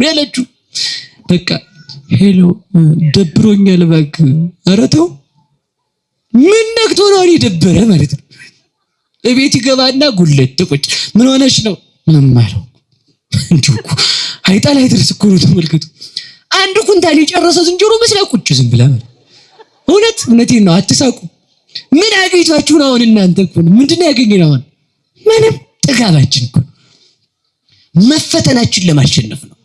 ያለችው በቃ ሄሎ ደብሮኛል እባክህ። ኧረ ተው ምን ነክቶ ነው የደበረ ማለት ነው። እቤት ይገባና ጉልት ቁጭ ምን ሆነሽ ነው ምንም አለው። እንዲሁ እኮ አይጣል አይደርስ እኮ ነው። ተመልከቱ አንድ ኩንታል የጨረሰ ዝንጀሮ መስላ ቁጭ ዝም ብላ ማለት እውነቴን ነው። አትሳቁ። ምን አገኝቷችሁ ነው አሁን እናንተ? እኮ ምንድን ነው ያገኘን አሁን? ምንም ጥጋባችን እኮ መፈተናችን ለማሸነፍ ነው።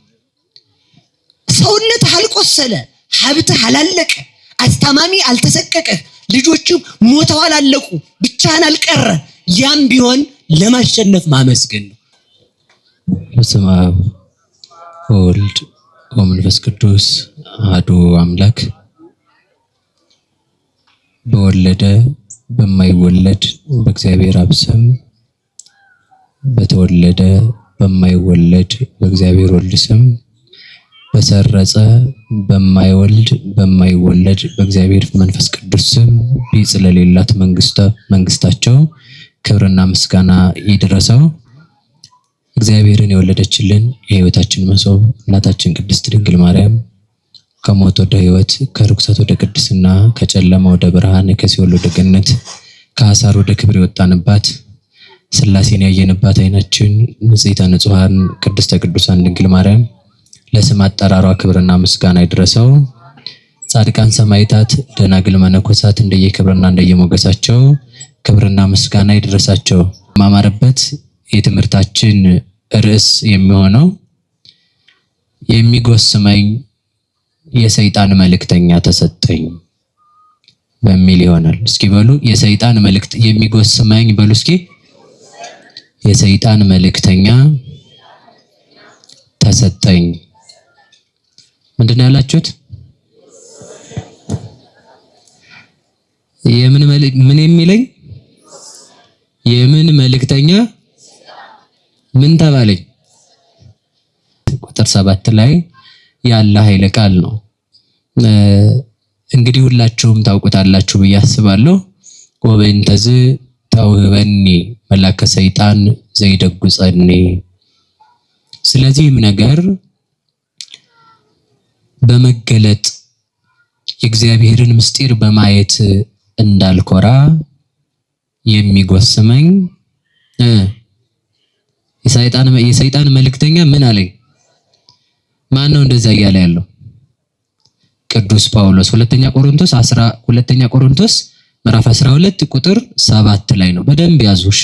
ሰውነት አልቆሰለ፣ ሀብት አላለቀ፣ አስተማሚ አልተሰቀቀ፣ ልጆቹ ሞተው አላለቁ፣ ብቻህን አልቀረ፣ ያም ቢሆን ለማሸነፍ ማመስገን ነው። በስመ አብ ወወልድ ወመንፈስ ቅዱስ አሐዱ አምላክ። በወለደ በማይወለድ በእግዚአብሔር አብ ስም፣ በተወለደ በማይወለድ በእግዚአብሔር ወልድ ስም፣ በሰረጸ በማይወልድ በማይወለድ በእግዚአብሔር መንፈስ ቅዱስ ስም ቢጽ ለሌላት መንግስታቸው ክብርና ምስጋና ይድረሰው። እግዚአብሔርን የወለደችልን የሕይወታችን መሶብ እናታችን ቅድስት ድንግል ማርያም ከሞት ወደ ሕይወት ከርኩሰት ወደ ቅድስና ከጨለማ ወደ ብርሃን ከሲኦል ወደ ገነት ከአሳር ወደ ክብር የወጣንባት ሥላሴን ያየንባት ዓይናችን ንጽሕተ ንጹሐን ቅድስተ ቅዱሳን ድንግል ማርያም ለስም አጠራሯ ክብርና ምስጋና ይድረሰው። ጻድቃን ሰማዕታት ደናግል መነኮሳት እንደየክብርና እንደየሞገሳቸው ክብርና ምስጋና ይድረሳቸው። ማማረበት የትምህርታችን ርዕስ የሚሆነው የሚጎስመኝ የሰይጣን መልእክተኛ ተሰጠኝ በሚል ይሆናል። እስኪ በሉ የሰይጣን መልእክት የሚጎስመኝ በሉ እስኪ የሰይጣን መልእክተኛ ተሰጠኝ። ምንድነው ያላችሁት? ምን የሚለኝ የምን መልእክተኛ ምን ተባለኝ? ቁጥር 7 ላይ ያለ ኃይለ ቃል ነው። እንግዲህ ሁላችሁም ታውቁታላችሁ ብዬ አስባለሁ። ወበእንተዝ ተውህበኒ መላከ ሰይጣን ዘይደጉጸኒ። ስለዚህም ነገር በመገለጥ የእግዚአብሔርን ምስጢር በማየት እንዳልኮራ የሚጎስመኝ የሰይጣን መልእክተኛ ምን አለኝ? ማን ነው እንደዛ እያለ ያለው? ቅዱስ ጳውሎስ ሁለተኛ ቆሮንቶስ ምዕራፍ 12 ቁጥር 7 ላይ ነው። በደንብ ያዙሽ።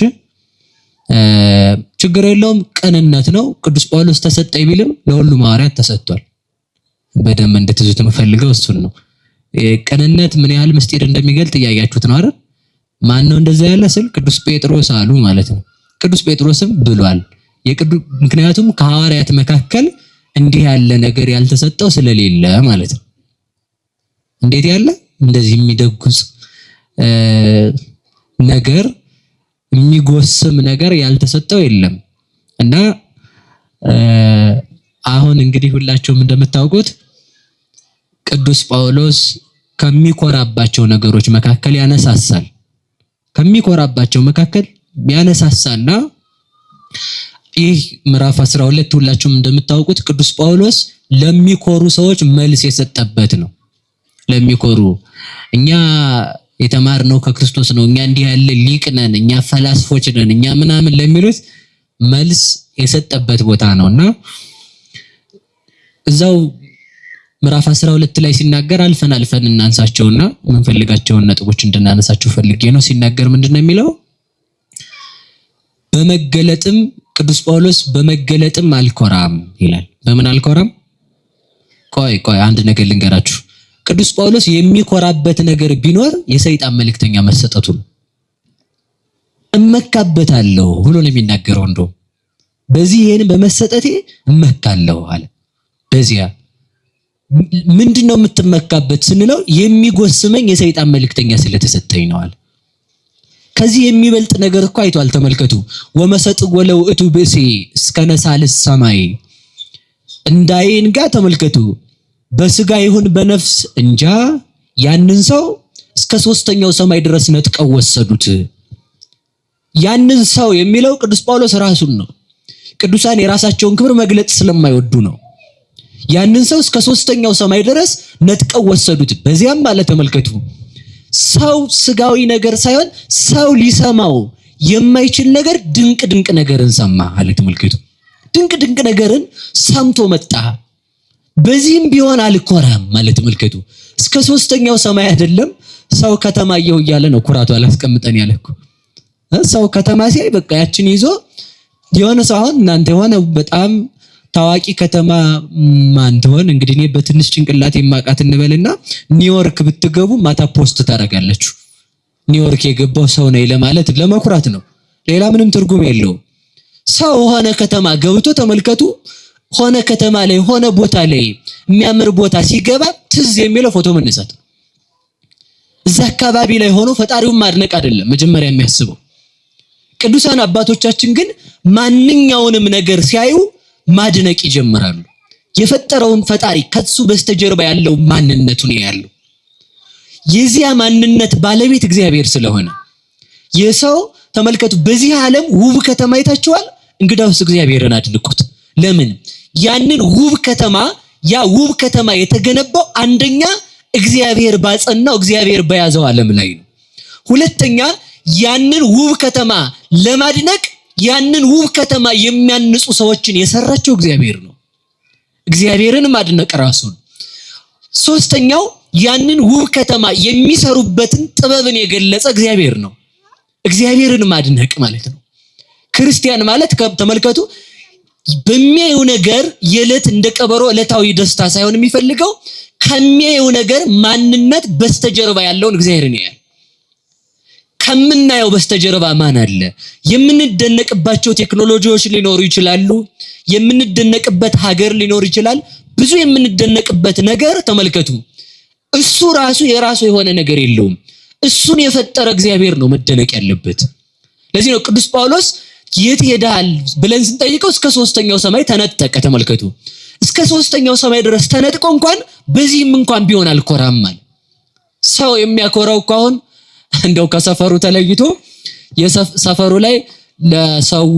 ችግር የለውም ቅንነት ነው። ቅዱስ ጳውሎስ ተሰጠኝ ቢልም ለሁሉም ሐዋርያት ተሰጥቷል። በደንብ እንድትይዙት የምፈልገው እሱን ነው። ቅንነት ምን ያህል ምስጢር እንደሚገልጥ እያያችሁት ነው አይደል? ማን ነው እንደዛ ያለ ስል ቅዱስ ጴጥሮስ አሉ ማለት ነው። ቅዱስ ጴጥሮስም ብሏል። ምክንያቱም ከሐዋርያት መካከል እንዲህ ያለ ነገር ያልተሰጠው ስለሌለ ማለት ነው። እንዴት ያለ እንደዚህ የሚደጉጽ ነገር የሚጎስም ነገር ያልተሰጠው የለም። እና አሁን እንግዲህ ሁላችሁም እንደምታውቁት ቅዱስ ጳውሎስ ከሚኮራባቸው ነገሮች መካከል ያነሳሳል። ከሚኮራባቸው መካከል ያነሳሳና ይህ ምዕራፍ 12 ሁላችሁም እንደምታውቁት ቅዱስ ጳውሎስ ለሚኮሩ ሰዎች መልስ የሰጠበት ነው። ለሚኮሩ እኛ የተማርነው ከክርስቶስ ነው፣ እኛ እንዲህ ያለ ሊቅ ነን፣ እኛ ፈላስፎች ነን፣ እኛ ምናምን ለሚሉት መልስ የሰጠበት ቦታ ነውና እዛው ምዕራፍ 12 ላይ ሲናገር አልፈን እናንሳቸውና የምንፈልጋቸውን ነጥቦች እንድናነሳቸው ፈልጌ ነው። ሲናገር ምንድነው የሚለው? በመገለጥም ቅዱስ ጳውሎስ በመገለጥም አልኮራም ይላል። በምን አልኮራም? ቆይ አንድ ነገር ልንገራችሁ። ቅዱስ ጳውሎስ የሚኮራበት ነገር ቢኖር የሰይጣን መልእክተኛ መሰጠቱ ነው። እመካበታለሁ ብሎ ነው የሚናገረው። እንደው በዚህ ይሄን በመሰጠቴ እመካለሁ አለ። በዚያ ምንድነው የምትመካበት ስንለው የሚጎስመኝ የሰይጣን መልእክተኛ ስለተሰጠኝ ነው አለ። ከዚህ የሚበልጥ ነገር እኮ አይቷል። ተመልከቱ። ወመሰጥግ ወለውእቱ ብእሲ እስከ ነሳልስ ሰማይ እንዳይን ጋር ተመልከቱ። በስጋ ይሁን በነፍስ እንጃ ያንን ሰው እስከ 3ኛው ሰማይ ድረስ ነጥቀው ወሰዱት። ያንን ሰው የሚለው ቅዱስ ጳውሎስ ራሱን ነው። ቅዱሳን የራሳቸውን ክብር መግለጽ ስለማይወዱ ነው። ያንን ሰው እስከ ሶስተኛው ሰማይ ድረስ ነጥቀው ወሰዱት። በዚያም ማለት ተመልከቱ፣ ሰው ስጋዊ ነገር ሳይሆን ሰው ሊሰማው የማይችል ነገር ድንቅ ድንቅ ነገርን ሰማ አለ። ተመልከቱ፣ ድንቅ ድንቅ ነገርን ሰምቶ መጣ። በዚህም ቢሆን አልኮራም ማለት ተመልከቱ። እስከ ሶስተኛው ሰማይ አይደለም ሰው ከተማ ይየው እያለ ነው ኩራቱ አላስቀምጠን ያለኩ። ሰው ከተማ ሲያይ በቃ ያችን ይዞ የሆነ ሰው አሁን እናንተ የሆነ በጣም ታዋቂ ከተማ ማን ትሆን እንግዲህ እኔ በትንሽ ጭንቅላት የማቃት እንበልና ኒውዮርክ ብትገቡ ማታ ፖስት ታደርጋላችሁ። ኒውዮርክ የገባው ሰው ነው ለማለት ለመኩራት ነው። ሌላ ምንም ትርጉም የለውም። ሰው ሆነ ከተማ ገብቶ ተመልከቱ፣ ሆነ ከተማ ላይ ሆነ ቦታ ላይ የሚያምር ቦታ ሲገባ ትዝ የሚለው ፎቶ መነሳት። እዛ አካባቢ ላይ ሆኖ ፈጣሪውን ማድነቅ አይደለም መጀመሪያ የሚያስበው። ቅዱሳን አባቶቻችን ግን ማንኛውንም ነገር ሲያዩ ማድነቅ ይጀምራሉ። የፈጠረውን ፈጣሪ ከሱ በስተጀርባ ያለው ማንነቱን ያያሉ። የዚያ ማንነት ባለቤት እግዚአብሔር ስለሆነ የሰው ተመልከቱ፣ በዚህ ዓለም ውብ ከተማ አይታችኋል። እንግዳውስ እግዚአብሔርን አድንቁት። ለምን? ያንን ውብ ከተማ ያ ውብ ከተማ የተገነባው አንደኛ እግዚአብሔር ባጸናው እግዚአብሔር በያዘው ዓለም ላይ ነው። ሁለተኛ ያንን ውብ ከተማ ለማድነቅ ያንን ውብ ከተማ የሚያንጹ ሰዎችን የሰራቸው እግዚአብሔር ነው። እግዚአብሔርን ማድነቅ ራሱን። ሶስተኛው ያንን ውብ ከተማ የሚሰሩበትን ጥበብን የገለጸ እግዚአብሔር ነው። እግዚአብሔርን ማድነቅ ማለት ነው። ክርስቲያን ማለት ተመልከቱ፣ በሚያየው ነገር የዕለት እንደ ቀበሮ ዕለታዊ ደስታ ሳይሆን የሚፈልገው ከሚያየው ነገር ማንነት በስተጀርባ ያለውን እግዚአብሔርን ያያል። ከምናየው በስተጀርባ ማን አለ? የምንደነቅባቸው ቴክኖሎጂዎች ሊኖሩ ይችላሉ። የምንደነቅበት ሀገር ሊኖር ይችላል። ብዙ የምንደነቅበት ነገር ተመልከቱ፣ እሱ ራሱ የራሱ የሆነ ነገር የለውም። እሱን የፈጠረ እግዚአብሔር ነው መደነቅ ያለበት። ለዚህ ነው ቅዱስ ጳውሎስ የት ሄዳል ብለን ስንጠይቀው እስከ ሶስተኛው ሰማይ ተነጠቀ። ተመልከቱ፣ እስከ ሶስተኛው ሰማይ ድረስ ተነጥቆ እንኳን በዚህም እንኳን ቢሆን አልኮራም ማለት። ሰው የሚያኮራው እኮ አሁን እንደው ከሰፈሩ ተለይቶ የሰፈሩ ላይ ለሰው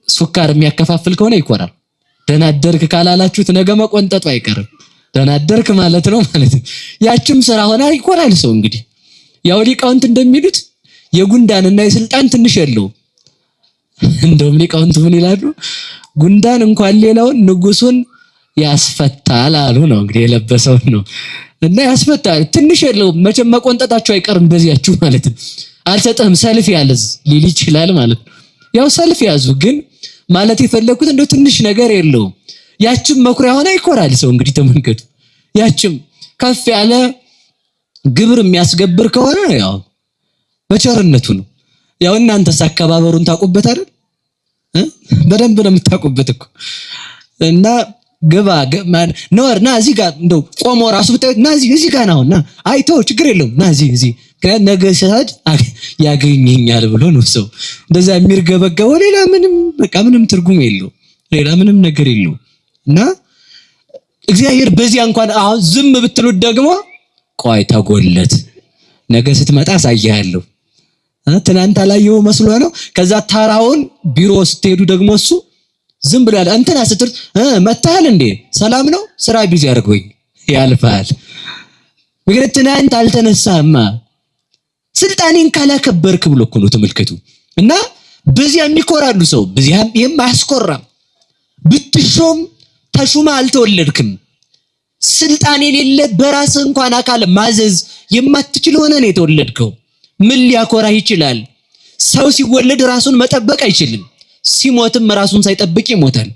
ሱካር የሚያከፋፍል ከሆነ ይኮራል። ደናደርክ ካላላችሁት ነገ መቆንጠጡ አይቀርም። ደናደርክ ማለት ነው ማለት ነው። ያችም ስራ ሆና ይኮራል ሰው። እንግዲህ ያው ሊቃውንት እንደሚሉት የጉንዳንና የስልጣን ትንሽ የለውም። እንደውም ሊቃውንት ምን ይላሉ? ጉንዳን እንኳን ሌላውን ንጉሱን ያስፈታል አሉ ነው እንግዲህ የለበሰውን ነው እና ያስፈታል። ትንሽ የለውም መቼም መቆንጠጣቸው አይቀርም በዚያችሁ ማለት ነው። አልሰጠህም ሰልፍ ያለዝ ሊል ይችላል ማለት ነው። ያው ሰልፍ ያዙ ግን ማለት የፈለኩት እንደው ትንሽ ነገር የለውም። ያችም መኩሪያ ሆነ ይኮራል ሰው። እንግዲህ ተመልከቱ፣ ያችም ከፍ ያለ ግብር የሚያስገብር ከሆነ ያው በቸርነቱ ነው። ያው እናንተስ አከባበሩን ታውቁበት አይደል? በደንብ ነው የምታውቁበት እኮ። እና ግባ ነውና እዚህ ጋር እንደው ቆሞ ራሱ ብታዩት ና እዚህ ጋር ነውና አይቶ ችግር የለውም ና እዚህ ነገ ሲሄድ ያገኘኛል ብሎ ነው ሰው እንደዛ የሚርገበገበው። ሌላ ምንም በቃ ምንም ትርጉም የለው፣ ሌላ ምንም ነገር የለው። እና እግዚአብሔር በዚያ እንኳን አሁን ዝም ብትሉት ደግሞ ቆይ ተጎለት ነገ ስትመጣ አሳያለሁ። ትናንት አላየው መስሎ ነው። ከዛ ታራውን ቢሮ ስትሄዱ ደግሞ እሱ ዝም ብሎ ያለ እንትና ስትር መታል እንዴ ሰላም ነው ስራ ቢዚ አድርጎኝ ያልፋል። ምክንያት ትናንት አልተነሳማ ስልጣኔን ካላከበርክ ብሎ እኮ ነው። ተመልከቱ። እና በዚያ የሚኮራሉ ሰው በዚያም የማያስኮራም። ብትሾም ተሹማ አልተወለድክም። ስልጣን የሌለ በራስ እንኳን አካል ማዘዝ የማትችል ሆነ ነው የተወለድከው። ምን ሊያኮራህ ይችላል? ሰው ሲወለድ ራሱን መጠበቅ አይችልም። ሲሞትም ራሱን ሳይጠብቅ ይሞታል።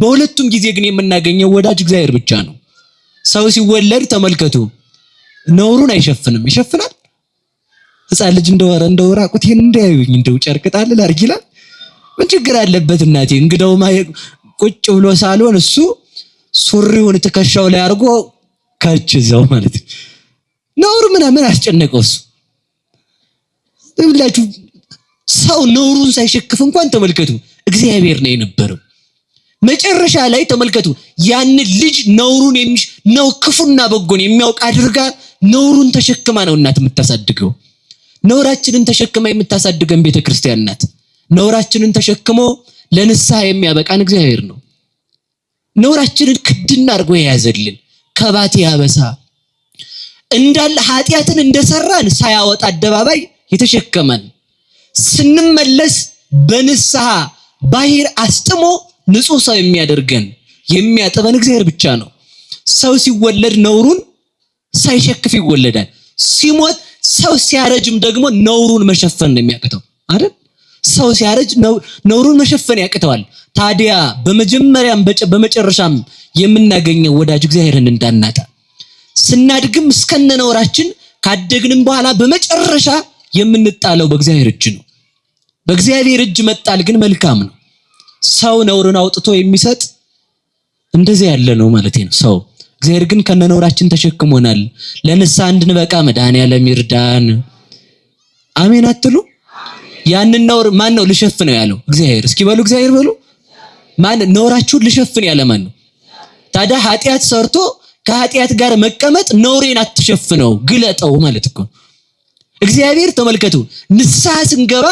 በሁለቱም ጊዜ ግን የምናገኘው ወዳጅ እግዚአብሔር ብቻ ነው። ሰው ሲወለድ ተመልከቱ ነውሩን አይሸፍንም፣ ይሸፍናል። ሕፃን ልጅ እንደው ራቁቴን እንዳያዩኝ እንደው ጨርቅ ጣል ላድርግ ይላል። ምን ችግር አለበት እናቴ? እንግዳውማ ቁጭ ብሎ ሳልሆን እሱ ሱሪውን ትከሻው ላይ አድርጎ ከችዘው ማለት ነው። ነውር ምናምን አስጨነቀው እሱ ብላችሁ ሰው ነውሩን ሳይሸክፍ እንኳን ተመልከቱ እግዚአብሔር ነው የነበረው። መጨረሻ ላይ ተመልከቱ ያን ልጅ ነውሩን ነው ክፉና በጎን የሚያውቅ አድርጋ ነውሩን ተሸክማ ነው እናት የምታሳድገው። ነውራችንን ተሸክማ የምታሳድገን ቤተክርስቲያን ናት። ነውራችንን ተሸክሞ ለንስሐ የሚያበቃን እግዚአብሔር ነው። ነውራችንን ክድና አድርጎ የያዘልን ከባቴ ያበሳ እንዳለ ኃጢአትን እንደሰራን ሳያወጣ አደባባይ የተሸከመን ስንመለስ በንስሐ ባህር አስጥሞ ንጹህ ሰው የሚያደርገን የሚያጠበን እግዚአብሔር ብቻ ነው። ሰው ሲወለድ ነውሩን ሳይሸክፍ ይወለዳል። ሲሞት ሰው ሲያረጅም ደግሞ ነውሩን መሸፈን ነው የሚያቅተው አይደል? ሰው ሲያረጅ ነውሩን መሸፈን ያቅተዋል። ታዲያ በመጀመሪያም በመጨረሻም የምናገኘው ወዳጅ እግዚአብሔርን እንዳናጣ ስናድግም እስከነ ነውራችን ካደግንም በኋላ በመጨረሻ የምንጣለው በእግዚአብሔር እጅ ነው። በእግዚአብሔር እጅ መጣል ግን መልካም ነው። ሰው ነውርን አውጥቶ የሚሰጥ እንደዚህ ያለ ነው ማለት ነው። ሰው እግዚአብሔር ግን ከነ ነውራችን ተሸክሞናል። ለንስሐ እንድንበቃ መድኃኒዓለም ይርዳን። አሜን አትሉ? ያንን ነውር ማን ነው ልሸፍነው ያለው? እግዚአብሔር። እስኪ በሉ እግዚአብሔር በሉ። ማን ነውራችሁን ልሸፍን ያለ ማን ነው? ታዲያ ኃጢአት ሰርቶ ከኃጢአት ጋር መቀመጥ ነውሬን አትሸፍነው ግለጠው ማለት እኮ እግዚአብሔር። ተመልከቱ፣ ንስሐ ስንገባ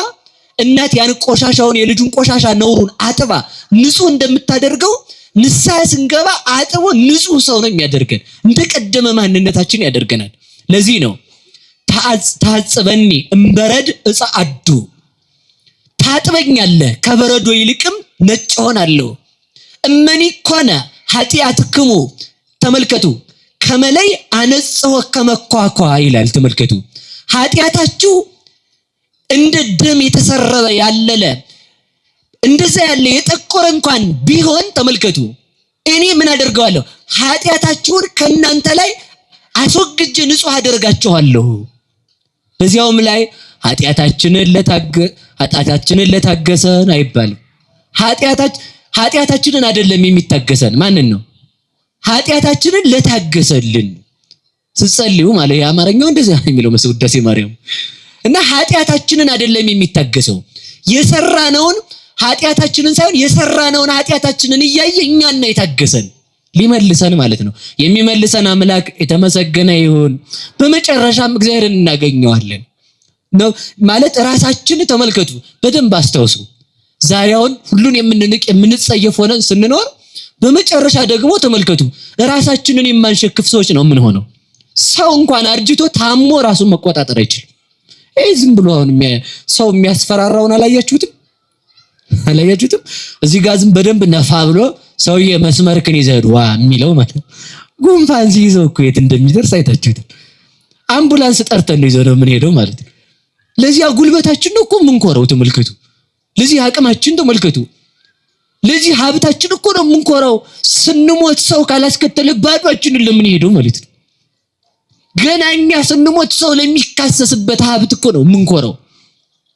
እናት ያን ቆሻሻውን የልጁን ቆሻሻ ነውሩን አጥባ ንጹህ እንደምታደርገው ንስሐ ስንገባ አጥቦ ንጹህ ሰው ነው የሚያደርገን። እንደቀደመ ማንነታችን ያደርገናል። ለዚህ ነው ታጽበኒ እምበረድ እጻአዱ፣ ታጥበኛለህ ከበረዶ ይልቅም ነጭ ሆናለሁ። እመኒ ኮነ ኃጢአትክሙ፣ ተመልከቱ፣ ከመለይ አነጽሖ ከመኳኳ ይላል። ተመልከቱ፣ ኃጢአታችሁ እንደ ደም የተሰረበ ያለለ እንደዛ ያለ የጠቆረ እንኳን ቢሆን ተመልከቱ፣ እኔ ምን አደርገዋለሁ? ኃጢአታችሁን ከእናንተ ላይ አስወግጄ ንጹህ አደርጋችኋለሁ። በዚያውም ላይ ኃጢአታችንን ለታገሰን አይባልም። ኃጢአታችንን አይደለም የሚታገሰን፣ ማንን ነው? ኃጢአታችንን ለታገሰልን። ስትጸልዩ ማለት የአማርኛው እንደዚህ የሚለው መስዋዕት ውዳሴ ማርያም እና ኃጢአታችንን አይደለም የሚታገሰው፣ የሰራነውን ኃጢአታችንን ሳይሆን የሰራነውን ኃጢአታችንን እያየ እኛን ነው የታገሰን ሊመልሰን ማለት ነው። የሚመልሰን አምላክ የተመሰገነ ይሁን። በመጨረሻም እግዚአብሔርን እናገኘዋለን ነው ማለት። ራሳችን ተመልከቱ፣ በደንብ አስተውሱ። ዛሬውን ሁሉን የምንንቅ የምንጸየፍ ሆነን ስንኖር በመጨረሻ ደግሞ ተመልከቱ ራሳችንን የማንሸክፍ ሰዎች ነው የምንሆነው። ሰው እንኳን አርጅቶ ታሞ ራሱን መቆጣጠር አይችልም። ዝም ብሎ አሁን ሰው የሚያስፈራራውን አላያችሁትም? እዚህ ጋር ዝም በደንብ ነፋ ብሎ ሰውዬ መስመርክን ይዘህ ዋ የሚለው ማለት ነው። ጉንፋን ሲይዘው እኮ የት እንደሚደርስ አይታችሁትም? አምቡላንስ ጠርተን ነው ይዘው ነው የምንሄደው ማለት ነው። ለዚህ ጉልበታችን ነው እኮ የምንኮረው ተመልከቱ። ለዚህ አቅማችን ተመልከቱ። ለዚህ ሀብታችን እኮ ነው የምንኮረው። ስንሞት ሰው ካላስከተለ ባዷችንን ለምንሄደው ማለት ነው። ገና እኛ ስንሞት ሰው ለሚካሰስበት ሀብት እኮ ነው የምንኮረው።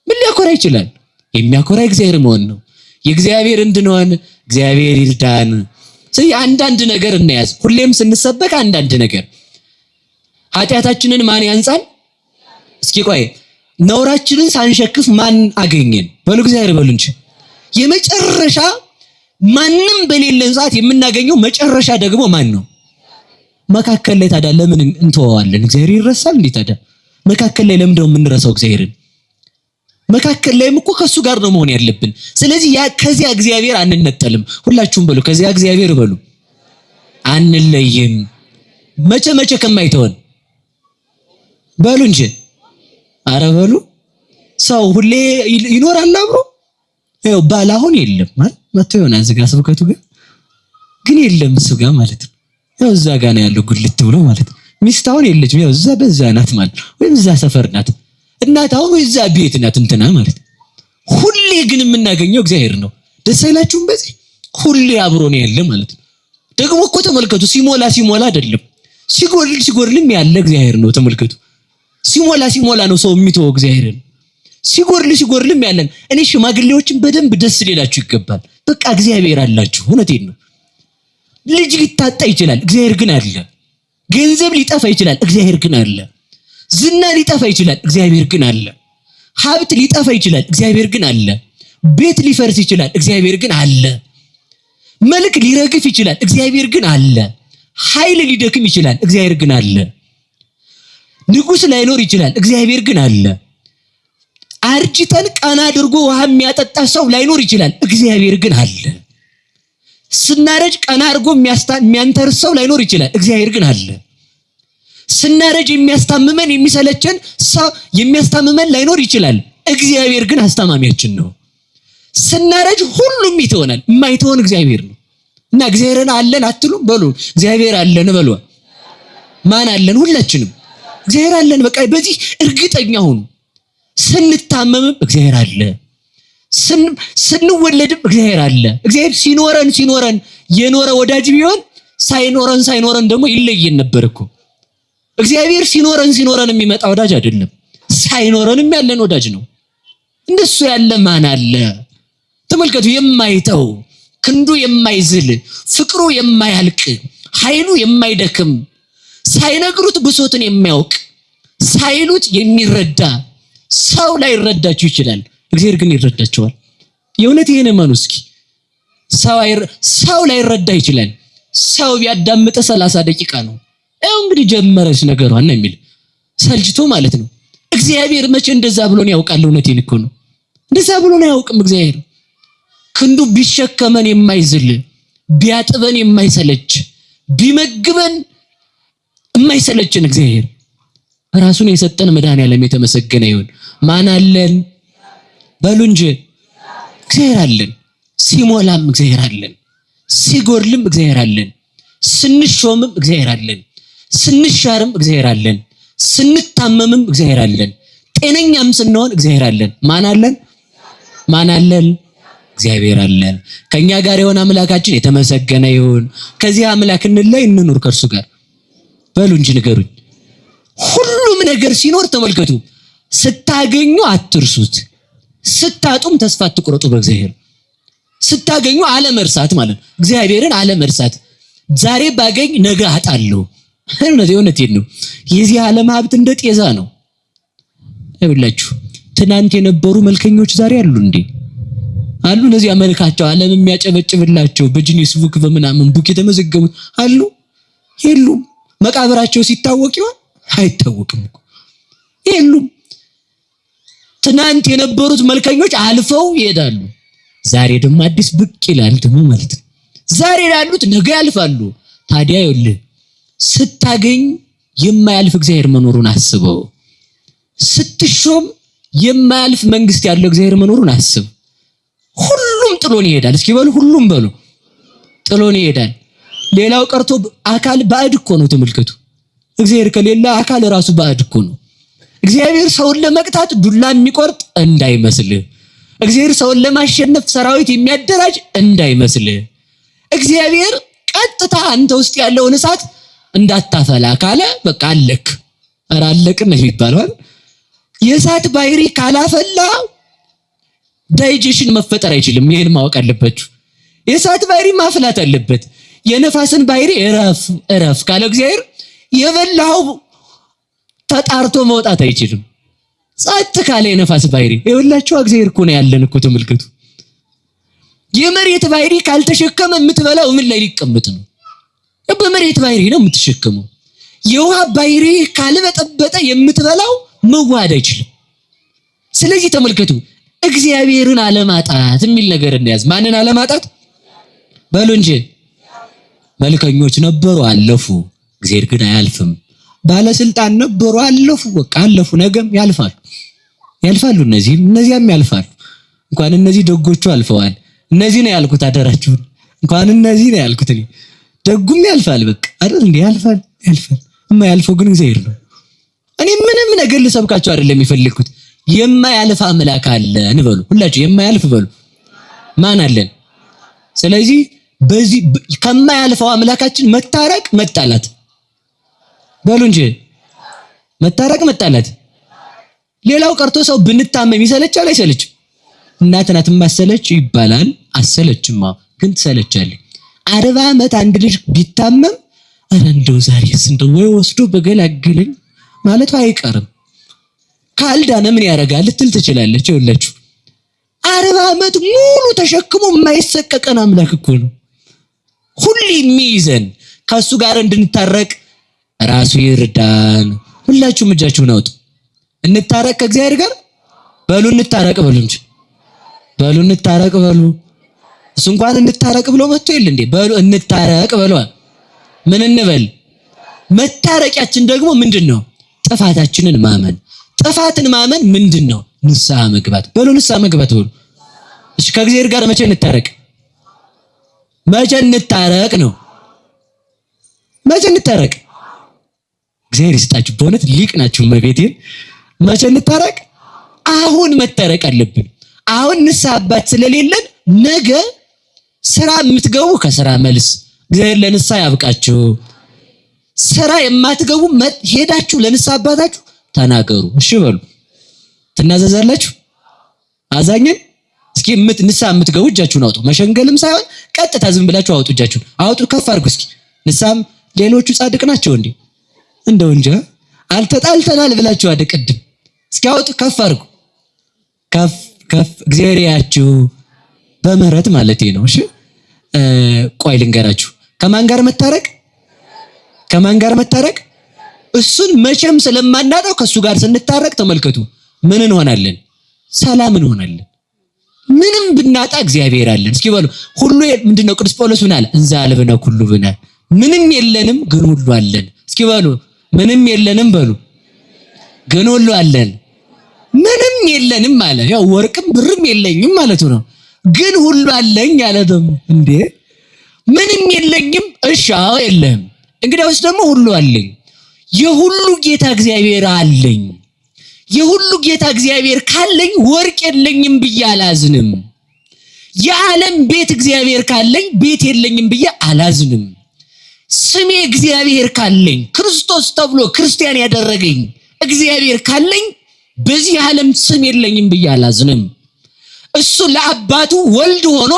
ምን ሊያኮራ ይችላል? የሚያኮራ እግዚአብሔር መሆን ነው። የእግዚአብሔር እንድንሆን እግዚአብሔር ይርዳን። ስለዚህ አንዳንድ ነገር እናያዝ። ሁሌም ስንሰበክ አንዳንድ ነገር ኃጢአታችንን ማን ያንጻል? እስኪ ቆይ ነውራችንን ሳንሸክፍ ማን አገኘን? በሉ እግዚአብሔር በሉ እንጂ። የመጨረሻ ማንም በሌለን ሰዓት የምናገኘው መጨረሻ ደግሞ ማን ነው? መካከል ላይ ታዲያ ለምን እንተዋዋለን? እግዚአብሔር ይረሳል እንዴ? ታዲያ መካከል ላይ ለምን ነው የምንረሳው እግዚአብሔርን? መካከል ላይም እኮ ከሱ ጋር ነው መሆን ያለብን። ስለዚህ ከዚያ እግዚአብሔር አንነጠልም። ሁላችሁም በሉ ከዚያ እግዚአብሔር በሉ አንለይም። መቼ ከማይተወን በሉ እንጂ። አረ በሉ። ሰው ሁሌ ይኖራል አብሮ። ያው ባል አሁን የለም ማለት መጥቶ ይሆናል እዚህ ጋር ስብከቱ ግን የለም እሱ ጋር ማለት ነው። ያው እዛ ጋር ነው ያለው ጉልት ብሎ ማለት ነው። ሚስት አሁን የለችም። ያው እዛ በዛ ናት ማለት ወይም እዛ ሰፈር ናት። እናት አሁን እዛ ቤት ናት እንትና ማለት። ሁሌ ግን የምናገኘው እግዚአብሔር ነው። ደስ አይላችሁም? በዚህ ሁሌ አብሮ ነው ያለ ማለት ነው። ደግሞ እኮ ተመልከቱ፣ ሲሞላ አይደለም ሲጎርልም ያለ እግዚአብሔር ነው። ተመልከቱ፣ ሲሞላ ነው ሰው የሚተወው እግዚአብሔርን። ሲጎርልም ያለን። እኔ ሽማግሌዎችን በደንብ ደስ ሊላችሁ ይገባል። በቃ እግዚአብሔር አላችሁ። እውነቴን ነው። ልጅ ሊታጣ ይችላል፣ እግዚአብሔር ግን አለ። ገንዘብ ሊጠፋ ይችላል፣ እግዚአብሔር ግን አለ። ዝና ሊጠፋ ይችላል፣ እግዚአብሔር ግን አለ። ሀብት ሊጠፋ ይችላል፣ እግዚአብሔር ግን አለ። ቤት ሊፈርስ ይችላል፣ እግዚአብሔር ግን አለ። መልክ ሊረግፍ ይችላል፣ እግዚአብሔር ግን አለ። ኃይል ሊደክም ይችላል፣ እግዚአብሔር ግን አለ። ንጉስ ላይኖር ይችላል፣ እግዚአብሔር ግን አለ። አርጅተን ቀና አድርጎ ውሃ የሚያጠጣ ሰው ላይኖር ይችላል፣ እግዚአብሔር ግን አለ። ስናረጅ ቀና አድርጎ የሚያንተርሰው ላይኖር ይችላል። እግዚአብሔር ግን አለ። ስናረጅ የሚያስታምመን የሚሰለቸን ሰው የሚያስታምመን ላይኖር ይችላል። እግዚአብሔር ግን አስታማሚያችን ነው። ስናረጅ ሁሉም ይተወናል። የማይተወን እግዚአብሔር ነው። እና እግዚአብሔርን አለን አትሉም? በሉ እግዚአብሔር አለን በሉ። ማን አለን? ሁላችንም እግዚአብሔር አለን። በቃ በዚህ እርግጠኛ ሁኑ። ስንታመምም እግዚአብሔር አለ። ስንወለድም እግዚአብሔር አለ። እግዚአብሔር ሲኖረን የኖረ ወዳጅ ቢሆን ሳይኖረን ደግሞ ይለየን ነበር እኮ። እግዚአብሔር ሲኖረን የሚመጣ ወዳጅ አይደለም፣ ሳይኖረንም ያለን ወዳጅ ነው። እንደሱ ያለ ማን አለ? ተመልከቱ። የማይተው ክንዱ የማይዝል ፍቅሩ የማያልቅ ኃይሉ የማይደክም ሳይነግሩት ብሶትን የሚያውቅ ሳይሉት የሚረዳ ሰው ላይረዳችሁ ይችላል፣ እግዚአብሔር ግን ይረዳቸዋል። የእውነት ይሄን እመኑ እስኪ። ሰው ላይረዳ ይችላል። ሰው ቢያዳምጥ 30 ደቂቃ ነው። ያው እንግዲህ ጀመረች ነገሯን ነው የሚል ሰልችቶ ማለት ነው። እግዚአብሔር መቼ እንደዛ ብሎን ያውቃል? እውነቴን እኮ ነው። እንደዛ ብሎን አያውቅም እግዚአብሔር። ክንዱ ቢሸከመን የማይዝል ቢያጥበን የማይሰለች ቢመግበን የማይሰለችን እግዚአብሔር ራሱን የሰጠን መድኃኒዓለም የተመሰገነ ይሁን። ማን አለን? በሉ እንጂ እግዚአብሔር አለን። ሲሞላም እግዚአብሔር አለን፣ ሲጎድልም እግዚአብሔር አለን፣ ስንሾምም እግዚአብሔር አለን፣ ስንሻርም እግዚአብሔር አለን፣ ስንታመምም እግዚአብሔር አለን፣ ጤነኛም ስንሆን እግዚአብሔር አለን። ማን አለን? ማን አለን? እግዚአብሔር አለን። ከኛ ጋር የሆነ አምላካችን የተመሰገነ ይሁን። ከዚህ አምላክ እንላይ እንኑር ከእርሱ ጋር። በሉ እንጂ ንገሩኝ። ሁሉም ነገር ሲኖር ተመልከቱ፣ ስታገኙ አትርሱት፣ ስታጡም ተስፋ አትቁረጡ በእግዚአብሔር። ስታገኙ አለመርሳት ማለት እግዚአብሔርን አለመርሳት። ዛሬ ባገኝ ነገ አጣለሁ። እውነቴን ነው። የዚህ ዓለም ሀብት እንደ ጤዛ ነው። አይውላችሁ ትናንት የነበሩ መልከኞች ዛሬ አሉ እንዴ? አሉ? እነዚህ መልካቸው ዓለም የሚያጨበጭብላቸው በጂኒስ ቡክ በምናምን ቡክ የተመዘገቡ አሉ? የሉም። መቃብራቸው ሲታወቅ ይሆን? አይታወቅም እኮ የሉም። ትናንት የነበሩት መልከኞች አልፈው ይሄዳሉ። ዛሬ ደግሞ አዲስ ብቅ ይላል ደግሞ ማለት ነው። ዛሬ ያሉት ነገ ያልፋሉ። ታዲያ ይኸውልህ ስታገኝ የማያልፍ እግዚአብሔር መኖሩን አስበው። ስትሾም የማያልፍ መንግስት ያለው እግዚአብሔር መኖሩን አስብ። ሁሉም ጥሎን ይሄዳል። እስኪ በሉ ሁሉም በሉ ጥሎን ይሄዳል። ሌላው ቀርቶ አካል ባዕድ እኮ ነው። ተመልከቱ። እግዚአብሔር ከሌላ አካል ራሱ ባዕድ እኮ ነው። እግዚአብሔር ሰውን ለመቅጣት ዱላ የሚቆርጥ እንዳይመስልህ። እግዚአብሔር ሰውን ለማሸነፍ ሰራዊት የሚያደራጅ እንዳይመስልህ። እግዚአብሔር ቀጥታ አንተ ውስጥ ያለውን እሳት እንዳታፈላ ካለ በቃ አለክ። ኧረ አለቅን ነው የሚባለው። የእሳት ባህሪ ካላፈላ ዳይጀሽን መፈጠር አይችልም። ይሄን ማወቅ አለባችሁ። የእሳት ባህሪ ማፍላት አለበት። የነፋስን ባህሪ እረፍ ካለ እግዚአብሔር የበላው ተጣርቶ መውጣት አይችልም። ጸጥ ካለ የነፋስ ባህሪ ይኸውላችሁ እግዚአብሔር እኮ ነው ያለን እኮ ተመልከቱ። የመሬት ባህሪ ካልተሸከመ የምትበላው ምን ላይ ሊቀመጥ ነው? በመሬት ባህሪ ነው የምትሸከመው። የውሃ ባህሪ ካልበጠበጠ የምትበላው መዋሃድ አይችልም። ስለዚህ ተመልከቱ እግዚአብሔርን አለማጣት የሚል ነገር እንያዝ። ማንን አለማጣት? በሉ እንጂ መልከኞች ነበሩ አለፉ፣ እግዚአብሔር ግን አያልፍም። ባለስልጣን ነበሩ አለፉ፣ በቃ አለፉ፣ ነገም ያልፋሉ። እነዚያም ያልፋሉ። እንኳን እነዚህ ደጎቹ አልፈዋል። እነዚህ ነው ያልኩት፣ አደራችሁን። እንኳን እነዚህ ነው ያልኩት። ደጉም ያልፋል። በቃ አይደል እንዴ? ያልፋል። የማያልፈው ግን እግዚአብሔር ነው። እኔ ምንም ነገር ልሰብካችሁ አይደለም የፈለኩት። የማያልፍ አምላክ አለ እንበሉ ሁላችሁ። የማያልፍ በሉ። ማን አለን? ስለዚህ በዚህ ከማያልፈው አምላካችን መታረቅ መጣላት በሉ እንጂ መታረቅ መጣላት። ሌላው ቀርቶ ሰው ብንታመም ይሰለቻል አይሰለችም? እናት ናት የማሰለች ይባላል። አሰለችማ ግን ትሰለቻለች። 40 ዓመት አንድ ልጅ ቢታመም ኧረ እንደው ዛሬስ እንደው ወይ ወስዶ በገላገለኝ ማለቱ አይቀርም። ካልዳነ ምን ያደርጋል ልትል ትችላለች። ይኸውላችሁ 40 ዓመት ሙሉ ተሸክሞ የማይሰቀቀን አምላክ እኮ ነው። ሁሌ የሚይዘን ከሱ ጋር እንድንታረቅ ራሱ ይርዳን። ሁላችሁም እጃችሁን አውጡ። እንታረቅ ከእግዚአብሔር ጋር በሉ። እንታረቅ በሉ እንጂ በሉ። እንታረቅ በሉ። እሱ እንኳን እንታረቅ ብሎ መጥቶ የለ እንዴ? በሉ እንታረቅ በሉ። ምን እንበል? መታረቂያችን ደግሞ ምንድነው? ጥፋታችንን ማመን። ጥፋትን ማመን ምንድነው? ንስሐ መግባት። በሉ ንስሐ መግባት በሉ። እሺ ከእግዚአብሔር ጋር መቼ እንታረቅ? መቼ እንታረቅ ነው? መቼ እንታረቅ? እግዚአብሔር ይስጣችሁ፣ በእውነት ሊቅ ናችሁ መቤቴን። መቼ እንታረቅ? አሁን መታረቅ አለብን። አሁን ንስሐ አባት ስለሌለን ነገ ስራ የምትገቡ ከስራ መልስ እግዚአብሔር ለንስሐ ያብቃችሁ። ስራ የማትገቡ ሄዳችሁ ለንስሐ አባታችሁ ተናገሩ። እሺ በሉ። ትናዘዛላችሁ? አዛኝን እስኪ ንስሐ የምትገቡ እጃችሁን አውጡ። መሸንገልም ሳይሆን ቀጥታ ዝም ብላችሁ አውጡ። እጃችሁን አውጡ፣ ከፍ አድርጉ እስኪ። ንስሐም ሌሎቹ ጻድቅ ናቸው እንዴ? እንደው እንጃ አልተጣልተናል ብላችሁ አደቅድም። እስኪ አውጡ፣ ከፍ አድርጉ። ከፍ ከፍ። እግዚአብሔር ያችሁ በምህረት ማለት ነው። እሺ ቆይ ልንገራችሁ። ከማን ጋር መታረቅ? ከማን ጋር መታረቅ? እሱን መቼም ስለማናጣው ከሱ ጋር ስንታረቅ ተመልከቱ ምን እንሆናለን? ሰላም እንሆናለን። ምንም ብናጣ እግዚአብሔር አለን። እስኪ በሉ ሁሉ ምንድነው? ቅዱስ ጳውሎስ ምን አለ? እንዛ አልብነ ኩሉ ብነ፣ ምንም የለንም ግን ሁሉ አለን። እስኪ በሉ ምንም የለንም በሉ፣ ግን ሁሉ አለን። ምንም የለንም አለ። ያው ወርቅም ብርም የለኝም ማለቱ ነው። ግን ሁሉ አለኝ አለ። ደግሞ እንዴ ምንም የለኝም፣ እሺ አዎ የለህም፣ እንግዲያውስ ደግሞ ሁሉ አለኝ። የሁሉ ጌታ እግዚአብሔር አለኝ። የሁሉ ጌታ እግዚአብሔር ካለኝ ወርቅ የለኝም ብዬ አላዝንም። የዓለም ቤት እግዚአብሔር ካለኝ ቤት የለኝም ብዬ አላዝንም። ስሜ እግዚአብሔር ካለኝ ክርስቶስ ተብሎ ክርስቲያን ያደረገኝ እግዚአብሔር ካለኝ በዚህ ዓለም ስም የለኝም ብዬ አላዝንም። እሱ ለአባቱ ወልድ ሆኖ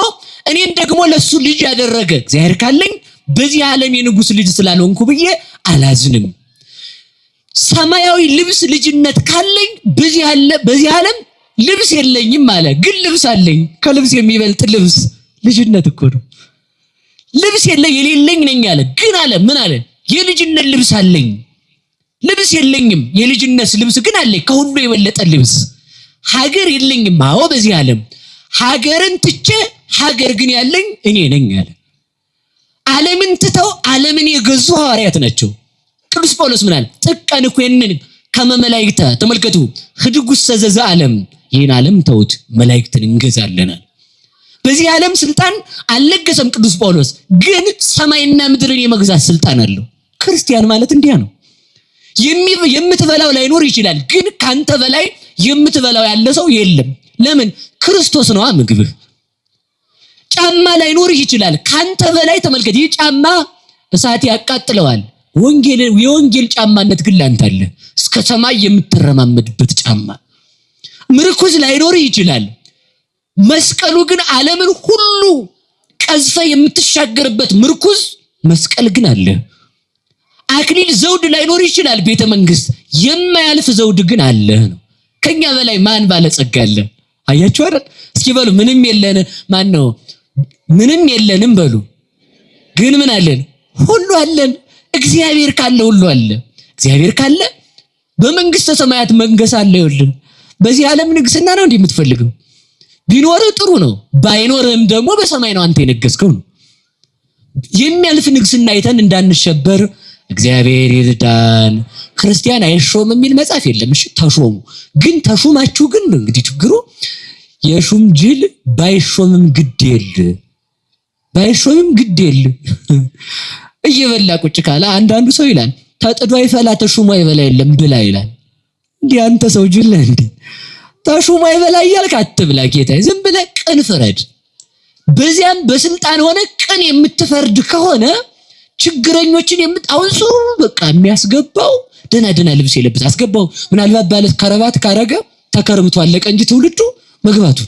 እኔን ደግሞ ለሱ ልጅ ያደረገ እግዚአብሔር ካለኝ በዚህ ዓለም የንጉስ ልጅ ስላልሆንኩ ብዬ አላዝንም። ሰማያዊ ልብስ ልጅነት ካለኝ በዚህ ዓለም ልብስ የለኝም አለ። ግን ልብስ አለኝ። ከልብስ የሚበልጥ ልብስ ልጅነት እኮ ነው። ልብስ የሌለኝ ነኝ አለ። ግን አለ ምን አለ? የልጅነት ልብስ አለኝ። ልብስ የለኝም፣ የልጅነት ልብስ ግን አለኝ፣ ከሁሉ የበለጠ ልብስ። ሀገር የለኝም፣ አዎ በዚህ ዓለም ሀገርን ትቼ ሀገር ግን ያለኝ እኔ ነኝ አለ። ዓለምን ትተው ዓለምን የገዙ ሐዋርያት ናቸው። ቅዱስ ጳውሎስ ምን አለ? ጥቀን ኮንን ከመመላእክት ተመልከቱ ህድጉስ ሰዘዘ ዓለም፣ ይህን ዓለም ተውት መላእክትን እንገዛለናል። በዚህ ዓለም ስልጣን አልለገሰም ቅዱስ ጳውሎስ፣ ግን ሰማይና ምድርን የመግዛት ስልጣን አለው። ክርስቲያን ማለት እንዲያ ነው። የምትበላው ላይኖር ይችላል፣ ግን ካንተ በላይ የምትበላው ያለ ሰው የለም። ለምን? ክርስቶስ ነዋ ምግብህ። ጫማ ላይኖር ይችላል፣ ካንተ በላይ ተመልከት፣ ይህ ጫማ እሳት ያቃጥለዋል። የወንጌል ጫማነት ግን ላንተ አለ፣ እስከ ሰማይ የምትረማመድበት ጫማ። ምርኩዝ ላይኖር ይችላል፣ መስቀሉ ግን ዓለምን ሁሉ ቀዝፈ የምትሻገርበት ምርኩዝ መስቀል ግን አለ። አክሊል ዘውድ ላይኖር ይችላል፣ ቤተ መንግስት የማያልፍ ዘውድ ግን አለ ነው። ከኛ በላይ ማን ባለጸጋ አለ? አያችሁ አይደል? እስኪ በሉ ምንም የለን። ማን ነው? ምንም የለንም በሉ። ግን ምን አለን? ሁሉ አለን። እግዚአብሔር ካለ ሁሉ አለ። እግዚአብሔር ካለ በመንግስተ ሰማያት መንገስ አለ። ይኸውልህ በዚህ ዓለም ንግስና ነው እንዴ የምትፈልገው? ቢኖርህ ጥሩ ነው፣ ባይኖርህም ደግሞ በሰማይ ነው አንተ የነገስከው ነው። የሚያልፍ ንግስና አይተን እንዳንሸበር እግዚአብሔር ይርዳን። ክርስቲያን አይሾም የሚል መጽሐፍ የለም። እሺ ተሾሙ። ግን ተሾማችሁ ግን እንግዲህ ችግሩ የሹም ጅል ባይሾምም ግድ የለ እየበላ ቁጭ ካለ አንዳንዱ ሰው ይላል ተጥዶ አይፈላ ተሹሞ አይበላ የለም ብላ ይላል። እንዴ አንተ ሰው ጅል ነህ እንዴ? ተሹሞ አይበላ እያልክ አትብላ ጌታዬ። ዝም ብለህ ቅን ፍረድ። በዚያም በስልጣን ሆነ ቅን የምትፈርድ ከሆነ ችግረኞችን የምታውሱ በቃ የሚያስገባው ደና ልብስ የለበሰ አስገባው። ምናልባት ባለ ከረባት ካረገ ተከርብቶ አለቀ እንጂ ትውልዱ መግባቱ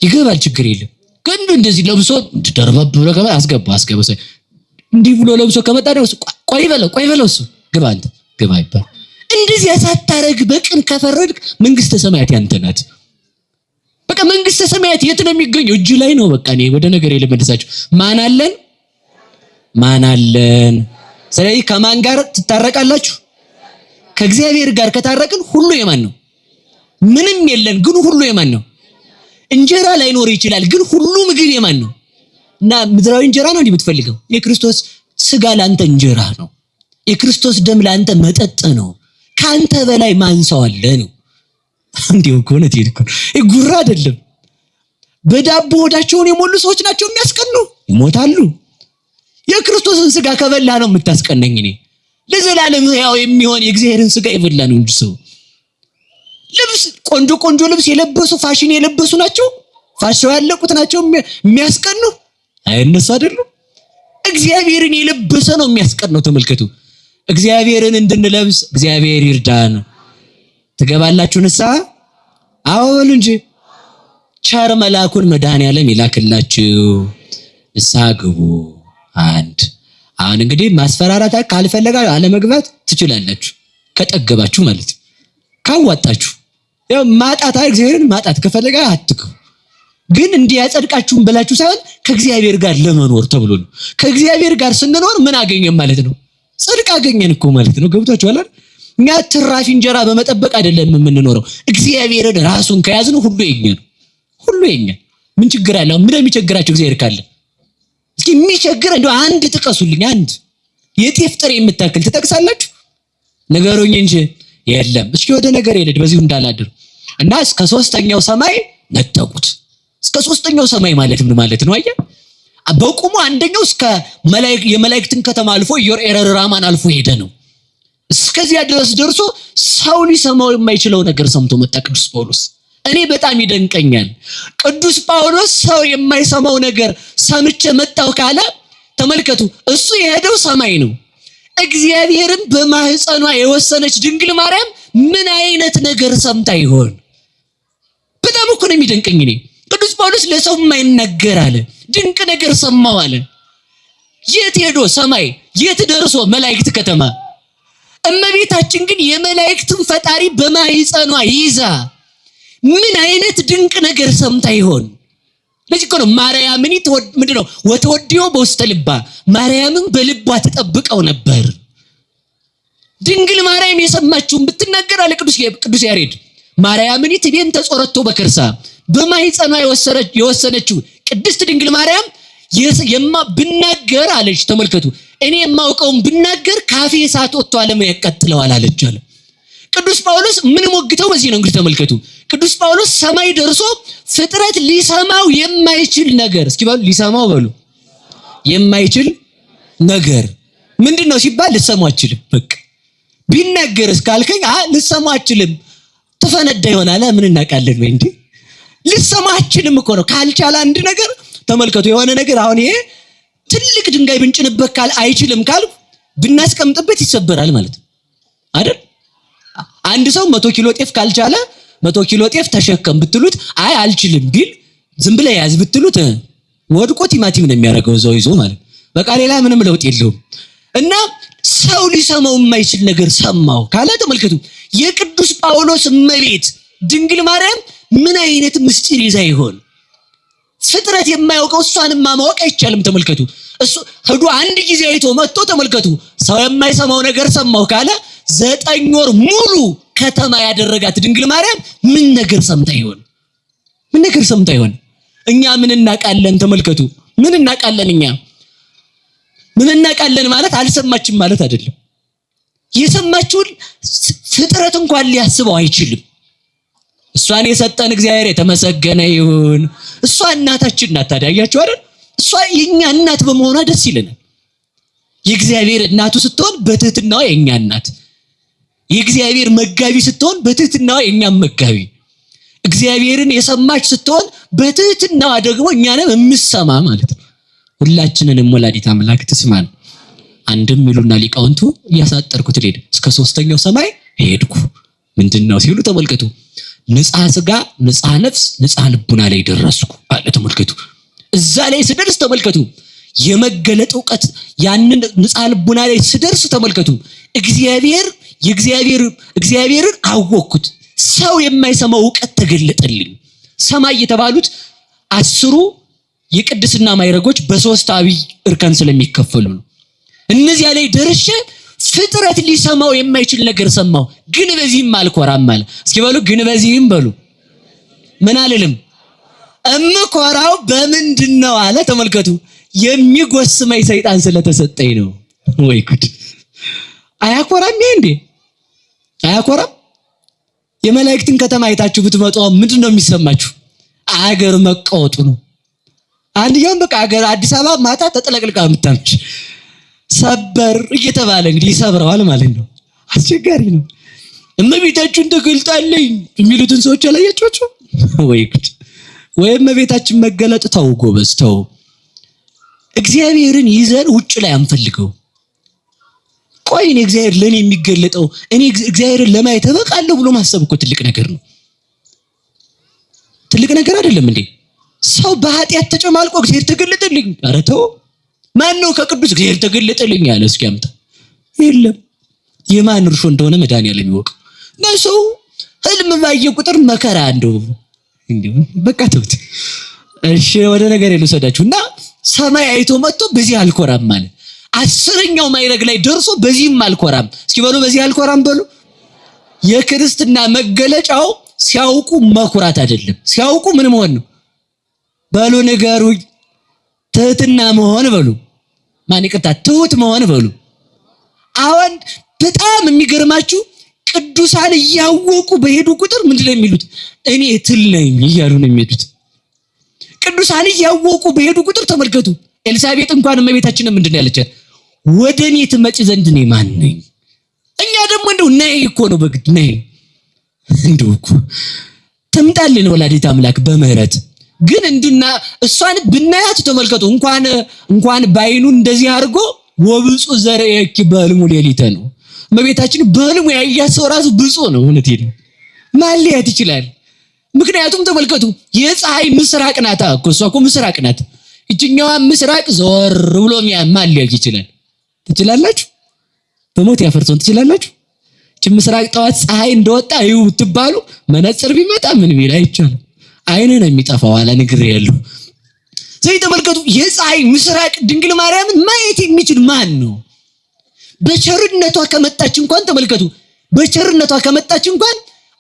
ይገባል፣ ችግር የለም። ግን እንደዚህ ለብሶ ደርበብ ብሎ ከመጣ አስገባው እንዲህ ብሎ ለብሶ ከመጣ ነው ቆይ በለው እሱ ግባ ይባል። እንደዚህ ሳታረግ በቅን ከፈረድክ መንግስተ ሰማያት ያንተ ናት። በቃ መንግስተ ሰማያት የት ነው የሚገኘው? እጅ ላይ ነው። በቃ እኔ ወደ ነገር ልመልሳችሁ። ማን አለን? ስለዚህ ከማን ጋር ትታረቃላችሁ? ከእግዚአብሔር ጋር ከታረቅን ሁሉ የማን ነው? ምንም የለን ግን ሁሉ የማን ነው? እንጀራ ላይኖር ይችላል፣ ግን ሁሉ ምግብ የማን ነው? እና ምድራዊ እንጀራ ነው የምትፈልገው? የክርስቶስ ስጋ ላንተ እንጀራ ነው። የክርስቶስ ደም ላንተ መጠጥ ነው። ካንተ በላይ ማን ሰው አለ ነው? እንዴው እኮ ነው ትይልኩ ጉራ አይደለም። በዳቦ ሆዳቸውን የሞሉ ሰዎች ናቸው የሚያስቀኑ፣ ይሞታሉ። የክርስቶስን ስጋ ከበላ ነው የምታስቀነኝ እኔ። ለዘላለም ያው የሚሆን የእግዚአብሔርን ስጋ ይበላ ነው እንጂ ሰው ልብስ ቆንጆ ልብስ የለበሱ ፋሽን የለበሱ ናቸው፣ ፋሽን ያለቁት ናቸው የሚያስቀኑ። አይ እነሱ አይደሉም። እግዚአብሔርን የለበሰ ነው የሚያስቀነው። ተመልከቱ፣ እግዚአብሔርን እንድንለብስ እግዚአብሔር ይርዳን። ትገባላችሁ ንስሐ? አዎ በሉ እንጂ። ቸር መልአኩን መድኃኔዓለም ይላክላችሁ፣ ንስሐ ግቡ። አንድ አሁን እንግዲህ ማስፈራራት ካልፈለጋችሁ አለመግባት ትችላላችሁ፣ ከጠገባችሁ ማለት ነው። ካዋጣችሁ ያው ማጣት እግዚአብሔርን ማጣት ከፈለጋ አትግቡ። ግን እንዲያጸድቃችሁን ብላችሁ ሳይሆን ከእግዚአብሔር ጋር ለመኖር ተብሎ ነው። ከእግዚአብሔር ጋር ስንኖር ምን አገኘን ማለት ነው? ጽድቅ አገኘን እኮ ማለት ነው። ገብቷችኋል አይደል? እኛ ትራፊ እንጀራ በመጠበቅ አይደለም የምንኖረው። እግዚአብሔርን ራሱን ከያዝነው ሁሉ የኛ ነው። ሁሉ የኛ። ምን ችግር አለው? ምን የሚቸግራችሁ እግዚአብሔር ካለ? እስኪ የሚቸግር እንደው አንድ ጥቀሱልኝ። አንድ የጤፍ ጥሬ የምታክል ትጠቅሳላችሁ? ነገሩኝ እንጂ የለም። እስኪ ወደ ነገር ሄደድ በዚሁ እንዳላድር እና እስከ ሶስተኛው ሰማይ ነጠቁት። እስከ ሶስተኛው ሰማይ ማለት ምን ማለት ነው? አየህ፣ በቁሙ አንደኛው እስከ የመላእክትን ከተማ አልፎ ኢዮር ራማን አልፎ ሄደ ነው። እስከዚያ ድረስ ደርሶ ሰው ሊሰማው የማይችለው ነገር ሰምቶ መጣ ቅዱስ ጳውሎስ። እኔ በጣም ይደንቀኛል። ቅዱስ ጳውሎስ ሰው የማይሰማው ነገር ሰምቼ መጣው ካለ ተመልከቱ፣ እሱ የሄደው ሰማይ ነው። እግዚአብሔርን በማህፀኗ የወሰነች ድንግል ማርያም ምን አይነት ነገር ሰምታ ይሆን? በጣም እኮ ነው የሚደንቀኝ። እኔ ቅዱስ ጳውሎስ ለሰው የማይነገር አለ፣ ድንቅ ነገር ሰማው አለ። የት ሄዶ ሰማይ? የት ደርሶ መላእክት ከተማ? እመቤታችን ግን የመላእክትን ፈጣሪ በማህፀኗ ይዛ ምን አይነት ድንቅ ነገር ሰምታ ይሆን? ለዚህ እኮ ነው ማርያምን ምንድነው ወተወዲዮ በውስተ ልባ፣ ማርያምን በልቧ ተጠብቀው ነበር። ድንግል ማርያም የሰማችውን ብትናገር አለ ቅዱስ ያሬድ፣ ማርያምን ትቤን ተጾረቶ በከርሳ፣ በማህፀኗ የወሰነችው ቅድስት ድንግል ማርያም ብናገር አለች። ተመልከቱ፣ እኔ የማውቀውን ብናገር ካፌ እሳት ወጥቶ ዓለም ያቃጥለዋል አለች አለ ቅዱስ ጳውሎስ። ምን ሞግተው በዚህ ነው እንግዲህ ተመልከቱ። ቅዱስ ጳውሎስ ሰማይ ደርሶ ፍጥረት ሊሰማው የማይችል ነገር፣ እስኪ በሉ ሊሰማው በሉ የማይችል ነገር ምንድነው ሲባል ልሰማው አችልም። በቃ ቢናገር እስካልከኝ ልሰማው አችልም፣ ተፈነዳ ይሆናል። ምን እናውቃለን ወይ እንዴ? ልሰማው አችልም እኮ ነው። ካልቻለ አንድ ነገር ተመልከቱ፣ የሆነ ነገር አሁን ይሄ ትልቅ ድንጋይ ብንጭንበት አይችልም ካል ብናስቀምጥበት ይሰበራል ማለት ነው አይደል? አንድ ሰው 100 ኪሎ ጤፍ ካልቻለ 100 ኪሎ ጤፍ ተሸከም ብትሉት አልችልም ቢል ዝም ብለ ያዝ ብትሉት ወድቆ ቲማቲም ነው የሚያደርገው እዛው ይዞ ማለት በቃ ሌላ ምንም ለውጥ የለውም። እና ሰው ሊሰማው የማይችል ነገር ሰማው ካለ ተመልከቱ፣ የቅዱስ ጳውሎስ እመቤት ድንግል ማርያም ምን አይነት ምስጢር ይዛ ይሆን? ፍጥረት የማያውቀው እሷንም ማወቅ አይቻልም። ተመልከቱ፣ እሱ ሄዶ አንድ ጊዜ አይቶ መጥቶ ተመልከቱ፣ ሰው የማይሰማው ነገር ሰማው ካለ 9 ወር ሙሉ ከተማ ያደረጋት ድንግል ማርያም ምን ነገር ሰምታ ይሆን? ምን ነገር ሰምታ ይሆን? እኛ ምን እናውቃለን? ተመልከቱ፣ ምን እናውቃለን? እኛ ምን እናውቃለን ማለት አልሰማችም ማለት አይደለም። የሰማችውን ፍጥረት እንኳን ሊያስበው አይችልም። እሷን የሰጠን እግዚአብሔር የተመሰገነ ይሁን። እሷ እናታችን ናት። ታዲያ አያችሁ አይደል? እሷ የኛ እናት በመሆኗ ደስ ይለናል። የእግዚአብሔር እናቱ ስትሆን በትህትናዋ የኛ እናት፣ የእግዚአብሔር መጋቢ ስትሆን በትህትናዋ የኛም መጋቢ፣ እግዚአብሔርን የሰማች ስትሆን በትህትናዋ ደግሞ እኛንም የምሰማ ማለት ነው። ሁላችንንም ወላዲተ አምላክ ትስማን። አንድም ይሉና ሊቃውንቱ እያሳጠርኩት ልሄድ እስከ 3ኛው ሰማይ ሄድኩ። ምንድነው ሲሉ ተመልከቱ፣ ንጽሐ ሥጋ፣ ንጽሐ ነፍስ፣ ንጽሐ ልቡና ላይ ደረስኩ አለ። ተመልከቱ፣ እዛ ላይ ስደርስ ተመልከቱ የመገለጥ ዕውቀት ያንን ንጽሐ ልቡና ላይ ስደርስ ተመልከቱ እግዚአብሔርን አወቅኩት። ሰው የማይሰማው ዕውቀት ተገለጠልኝ። ሰማይ የተባሉት 10 የቅድስና ማዕረጎች በ3 አብይ እርከን ስለሚከፈሉ ነው። እነዚያ ላይ ደርሼ ፍጥረት ሊሰማው የማይችል ነገር ሰማው። ግን በዚህም አልኮራም አለ። እስኪ በሉ ግን በዚህም በሉ ምን አልልም እምኮራው በምንድን ነው አለ። ተመልከቱ፣ የሚጎስመኝ ሰይጣን ስለተሰጠኝ ነው። ወይ ጉድ! አያኮራም እንዴ? አያኮራም? የመላእክትን ከተማ አይታችሁ ብትመጡ ምንድን ነው የሚሰማችሁ? አገር መቀወጡ ነው። አንድያውም በቃ አገር አዲስ አበባ ማታ ተጠለቅልቃ የምታምሽ ሰበር እየተባለ እንግዲህ ይሰብረዋል ማለት ነው። አስቸጋሪ ነው። እመቤታችን ተገልጣለኝ የሚሉትን ሰዎች አላያችኋቸው? ወይ ጉድ! ወይ እመቤታችን መገለጥ ተው ጎበዝ ተው። እግዚአብሔርን ይዘን ውጭ ላይ አንፈልገው። ቆይ እኔ እግዚአብሔር ለኔ የሚገለጠው እኔ እግዚአብሔርን ለማየት እበቃለሁ ብሎ ማሰብ እኮ ትልቅ ነገር ነው። ትልቅ ነገር አይደለም እንዴ? ሰው በኃጢአት ተጨማልቆ እግዚአብሔር ተገለጠልኝ፣ ኧረ ተው። ማን ነው ከቅዱስ እግዚአብሔር ተገለጠልኝ ያለ? እስኪ አምጣ። የለም። የማን እርሾ እንደሆነ መድኃኒዓለም ይወቅ። ለሰው ህልም ባየ ቁጥር መከራ እንደው በቃ ተውት። እሺ ወደ ነገር ልውሰዳችሁና ሰማይ አይቶ መጥቶ በዚህ አልኮራም ማለት 10ኛው ማይረግ ላይ ደርሶ በዚህም አልኮራም። እስኪ በሉ በዚህ አልኮራም በሉ። የክርስትና መገለጫው ሲያውቁ መኩራት አይደለም። ሲያውቁ ምን መሆን ነው? በሉ ንገሩኝ። ትህትና መሆን በሉ። ማን ይቅርታ፣ ትሁት መሆን በሉ። አሁን በጣም የሚገርማችሁ ቅዱሳን እያወቁ በሄዱ ቁጥር ምንድነው የሚሉት? እኔ ትል ነኝ እያሉ ነው የሚሄዱት። ቅዱሳን እያወቁ በሄዱ ቁጥር ተመልከቱ። ኤልሳቤጥ እንኳን እመቤታችን ምንድነው ያለቻት? ወደኔ ትመጪ ዘንድ እኔ ማን ነኝ? እኛ ደግሞ እንደው ነይ እኮ ነው በግድ ነይ። እንደው እኮ ትምጣልን ወላዲተ አምላክ በምህረት ግን እንድና እሷን ብናያት ተመልከቱ። እንኳን ባይኑ እንደዚህ አድርጎ ወብፁ ዘርኤኪ በሕልሙ ሌሊተ ነው። እመቤታችን በሕልሙ ያያት ሰው ራሱ ብፁ ነው። እውነቴን ነው። ማን ሊያት ይችላል? ምክንያቱም ተመልከቱ የፀሐይ ምስራቅ ናት እኮ እሷ እኮ ምስራቅ ናት። እጅኛዋ ምስራቅ ዞር ብሎ ማን ሊያት ይችላል? ትችላላችሁ? በሞት ያፈርሰውን ትችላላችሁ? እቺ ምስራቅ ጠዋት ፀሐይ እንደወጣ ይው ትባሉ መነጽር ቢመጣ ምን ቢል አይቻልም። አይነ ነው የሚጠፋው አለ ንግር ያለው። ስለዚህ ተመልከቱ የፀሐይ ምስራቅ ድንግል ማርያምን ማየት የሚችል ማን ነው? በቸርነቷ ከመጣች እንኳን ተመልከቱ፣ በቸርነቷ ከመጣች እንኳን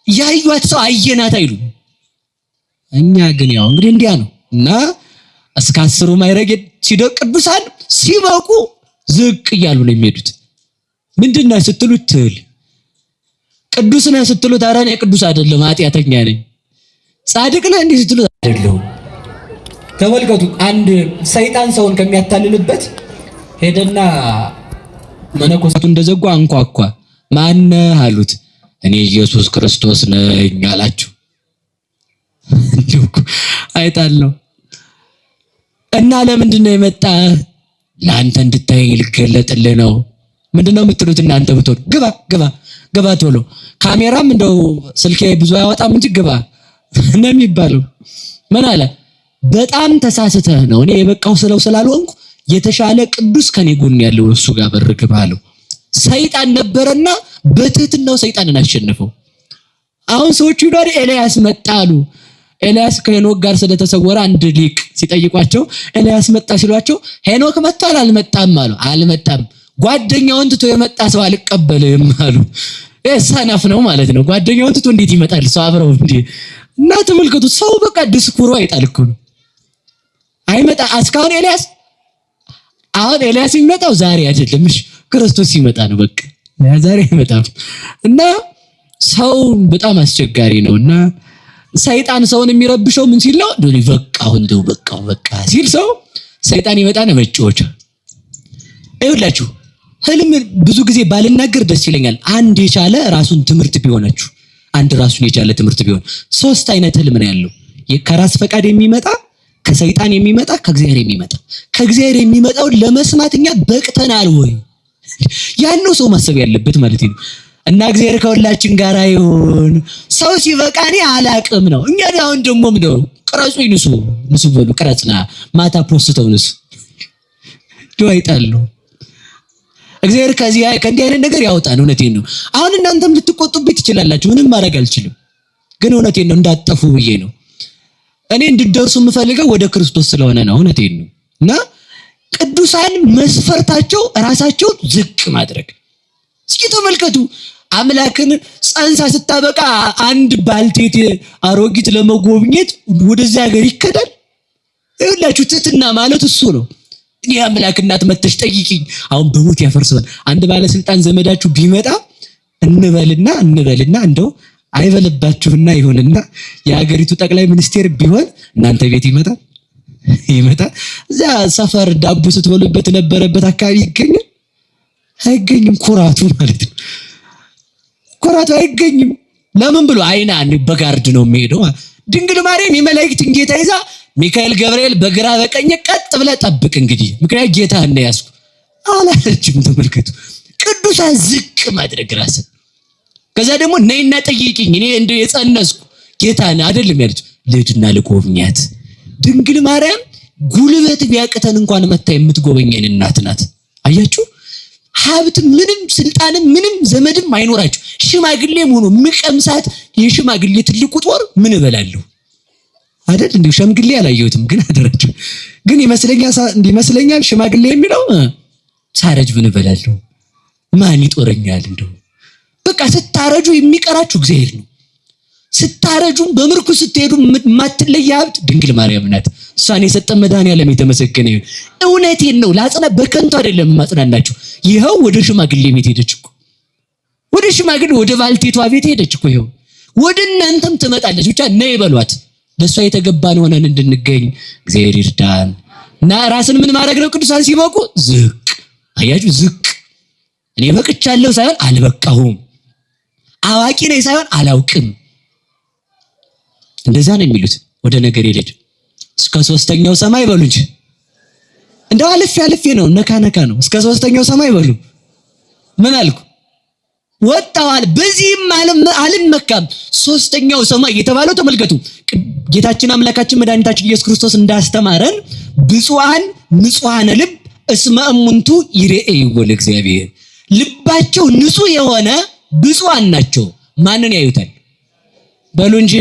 ያዩት ሰው አየናት አይሉ። እኛ ግን ያው እንግዲህ እንዲያ ነው እና እስከ 10 ማይረግ ሲደቅ ቅዱሳን ሲበቁ ዝቅ እያሉ ነው የሚሄዱት። ምንድነው ስትሉት ትል ቅዱስ ነህ ስትሉት ኧረ እኔ ቅዱስ አይደለም ኃጢአተኛ ነኝ። ጻድቅ ነህ እንዴ ስትሉት አይደለም። ተመልከቱ አንድ ሰይጣን ሰውን ከሚያታልልበት ሄደና መነኮሳቱ እንደዘጉ አንኳኳ። ማነህ አሉት። እኔ ኢየሱስ ክርስቶስ ነኝ አላቸው። አይጣለው እና ለምንድን ነው የመጣህ? ለአንተ እንድታይ ልገለጥልህ ነው። ምንድነው የምትሉት እናንተ ብትሆኑ? ግባ ቶሎ። ካሜራም እንደው ስልኬ ብዙ አያወጣም እንጂ ግባ ነው የሚባለው። ምን አለ? በጣም ተሳስተህ ነው። እኔ የበቃው ስላልሆንኩ የተሻለ ቅዱስ ከኔ ጎን ያለው እሱ ጋር በር ግባ አለው። ሰይጣን ነበረና በትህትናው ሰይጣንን አሸነፈው። አሁን ሰዎቹ ይሏል ኤልያስ መጣሉ። ኤልያስ ከሄኖክ ጋር ስለተሰወረ አንድ ሊቅ ሲጠይቋቸው ኤልያስ መጣ ሲሏቸው ሄኖክ መጣል አልመጣም አሉ። አልመጣም ጓደኛውን ትቶ የመጣ ሰው አልቀበልም አሉ። ሰነፍ ነው ማለት ነው። ጓደኛውን ትቶ እንዴት ይመጣል ሰው አብረው እንዴ? እና ተመልከቱ ሰው በቃ ድስኩሩ አይጣል እኮ ነው። አይመጣ እስካሁን ኤልያስ አሁን ኤልያስ የሚመጣው ዛሬ አይደለም። እሺ ክርስቶስ ሲመጣ ነው በቃ ዛሬ አይመጣም። እና ሰው በጣም አስቸጋሪ ነውና ሰይጣን ሰውን የሚረብሸው ምን ሲል ነው? ዶሊ በቃ ሲል ሰው ሰይጣን ይመጣና መጫወቻ። ይኸውላችሁ ህልም ብዙ ጊዜ ባልናገር ደስ ይለኛል። አንድ የቻለ ራሱን ትምህርት ቢሆናችሁ አንድ ራሱን የቻለ ትምህርት ቢሆን 3 አይነት ህልም ነው ያለው። ከራስ ፈቃድ የሚመጣ፣ ከሰይጣን የሚመጣ፣ ከእግዚአብሔር የሚመጣ። ከእግዚአብሔር የሚመጣው ለመስማትኛ በቅተናል ወይ? ያን ነው ሰው ማሰብ ያለበት ማለት ነው። እና እግዚአብሔር ከሁላችን ጋር ይሁን። ሰው ሲበቃኔ አላቅም ነው። እኛ አሁን ደግሞ ምንድነው ቅረጹ ንሱ በሉ ቅረጽና ማታ ፖስተው ንሱ ዶይጣሉ። እግዚአብሔር ከእንዲህ አይነት ነገር ያወጣን። እውነቴን ነው። አሁን እናንተም ልትቆጡብኝ ትችላላችሁ። ምንም ማድረግ አልችልም። ግን እውነቴን ነው እንዳጠፉ ብዬ ነው። እኔ እንድደርሱ የምፈልገው ወደ ክርስቶስ ስለሆነ ነው። እውነቴን ነው። እና ቅዱሳን መስፈርታቸው ራሳቸው ዝቅ ማድረግ። እስኪ ተመልከቱ አምላክን ጸንሳ ስታበቃ አንድ ባልቴት አሮጊት ለመጎብኘት ወደዚያ ሀገር ይከዳል? ይኸውላችሁ ትሕትና ማለት እሱ ነው። እኔ አምላክ እናት መተሽ ጠይቂኝ። አሁን በሞት ያፈርሰዋል። አንድ ባለስልጣን ዘመዳችሁ ቢመጣ እንበልና እንደው አይበልባችሁና ይሆንና የሀገሪቱ ጠቅላይ ሚኒስቴር ቢሆን እናንተ ቤት ይመጣል። እዛ ሰፈር ዳቦ ስትበሉበት ነበረበት አካባቢ ይገኛል? አይገኝም። ኩራቱ ማለት ነው። ኩራቱ አይገኝም። ለምን ብሎ አይና በጋርድ ነው የሚሄደው። ድንግል ማርያም የመላእክትን ጌታ ይዛ ሚካኤል ገብርኤል በግራ በቀኝ ቀጥ ብለ ጠብቅ እንግዲህ ምክንያት ጌታ ነው ያስኩ አላለችም። ተመልከቱ፣ ቅዱሳን ዝቅ ማድረግ ራስን። ከዛ ደግሞ ነይና ጠይቂኝ እኔ እንደው የጸነስኩ ጌታ ነው አይደለም ያለች ልጅና ልጎብኛት። ድንግል ማርያም ጉልበት ቢያቅተን እንኳን መታ የምትጎበኘን እናት ናት። አያችሁ፣ ሀብት ምንም ስልጣንም ምንም ዘመድም አይኖራችሁ ሽማግሌም ሆኖ ምቀምሳት የሽማግሌ ትልቁ ጦር ምን እበላለሁ አይደል? እንዴ ሸምግሌ አላየሁትም ግን አደረችሁ ግን ይመስለኛል ሽማግሌ የሚለው ሳረጅ ምን እበላለሁ ማን ይጦረኛል? እንደው በቃ ስታረጁ የሚቀራችሁ እግዚአብሔር ነው። ስታረጁም በምርኩ ስትሄዱ ማትለየ ሀብት ድንግል ማርያም ናት። እሷን የሰጠን መድኃኒዓለም የተመሰገነ ይሁን። እውነቴን ነው። ላጽና በከንቱ አይደለም ማጽናናችሁ። ይኸው ወደ ሽማግሌ ቤት ሄደች እኮ ወደ ሽማግሌ ወደ ባልቴቷ ቤት ሄደች እኮ ይኸው ወደ እናንተም ትመጣለች። ብቻ ነይ በሏት። ለእሷ የተገባን ሆነን እንድንገኝ እግዚአብሔር ይርዳን። እና ራስን ምን ማድረግ ነው? ቅዱሳን ሲበቁ ዝቅ። አያችሁ፣ ዝቅ። እኔ በቅቻለሁ ሳይሆን አልበቃሁም፣ አዋቂ ነኝ ሳይሆን አላውቅም። እንደዛ ነው የሚሉት። ወደ ነገር ሄደች። እስከ ሶስተኛው ሰማይ በሉ እንጂ እንደው አልፌ ነው ነካ ነው። እስከ ሶስተኛው ሰማይ በሉ። ምን አልኩ? ወጣዋል። በዚህም አልመካም። ሶስተኛው ሰማይ የተባለው ተመልከቱ፣ ጌታችን አምላካችን መድኃኒታችን ኢየሱስ ክርስቶስ እንዳስተማረን ብፁዓን ንጹሐነ ልብ እስመ እሙንቱ ይሬእይዎ ለእግዚአብሔር። ልባቸው ንጹህ የሆነ ብፁዓን ናቸው። ማንን ያዩታል? በሉ እንጂ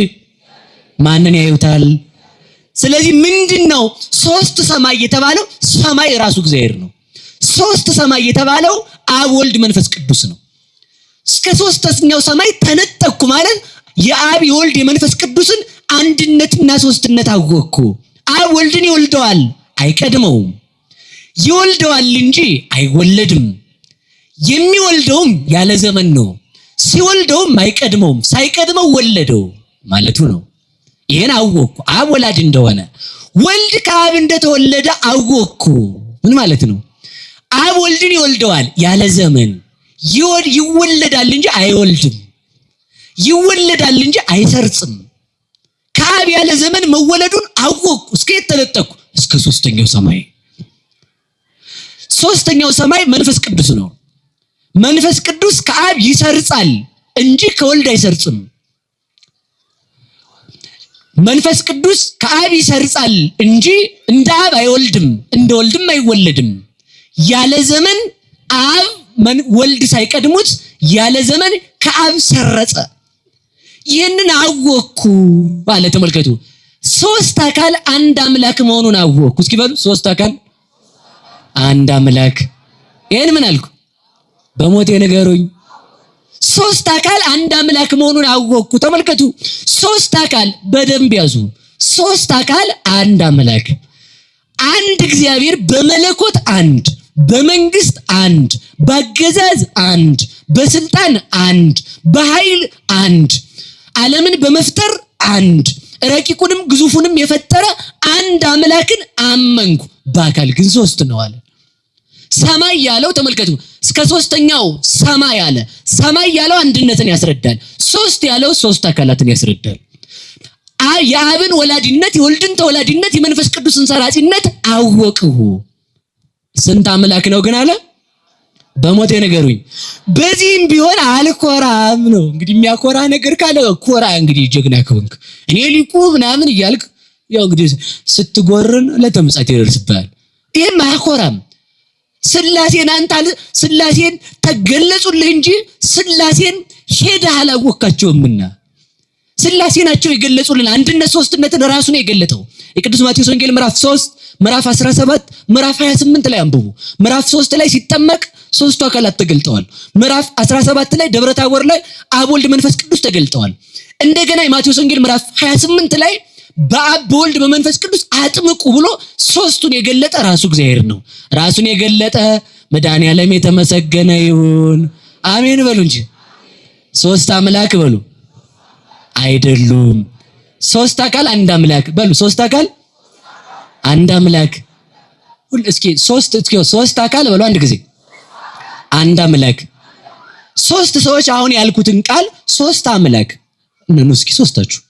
ማንን ያዩታል? ስለዚህ ምንድነው ሶስት ሰማይ የተባለው? ሰማይ ራሱ እግዚአብሔር ነው። ሶስት ሰማይ የተባለው አብ ወልድ መንፈስ ቅዱስ ነው። እስከ ሶስተኛው ሰማይ ተነጠቅኩ ማለት የአብ የወልድ የመንፈስ ቅዱስን አንድነትና ሶስትነት አወቅኩ። አብ ወልድን ይወልደዋል፣ አይቀድመውም። ይወልደዋል እንጂ አይወለድም። የሚወልደውም ያለ ዘመን ነው። ሲወልደውም አይቀድመውም፣ ሳይቀድመው ወለደው ማለቱ ነው። ይሄን አወቅኩ። አብ ወላድ እንደሆነ ወልድ ከአብ እንደተወለደ አወቅኩ። ምን ማለት ነው? አብ ወልድን ይወልደዋል ያለ ዘመን። ይወለዳል እንጂ አይወልድም። ይወለዳል እንጂ አይሰርጽም። ከአብ ያለ ዘመን መወለዱን አወቅኩ። እስከ የተነጠቅኩ እስከ ሶስተኛው ሰማይ። ሶስተኛው ሰማይ መንፈስ ቅዱስ ነው። መንፈስ ቅዱስ ከአብ ይሰርጻል እንጂ ከወልድ አይሰርጽም። መንፈስ ቅዱስ ከአብ ይሰርጻል እንጂ እንደ አብ አይወልድም፣ እንደ ወልድም አይወለድም። ያለ ዘመን አብ ወልድ ሳይቀድሙት ያለ ዘመን ከአብ ሰረጸ። ይህንን አወቅኩ ባለ ተመልከቱ። ሶስት አካል አንድ አምላክ መሆኑን አወቅኩ። እስኪ በሉ ሶስት አካል አንድ አምላክ። ይሄን ምን አልኩ? በሞቴ ንገሩኝ። ሶስት አካል አንድ አምላክ መሆኑን አወቅኩ። ተመልከቱ፣ ሶስት አካል በደንብ ያዙ። ሶስት አካል አንድ አምላክ፣ አንድ እግዚአብሔር በመለኮት አንድ፣ በመንግስት አንድ፣ በአገዛዝ አንድ፣ በስልጣን አንድ፣ በኃይል አንድ፣ ዓለምን በመፍጠር አንድ፣ ረቂቁንም ግዙፉንም የፈጠረ አንድ አምላክን አመንኩ። በአካል ግን ሶስት ነው አለ። ሰማይ ያለው ተመልከቱ፣ እስከ ሶስተኛው ሰማይ አለ። ሰማይ ያለው አንድነትን ያስረዳል። ሶስት ያለው ሶስት አካላትን ያስረዳል። የአብን ወላዲነት፣ የወልድን ተወላዲነት፣ የመንፈስ ቅዱስን ሰራጺነት አወቅሁ። ስንት አምላክ ነው ግን አለ? በሞቴ ንገሩኝ። በዚህም ቢሆን አልኮራም ነው። እንግዲህ የሚያኮራ ነገር ካለ ኮራ። እንግዲህ ጀግና ከሆንክ እኔ ሊቁ ምናምን እያልክ ያው እንግዲህ ስትጎርን ለተምጻት ይደርስብሃል። ይሄም አያኮራም። ስላሴን ስላሴን ተገለጹልህ እንጂ ስላሴን ሄደህ አላወቃቸውምና። ስላሴ ናቸው የገለጹልን አንድነት ሶስትነትን ራሱ ነው የገለጠው። የቅዱስ ማቴዎስ ወንጌል ምዕራፍ 3 ምዕራፍ 17 ምዕራፍ 28 ላይ አንብቡ። ምዕራፍ 3 ላይ ሲጠመቅ ሶስቱ አካላት ተገልጠዋል። ምዕራፍ 17 ላይ ደብረ ታቦር ላይ አብ ወልድ መንፈስ ቅዱስ ተገልጠዋል። እንደገና የማቴዎስ ወንጌል ምዕራፍ 28 ላይ በአብ በወልድ በመንፈስ ቅዱስ አጥምቁ ብሎ ሶስቱን የገለጠ ራሱ እግዚአብሔር ነው። ራሱን የገለጠ መድኃኔዓለም የተመሰገነ ይሁን። አሜን በሉ እንጂ ሶስት አምላክ በሉ አይደሉም። ሶስት አካል አንድ አምላክ በሉ። ሶስት አካል አንድ አምላክ። እስኪ ሶስት አካል በሉ አንድ ጊዜ። አንድ አምላክ። ሶስት ሰዎች አሁን ያልኩትን ቃል ሶስት አምላክ ነኑ። እስኪ ሶስታችሁ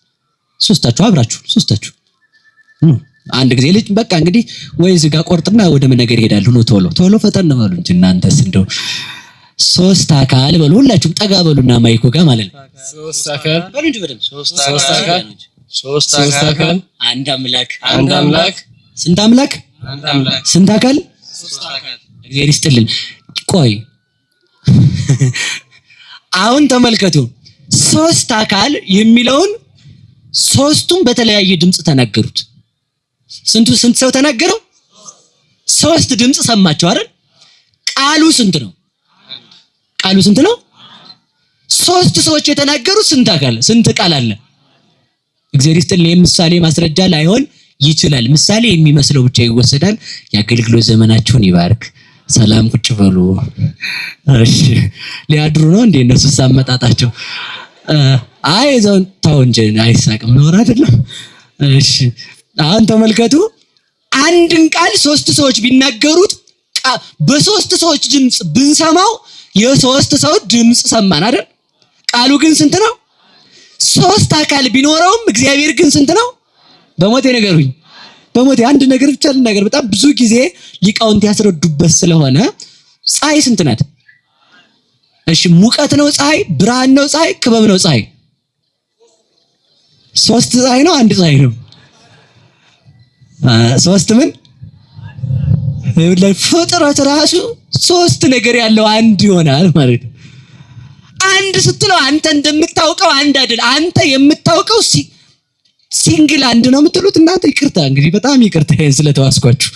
አብራችሁ ሶስታችሁ አንድ ጊዜ ልጅ በቃ እንግዲህ ወይ ዝጋ ቆርጥና ወደ ምን ነገር ይሄዳሉ ነው። ቶሎ ፈጠን በሉ እንጂ እናንተስ እንደው ሶስት አካል በሉ። ሁላችሁም ጠጋ በሉና ማይኮ ጋር ማለት ነው። ሶስት አካል በሉ እንጂ በደምብ ሶስት አካል አንድ አምላክ። ስንት አምላክ? ስንት አካል? ሶስት አካል። እግዚአብሔር ይስጥልን። ቆይ አሁን ተመልከቱ። ሶስት አካል የሚለውን ሶስቱም በተለያየ ድምጽ ተናገሩት። ስንት ሰው ተናገረው? ሶስት ድምጽ ሰማቸው አይደል? ቃሉ ስንት ነው? ሶስት ሰዎች የተናገሩት ስንት ቃል አለ? እግዚአብሔር ይስጥልን። ምሳሌ ማስረጃ ላይሆን ይችላል። ምሳሌ የሚመስለው ብቻ ይወሰዳል። የአገልግሎት ዘመናችሁን ይባርክ። ሰላም ቁጭ በሉ። እሺ ሊያድሩ ነው እንዴ እነሱ ሳመጣጣቸው? አይ እዛው ታው እንጂ አይሳቅም ነው አይደለም? እሺ አሁን ተመልከቱ። አንድን ቃል ሶስት ሰዎች ቢናገሩት በሶስት ሰዎች ድምጽ ብንሰማው የሶስት ሰው ድምጽ ሰማን አይደል? ቃሉ ግን ስንት ነው? ሶስት አካል ቢኖረውም እግዚአብሔር ግን ስንት ነው? በሞቴ ነገሩኝ። በሞቴ አንድ ነገር ብቻ ልናገር። በጣም ብዙ ጊዜ ሊቃውንት ያስረዱበት ስለሆነ ፀሐይ ስንት ናት? እሺ ሙቀት ነው ፀሐይ? ብርሃን ነው ፀሐይ? ክበብ ነው ፀሐይ? ሶስት ፀሐይ ነው? አንድ ፀሐይ ነው? ሶስት ምን ፍጥረት ራሱ ሶስት ነገር ያለው አንድ ይሆናል ማለት ነው። አንድ ስትለው አንተ እንደምታውቀው አንድ አይደል። አንተ የምታውቀው ሲንግል አንድ ነው የምትሉት እናንተ። ይቅርታ እንግዲህ በጣም ይቅርታ ስለተዋስኳችሁ።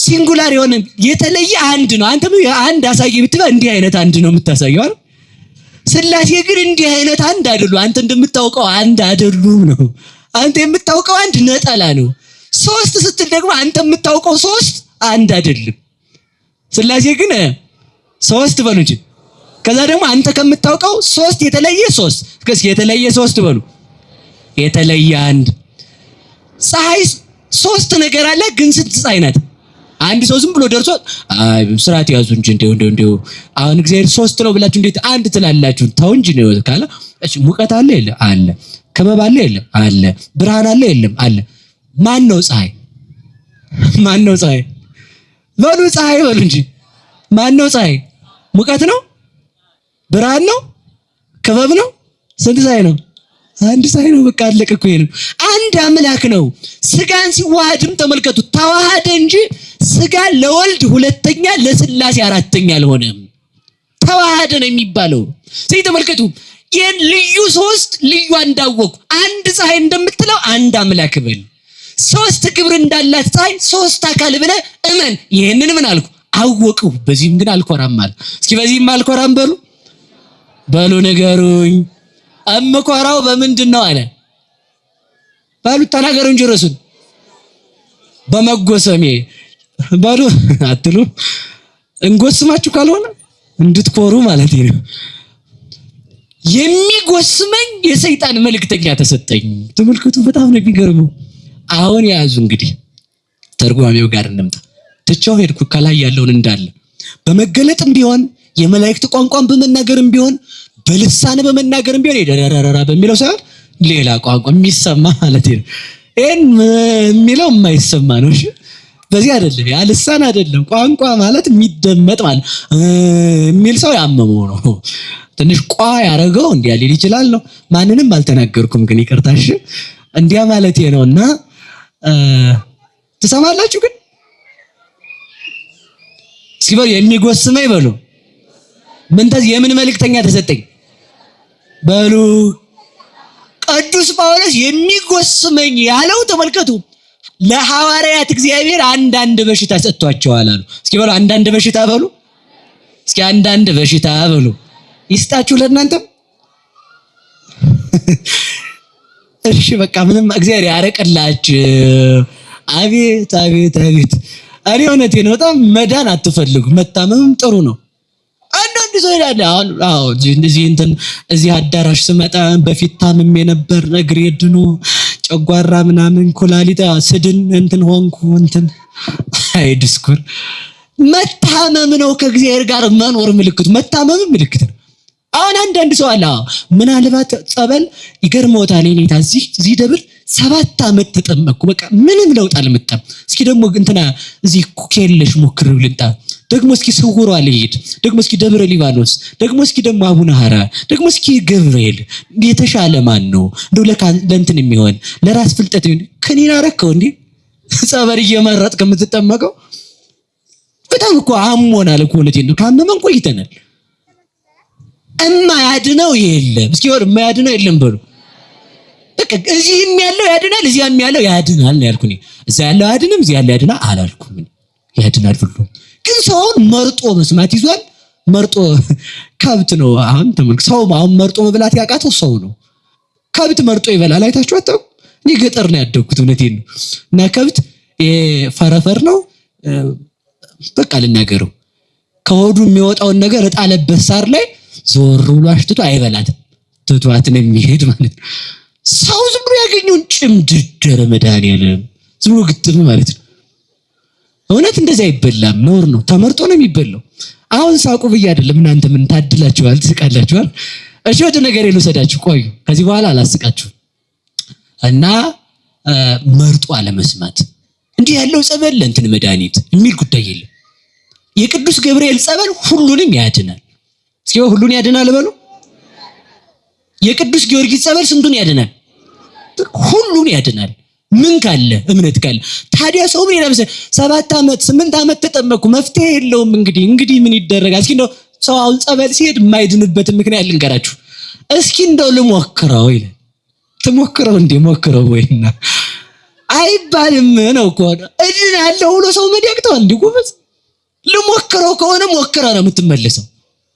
ሲንጉላር የሆነ የተለየ አንድ ነው። አንተ አንድ አሳየ ብትባ እንዲህ አይነት አንድ ነው የምታሳየው አይደል? ስላሴ ግን እንዲህ አይነት አንድ አይደሉ። አንተ እንደምታውቀው አንድ አይደሉም ነው። አንተ የምታውቀው አንድ ነጠላ ነው። ሶስት ስትል ደግሞ አንተ የምታውቀው ሶስት አንድ አይደለም። ስላሴ ግን ሶስት በሉ እንጂ። ከዛ ደግሞ አንተ ከምታውቀው ሶስት የተለየ ሶስት። እስኪ የተለየ ሶስት በሉ። የተለየ አንድ። ፀሐይ ሶስት ነገር አለ ግን ስንት ፀሐይ ናት? አንድ ሰው ዝም ብሎ ደርሶ አይ ስርዓት ያዙ እንጂ እንደው አሁን እግዚአብሔር ሶስት ነው ብላችሁ እንዴት አንድ ትላላችሁ? ተው እንጂ ነው ካለ እሺ ሙቀት አለ የለ? አለ። ክበብ አለ የለ? አለ። ብርሃን አለ የለም? አለ። ማን ነው ፀሐይ? በሉ ፀሐይ በሉ እንጂ። ማን ነው ፀሐይ? ሙቀት ነው? ብርሃን ነው? ክበብ ነው? ስንት ፀሐይ ነው? አንድ ፀሐይ ነው። በቃ አለቀ እኮ። ይሄ ነው አንድ አምላክ ነው። ስጋን ሲዋሃድም ተመልከቱ፣ ተዋሃደ እንጂ ስጋ ለወልድ ሁለተኛ ለስላሴ አራተኛ አልሆነም። ተዋሃደ ነው የሚባለው። ስለዚህ ተመልከቱ፣ ይሄን ልዩ ሶስት ልዩ አንዳወቁ። አንድ ፀሐይ እንደምትለው አንድ አምላክ በል። ሶስት ክብር እንዳላት ፀሐይ ሶስት አካል ብለህ እመን። ይሄንን ምን አልኩ? አወቅሁ። በዚህም ግን አልኮራም አለ። እስኪ በዚህም አልኮራም በሉ ንገሩኝ። እምኮራው በምንድን ነው አለ? በሉ ተናገሩ እንጂ ርዕሱን። በመጎሰሜ በሉ አትሉ። እንጎስማችሁ ካልሆነ እንድትኮሩ ማለት ነው። የሚጎስመኝ የሰይጣን መልእክተኛ ተሰጠኝ። ተመልከቱ፣ በጣም ነው የሚገርመው። አሁን ያዙ እንግዲህ ተርጓሚው ጋር እንምጣ። ትቼው ሄድኩ ከላይ ያለውን እንዳለ በመገለጥም ቢሆን የመላእክት ቋንቋን በመናገርም ቢሆን በልሳን በመናገርም ቢሆን ይደራራራ በሚለው ሳይሆን ሌላ ቋንቋ የሚሰማ ማለት ነው። ይሄን የሚለው የማይሰማ ነው። እሺ በዚህ አይደለም፣ ያ ልሳን አይደለም። ቋንቋ ማለት የሚደመጥ ማለት የሚል ሰው ያመመው ነው። ትንሽ ቋ ያረገው እንዲያ ሊል ይችላል ነው። ማንንም አልተናገርኩም ግን ይቅርታሽ እንዲያ ማለት ነውና ትሰማላችሁ። ግን ሲበል የሚጎስመኝ በሉ ምን የምን መልእክተኛ ተሰጠኝ በሉ ቅዱስ ጳውሎስ የሚጎስመኝ ያለው ተመልከቱ፣ ለሐዋርያት እግዚአብሔር አንዳንድ በሽታ ሰጥቷቸዋል አሉ። እስኪ በሉ አንዳንድ በሽታ በሉ። እስኪ አንዳንድ በሽታ በሉ። ይስጣችሁ ለእናንተም። እሺ በቃ ምንም እግዚአብሔር ያረቀላችሁ። አቤት አቤት አቤት። እኔ እውነቴን ነው። በጣም መዳን አትፈልጉ፣ መታመምም ጥሩ ነው። አንዳንድ ሰው ይላል አዎ እዚህ አዳራሽ ስመጣ በፊት ታምሜ ነበር፣ እግሬ ድኖ ጨጓራ ምናምን ኩላሊት ስድን ሆንኩ አይ ድስኩር። መታመም ነው ከእግዚአብሔር ጋር መኖር ምልክቱ። መታመም ምልክት ነው። አሁን አንዳንድ ሰው አለ ምናልባት ጸበል ይገርመውታል። እኔታ እዚህ ደብር 7 ዓመት ተጠመቅኩ፣ በቃ ምንም ለውጥ አልመጣም። እስኪ ደግሞ እዚህ ኩኬለሽ ሞክረው ልንጣ፣ ደግሞ እስኪ ስውሯ ልሂድ፣ ደግሞ እስኪ ደብረ ሊባኖስ፣ ደግሞ እስኪ ደግሞ አቡነ ሐራ፣ ደግሞ እስኪ ገብርኤል። የተሻለ ማን ነው እንደው ለእንትን የሚሆን ለራስ ፍልጠት ከኔና ረከው እንዴ ጸበል እየመረጥክ የምትጠመቀው? በጣም እኮ አሞናል እኮ እውነቴን ነው። ካመመን ቆይተናል። እማያድነው የለም። እስኪ ወር እማያድነው የለም በሉ። በቃ እዚህም ያለው ያድናል፣ እዚያም ያለው ያድናል ነው ያልኩኝ። እዛ ያለው ያድንም፣ እዚያ ያለው ያድናል አላልኩም። ያድናል ሁሉ ግን ሰውን መርጦ መስማት ይዟል። መርጦ ከብት ነው። አሁን ተመልክ፣ ሰው አሁን መርጦ መብላት ያቃተው ሰው ነው። ከብት መርጦ ይበላል። አይታችሁ አታውቁም? እኔ ገጠር ነው ያደግኩት፣ እውነቴን ነው። እና ከብት ፈረፈር ነው በቃ ልናገረው። ከሆዱ የሚወጣውን ነገር እጣለበት ሳር ላይ ዞር ብሎ አሽትቶ አይበላትም፣ ትቷት ነው የሚሄድ ማለት ነው። ሰው ዝም ብሎ ያገኘውን ጭምድድር መድኃኒዓለም ዝም ብሎ ግጥም ማለት ነው። እውነት እንደዚህ አይበላም፣ ነውር ነው። ተመርጦ ነው የሚበላው። አሁን ሳቁ ብዬ አይደለም። እናንተ ምን ታድላችኋል፣ ትስቃላችኋል። እሺ ወደ ነገር ልውሰዳችሁ፣ ቆዩ። ከዚህ በኋላ አላስቃችሁ እና መርጦ አለመስማት እንዲህ ያለው ጸበል ለእንትን መድኃኒት የሚል ጉዳይ የለም። የቅዱስ ገብርኤል ጸበል ሁሉንም ያድናል። እስኪ ሁሉን ያድናል በሉ። የቅዱስ ጊዮርጊስ ጸበል ስንቱን ያድናል? ሁሉን ያድናል። ምን ካለ እምነት ካለ። ታዲያ ሰው ምን ይላል? 7 ዓመት 8 ዓመት ተጠመቅኩ መፍትሄ የለውም። እንግዲህ ምን ይደረጋል? እስኪ እንደው ሰው አሁን ጸበል ሲሄድ የማይድንበትን ምክንያት ልንገራችሁ። እስኪ እንደው ልሞክረው ይላል። ትሞክረው እንዴ? ሞክረው ወይና አይባልም ነው እኮ እድናለሁ ብሎ ሰው መዲያቅተዋል እንዴ? ጎበዝ ልሞክረው ከሆነ ሞክረ ነው የምትመለሰው።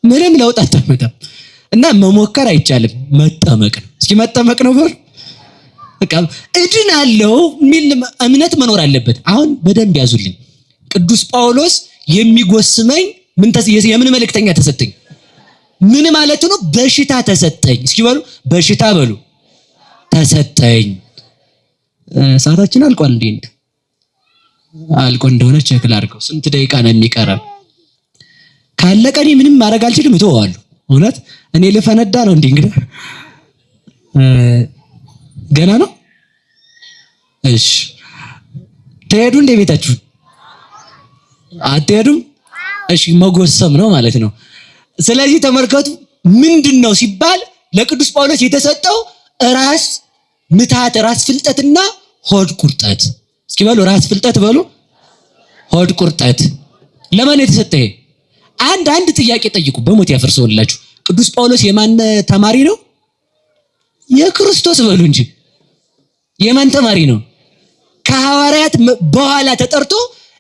ምንም ለውጥ አታመጣም። እና መሞከር አይቻልም፣ መጠመቅ ነው። እስኪ መጠመቅ ነው በሉ። በቃ እድናለሁ የሚል እምነት መኖር አለበት። አሁን በደንብ ያዙልኝ። ቅዱስ ጳውሎስ የሚጎስመኝ የምን መልእክተኛ ተሰጠኝ? ምን ማለት ነው? በሽታ ተሰጠኝ። እስኪ በሉ በሽታ በሉ ተሰጠኝ። ሰዓታችን አልቋል እንዴ? አልቆ እንደሆነ ቼክ ላድርገው። ስንት ደቂቃ ነው የሚቀረው? ካለቀ እኔ ምንም ማድረግ አልችልም፣ እተወዋለሁ። እውነት እኔ ልፈነዳ ነው እንዴ? እንግዲህ ገና ነው። እሺ ትሄዱ እንደ ቤታችሁ አትሄዱም? እሺ መጎሰም ነው ማለት ነው። ስለዚህ ተመልከቱ፣ ምንድነው ሲባል ለቅዱስ ጳውሎስ የተሰጠው ራስ ምታት፣ ራስ ፍልጠትና ሆድ ቁርጠት። እስኪ በሉ ራስ ፍልጠት በሉ፣ ሆድ ቁርጠት። ለማን የተሰጠ? አንድ ጥያቄ ጠይቁ፣ በሞት ያፈርሰውላችሁ። ቅዱስ ጳውሎስ የማን ተማሪ ነው? የክርስቶስ በሉ እንጂ የማን ተማሪ ነው? ከሐዋርያት በኋላ ተጠርቶ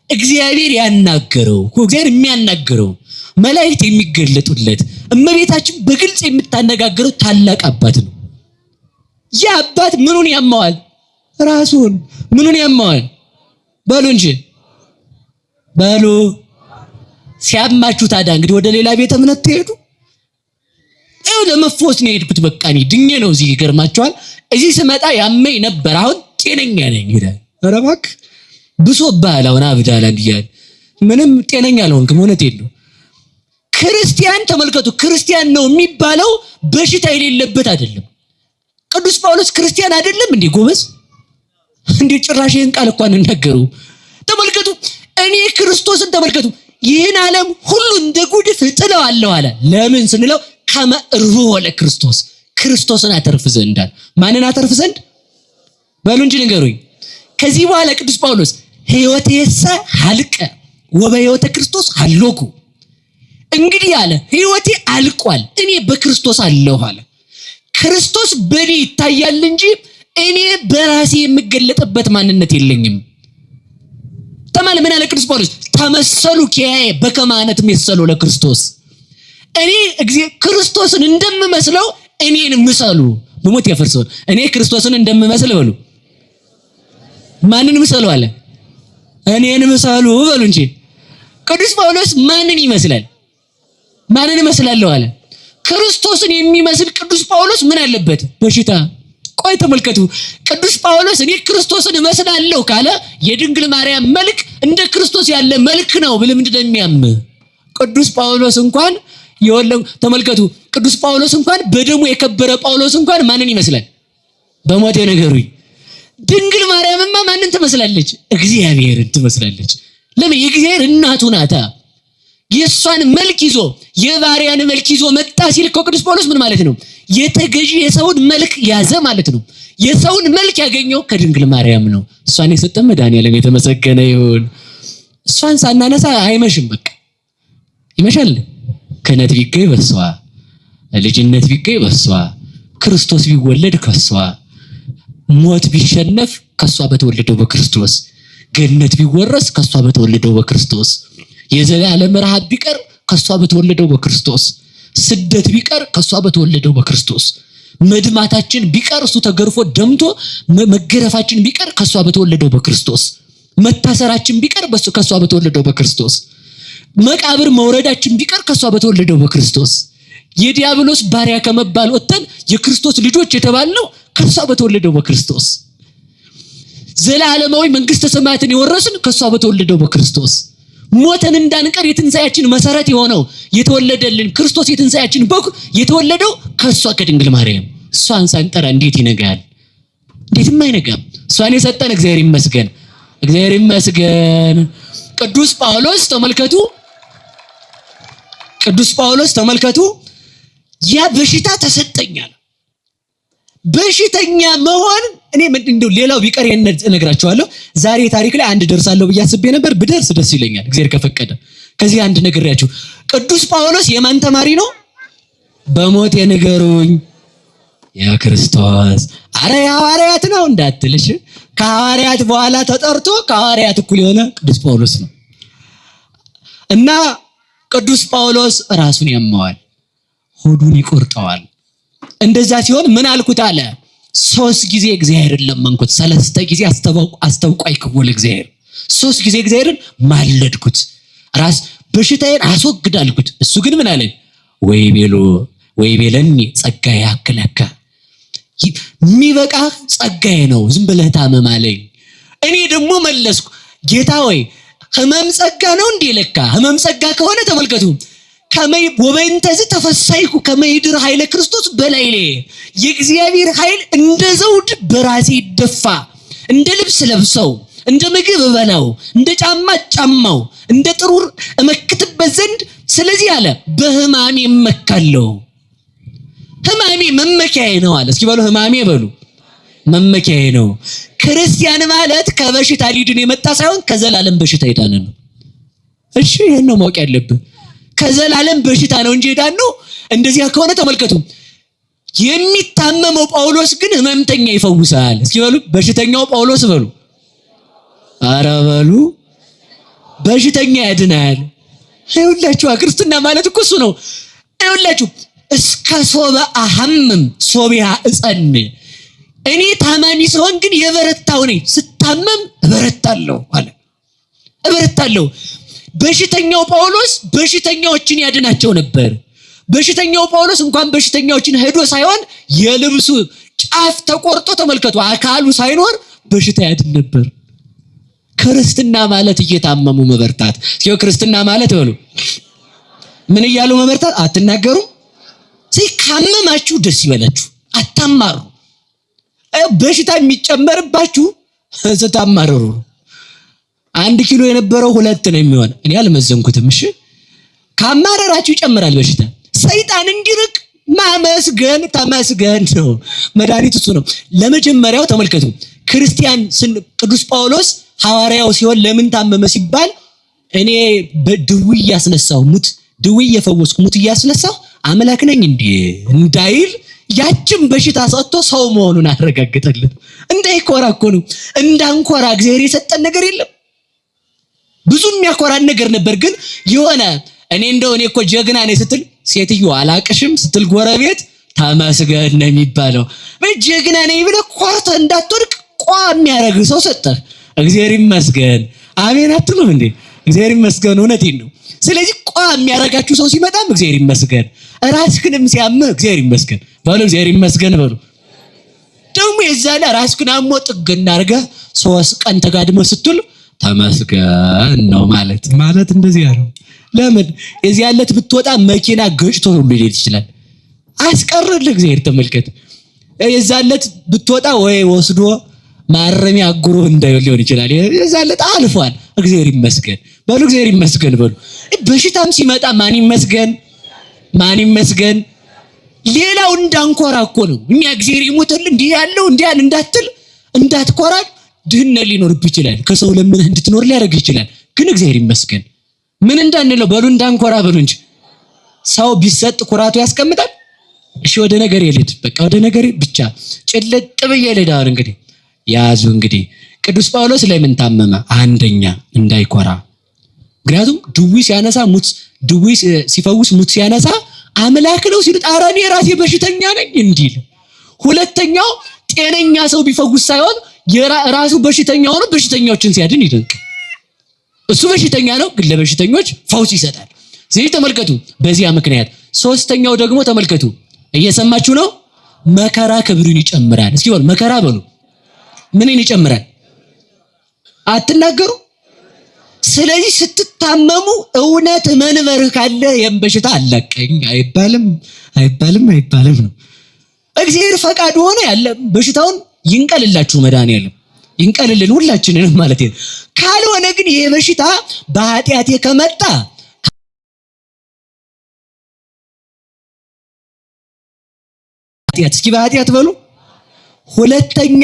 እግዚአብሔር ያናገረው፣ እግዚአብሔር የሚያናገረው፣ መላእክት የሚገለጡለት፣ እመቤታችን በግልጽ የምታነጋግረው ታላቅ አባት ነው። ያ አባት ምኑን ያማዋል? ራሱን። ምኑን ያማዋል? በሉ እንጂ በሉ። ሲያማችሁ ታዲያ እንግዲህ ወደ ሌላ ቤተ እምነት ትሄዱ? ለመፎስ ነው የሄድኩት። በቃ እኔ ድኜ ነው እዚህ። ይገርማችኋል፣ እዚህ ስመጣ ያመኝ ነበር፣ አሁን ጤነኛ ነኝ ይላል። ኧረ እባክህ ብሶብሃል፣ አሁን አብዳላ እንዲያል ምንም ጤነኛ አልሆንክም። እውነቴን ነው። ክርስቲያን ተመልከቱ፣ ክርስቲያን ነው የሚባለው በሽታ የሌለበት አይደለም። ቅዱስ ጳውሎስ ክርስቲያን አይደለም እንዴ? ጎበዝ እንዴ! ጭራሽ ይህን ቃል እንኳን እንነገሩ። ተመልከቱ፣ እኔ ክርስቶስን ተመልከቱ፣ ይህን ዓለም ሁሉ እንደ ጉድፍ እጥለዋለሁ አለ። ለምን ስንለው ከመ እርኅቦ ለክርስቶስ፣ ክርስቶስን አተርፍ ዘንድ አለ። ማንን አተርፍ ዘንድ በሉ እንጂ ንገሩኝ። ከዚህ በኋላ ቅዱስ ጳውሎስ ሕይወቴሰ ሀልቀ ወበሕይወተ ክርስቶስ ሀሎኩ፣ እንግዲህ አለ ሕይወቴ አልቋል፣ እኔ በክርስቶስ አለሁ አለ። ክርስቶስ በኔ ይታያል እንጂ እኔ በራሴ የምገለጥበት ማንነት የለኝም። ተማል ምን አለ ቅዱስ ጳውሎስ? ተመሰሉ ኪያዬ በከመ አነ እትሜሰሎ ለክርስቶስ። እኔ ክርስቶስን እንደምመስለው እኔን ምሰሉ። በሞት ያፈርሰው እኔ ክርስቶስን እንደምመስል በሉ። ማንን ምሰሉ አለ? እኔን ምሰሉ በሉ እንጂ። ቅዱስ ጳውሎስ ማንን ይመስላል? ማንን እመስላለሁ አለ? ክርስቶስን የሚመስል ቅዱስ ጳውሎስ ምን አለበት? በሽታ። ቆይ ተመልከቱ። ቅዱስ ጳውሎስ እኔ ክርስቶስን እመስላለሁ ካለ የድንግል ማርያም መልክ እንደ ክርስቶስ ያለ መልክ ነው ብለህ ምንድነው የሚያም? ቅዱስ ጳውሎስ እንኳን ተመልከቱ። ቅዱስ ጳውሎስ እንኳን በደሙ የከበረ ጳውሎስ እንኳን ማንን ይመስላል? በሞቴ ነገሩኝ። ድንግል ማርያምማ ማንን ትመስላለች? እግዚአብሔርን ትመስላለች። ለምን? የእግዚአብሔር እናቱ ናታ። የሷን መልክ ይዞ የባሪያን መልክ ይዞ መጣ ሲል እኮ ቅዱስ ጳውሎስ ምን ማለት ነው? የተገዢ የሰውን መልክ ያዘ ማለት ነው። የሰውን መልክ ያገኘው ከድንግል ማርያም ነው። እሷን የሰጠን መድኃኒዓለም የተመሰገነ ይሁን። እሷን ሳናነሳ አይመሽም። በቃ ይመሻል። ክህነት ቢገኝ በሷ፣ ልጅነት ቢገኝ በሷ፣ ክርስቶስ ቢወለድ ከሷ፣ ሞት ቢሸነፍ ከሷ በተወለደው በክርስቶስ፣ ገነት ቢወረስ ከሷ በተወለደው በክርስቶስ፣ የዘላለም ረሃብ ቢቀር ከሷ በተወለደው በክርስቶስ፣ ስደት ቢቀር ከሷ በተወለደው በክርስቶስ፣ መድማታችን ቢቀር እሱ ተገርፎ ደምቶ መገረፋችን ቢቀር ከሷ በተወለደው በክርስቶስ፣ መታሰራችን ቢቀር ከሷ በተወለደው በክርስቶስ፣ መቃብር መውረዳችን ቢቀር ከሷ በተወለደው በክርስቶስ፣ የዲያብሎስ ባሪያ ከመባል ወጥተን የክርስቶስ ልጆች የተባልነው ከሷ በተወለደው በክርስቶስ፣ ዘላለማዊ መንግስተ ሰማያትን የወረስን ከሷ በተወለደው በክርስቶስ፣ ሞተን እንዳንቀር የትንሣኤያችን መሰረት የሆነው የተወለደልን ክርስቶስ የትንሣኤያችን በኩር የተወለደው ከሷ ከድንግል ማርያም። እሷን ሳንጠራ እንዴት ይነጋል? እንዴትም አይነጋም። እሷን የሰጠን እግዚአብሔር ይመስገን፣ እግዚአብሔር ይመስገን። ቅዱስ ጳውሎስ ተመልከቱ፣ ያ በሽታ ተሰጠኛል። በሽተኛ መሆን እኔ እንደው ሌላው ቢቀር እነግራችኋለሁ። ዛሬ ታሪክ ላይ አንድ ደርሳለሁ ብዬ አስቤ ነበር። ብደርስ ደስ ይለኛል እግዚአብሔር ከፈቀደ። ከዚህ አንድ ነግሬያችሁ። ቅዱስ ጳውሎስ የማን ተማሪ ነው? በሞት የነገሩኝ ያ ክርስቶስ። አረ የሐዋርያት ነው እንዳትልሽ። ከሐዋርያት በኋላ ተጠርቶ ከሐዋርያት እኩል የሆነ ቅዱስ ጳውሎስ ነው። እና ቅዱስ ጳውሎስ ራሱን ያመዋል፣ ሆዱን ይቆርጠዋል። እንደዛ ሲሆን ምን አልኩት አለ? 3 ጊዜ እግዚአብሔርን ለመንኩት፣ 3 ጊዜ አስተውቋይ ክቦል እግዚአብሔር። 3 ጊዜ እግዚአብሔርን ማለድኩት፣ ራስ በሽታዬን አስወግድ አልኩት። እሱ ግን ምን አለ? ወይ ቤለኒ ጸጋዬ ያክለከ፣ የሚበቃ ጸጋዬ ነው፣ ዝም ብለህ ታመም አለኝ። እኔ ደግሞ መለስኩ፣ ጌታ ወይ ህመም ጸጋ ነው እንዴ? ለካ ህመም ጸጋ ከሆነ ተመልከቱ፣ ወበእንተዝ ተፈሳይኩ ከመይድር ኃይለ ክርስቶስ በላይሌ፣ የእግዚአብሔር ኃይል እንደ ዘውድ በራሴ ይደፋ፣ እንደ ልብስ ለብሰው፣ እንደ ምግብ እበላው፣ እንደ ጫማ ጫማው፣ እንደ ጥሩር እመክትበት ዘንድ ስለዚህ አለ በህማሜ እመካለሁ። ህማሜ መመኪያዬ ነው አለ። እስኪ በሉ ህማሜ በሉ፣ መመኪያዬ ነው። ክርስቲያን ማለት ከበሽታ ሊድን የመጣ ሳይሆን ከዘላለም በሽታ የዳነ ነው። እሺ ይሄን ነው ማወቅ ያለብን። ከዘላለም በሽታ ነው እንጂ የዳነው። እንደዚያ ከሆነ ተመልከቱ፣ የሚታመመው ጳውሎስ ግን ህመምተኛ ይፈውሳል። እስኪ በሉ በሽተኛው ጳውሎስ በሉ፣ ኧረ በሉ በሽተኛ ያድናል። ይኸውላችሁ ክርስትና ማለት እኮ እሱ ነው። ይኸውላችሁ እስከ ሶበ አሐምም ሶቢያ እጸን፣ እኔ ታማሚ ስሆን ግን የበረታው ነኝ፣ ስታመም እበረታለሁ አለ። እበረታለሁ። በሽተኛው ጳውሎስ በሽተኛዎችን ያድናቸው ነበር። በሽተኛው ጳውሎስ እንኳን በሽተኛዎችን ሄዶ ሳይሆን የልብሱ ጫፍ ተቆርጦ ተመልከቱ፣ አካሉ ሳይኖር በሽታ ያድን ነበር። ክርስትና ማለት እየታመሙ መበርታት። ሲው ክርስትና ማለት በሉ ምን እያሉ መበርታት? አትናገሩ። ካመማችሁ ደስ ይበላችሁ፣ አታማሩ። በሽታ የሚጨመርባችሁ ስታማረሩ 1 ኪሎ የነበረው 2 ነው የሚሆን። እኔ አልመዘንኩትም። እሺ ካማረራችሁ ይጨምራል በሽታ። ሰይጣን እንዲርቅ ማመስገን ተመስገን ነው መድኃኒት፣ እሱ ነው። ለመጀመሪያው ተመልከቱ፣ ክርስቲያን ቅዱስ ጳውሎስ ሐዋርያው ሲሆን ለምን ታመመ ሲባል እኔ በድውይ ያስነሳው ሙት ድውይ የፈወስኩ ሙት እያስነሳው አምላክ ነኝ እንዴ እንዳይል ያችን በሽታ ሰጥቶ ሰው መሆኑን አረጋግጠልን። እንዳይኮራ እኮ ነው። እንዳንኮራ እግዚአብሔር የሰጠን ነገር የለም። ብዙ የሚያኮራን ነገር ነበር። ግን የሆነ እኔ እኮ ጀግና ነኝ ስትል ሴትዮ አላቅሽም ስትል ጎረቤት ተመስገን ነው የሚባለው። ጀግና ነኝ ብለህ ኮርተህ እንዳትወድቅ የሚያደርግ ሰው ሰጠህ። እግዚአብሔር ይመስገን። አሜን አትሉም እንዴ? እግዚአብሔር ይመስገን። እውነቴን ነው። ስለዚህ የሚያደርጋችሁ ሰው ሲመጣም እግዚአብሔር ይመስገን። ራስህንም ሲያምህ እግዚአብሔር ይመስገን በሉ። እግዚአብሔር ይመስገን በሉ። ደግሞ የዛለ ራስህን አሞ ጥግና አድርገህ 3 ቀን ተጋድመህ ስትል ተመስገን ነው ማለት እንደዚህ ያለው። ለምን እዚህ ያለት ብትወጣ መኪና ገጭቶ ሁሉ ሊሄድ ይችላል። አስቀርልህ እግዚአብሔር ተመልከት። የዛለት ብትወጣ ወይ ወስዶ ማረሚያ አጉሮ እንዳይሆን ሊሆን ይችላል። የዛለት አልፏል። እግዚአብሔር ይመስገን በሉ። እግዚአብሔር ይመስገን በሉ። በሽታም ሲመጣ ማን ይመስገን? ማን ይመስገን? ሌላው እንዳንኮራ እኮ ነው። እኛ እግዚአብሔር ይሞተልን እንዲህ ያለው እንዲያን እንዳትል እንዳትኮራ ድህነት ሊኖርብህ ይችላል። ከሰው ለምን እንድትኖር ሊያደርግ ይችላል። ግን እግዚአብሔር ይመስገን ምን እንዳንለው በሉ። እንዳንኮራ በሉ እንጂ ሰው ቢሰጥ ኩራቱ ያስቀምጣል። እሺ ወደ ነገር ይልድ በቃ ወደ ነገር ብቻ ጭልጥ ብዬ ልዳር። እንግዲህ ያዙ። እንግዲህ ቅዱስ ጳውሎስ ለምን ታመመ? አንደኛ እንዳይኮራ። ምክንያቱም ድዊ ሲያነሳ ሙት ድዊ ሲፈውስ ሙት ሲያነሳ አምላክ ነው ሲሉት ኧረ እኔ ራሴ በሽተኛ ነኝ እንዲል። ሁለተኛው ጤነኛ ሰው ቢፈውስ ሳይሆን ራሱ በሽተኛ ሆኖ በሽተኞችን ሲያድን ይደንቅ። እሱ በሽተኛ ነው ግን ለበሽተኞች ፈውስ ይሰጣል። ስለዚህ ተመልከቱ በዚያ ምክንያት። ሶስተኛው ደግሞ ተመልከቱ፣ እየሰማችሁ ነው? መከራ ክብርን ይጨምራል። እስኪ በሉ መከራ በሉ። ምንን ይጨምራል? አትናገሩ። ስለዚህ ስትታመሙ እውነት መንበርህ ካለ የበሽታ አለቀኝ አይባልም ነው። እግዚአብሔር ፈቃድ ሆነ ያለ በሽታውን ይንቀልላችሁ መድኃኒዓለም ይንቀልልን ሁላችንንም ማለት ነው። ካልሆነ ግን ይሄ በሽታ በኃጢአቴ ከመጣ ኃጢአት እስኪ በኃጢአት በሉ። ሁለተኛ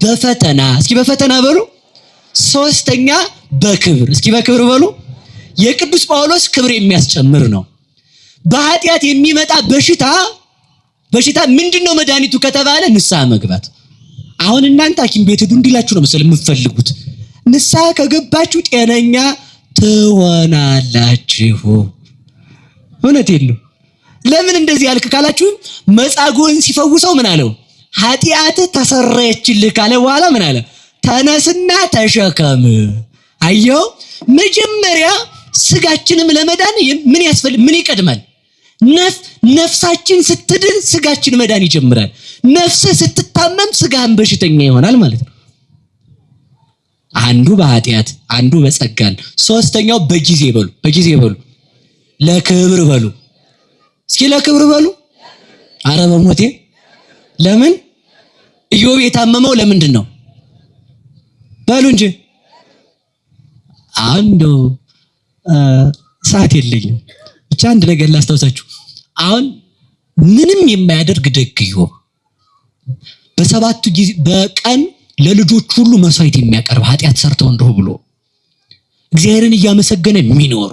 በፈተና እስኪ በፈተና በሉ። ሶስተኛ በክብር እስኪ በክብር በሉ። የቅዱስ ጳውሎስ ክብር የሚያስጨምር ነው። በኃጢአት የሚመጣ በሽታ ምንድነው መድኃኒቱ ከተባለ ንስሐ መግባት። አሁን እናንተ ሐኪም ቤት ሄዱ እንዲላችሁ ነው መሰለኝ የምትፈልጉት። ንስሐ ከገባችሁ ጤነኛ ትሆናላችሁ። እውነቴን ነው። ለምን እንደዚህ ያልክ ካላችሁ መጻጉዕን ሲፈውሰው ምን አለው? ኃጢአትህ ተሰረየችልህ ካለ በኋላ ምን አለ? ተነስና ተሸከም። አየው መጀመሪያ ስጋችንም ለመዳን ምን ያስፈልግ? ምን ይቀድማል? ነፍሳችን ስትድን ስጋችን መዳን ይጀምራል። ነፍስ ስትታመም ስጋህን በሽተኛ ይሆናል ማለት ነው። አንዱ በኃጢአት አንዱ በጸጋን፣ ሶስተኛው በጊዜ በሉ። በጊዜ በሉ። ለክብር በሉ። እስኪ ለክብር በሉ። ኧረ በሞቴ ለምን ኢዮብ የታመመው ለምንድን ነው? በሉ እንጂ አንዱ ሰዓት የለኝም ብቻ አንድ ነገር ላስታውሳችሁ። አሁን ምንም የማያደርግ ደግ ኢዮብ በሰባቱ ጊዜ በቀን ለልጆች ሁሉ መስዋዕት የሚያቀርብ ኃጢአት ሰርተው እንደው ብሎ እግዚአብሔርን እያመሰገነ የሚኖር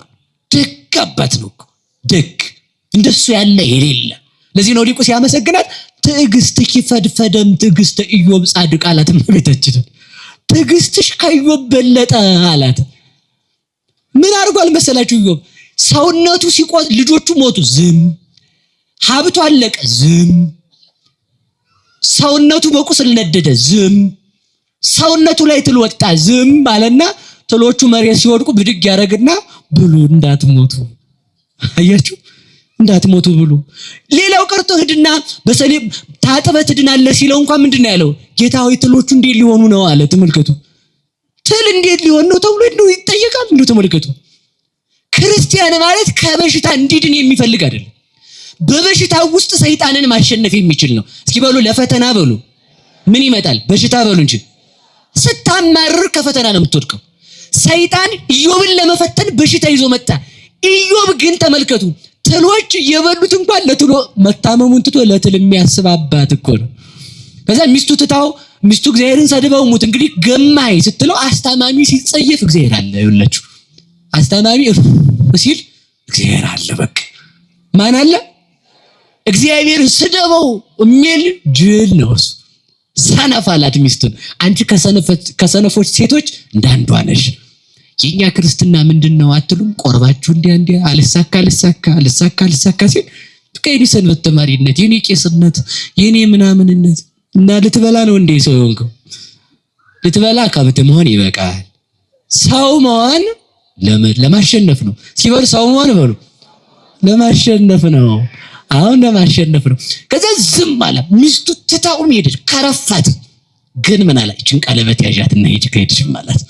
ደግ አባት ነው። ደግ እንደሱ ያለ የሌለ። ለዚህ ነው ሊቁ ሲያመሰግናት ትዕግስትኪ ፈድፈደም ትዕግስተ ኢዮብ ጻድቅ አላት እመቤታችን። ትዕግስትሽ ከኢዮብ በለጠ አላት። ምን አድርጓል መሰላችሁ? ኢዮብ ሰውነቱ ሲቆስ ልጆቹ ሞቱ፣ ዝም። ሀብቱ አለቀ፣ ዝም። ሰውነቱ በቁስል ነደደ፣ ዝም። ሰውነቱ ላይ ትል ወጣ፣ ዝም አለና ትሎቹ መሬት ሲወድቁ ብድግ ያደርግና ብሉ እንዳትሞቱ። አያችሁ? እንዳትሞቱ ብሉ። ሌላው ቀርቶ ሂድና በሰሊጥ ታጥበህ ትድናለህ ሲለው እንኳን ምንድነው ያለው? ጌታ ሆይ ትሎቹ እንዴት ሊሆኑ ነው አለ። ተመልከቱ። ትል እንዴት ሊሆን ነው ተብሎ እንደው ይጠየቃል። እንደው ተመልከቱ። ክርስቲያን ማለት ከበሽታ እንዲድን የሚፈልግ አይደለም። በበሽታ ውስጥ ሰይጣንን ማሸነፍ የሚችል ነው። እስኪ በሉ ለፈተና በሉ። ምን ይመጣል? በሽታ በሉ እንጂ። ስታማርር ከፈተና ነው የምትወድቀው። ሰይጣን ኢዮብን ለመፈተን በሽታ ይዞ መጣ። ኢዮብ ግን ተመልከቱ፣ ትሎች እየበሉት እንኳን ለትሎ መታመሙን ትቶ ለትል የሚያስብ አባት እኮ ነው። ከዛ ሚስቱ እግዚአብሔርን ሰድበው ሙት እንግዲህ ገማይ ስትለው አስታማሚ ሲጸየፍ እግዚአብሔር አለ። ይኸውላችሁ አስታማሚ ሲል እግዚአብሔር አለ። በቃ ማን አለ? እግዚአብሔርን ስደበው የሚል ጅል ነው እሱ። ሰነፍ አላት ሚስቱን። አንቺ ከሰነፎች ሴቶች እንዳንዷ ነሽ። የኛ ክርስትና ምንድነው አትሉም? ቆርባችሁ እንዲያ አልሳካ ሲል ከእኔ ሰንበት ተማሪነት የኔ ቄስነት የኔ ምናምንነት እና ልትበላ ነው እንዴ ሰው ሆንከው? ልትበላ ከብት መሆን ይበቃል። ሰው መሆን ለማሸነፍ ነው። ሲበሉ ሰው መሆን በሉ ለማሸነፍ ነው። አሁን ለማሸነፍ ነው። ከዛ ዝም አለ። ሚስቱ ትታውም ሄደች። ከረፋት ግን ምን አለ? እችን ቀለበት ያዣትና ሂጂ ከሄድሽ ማለት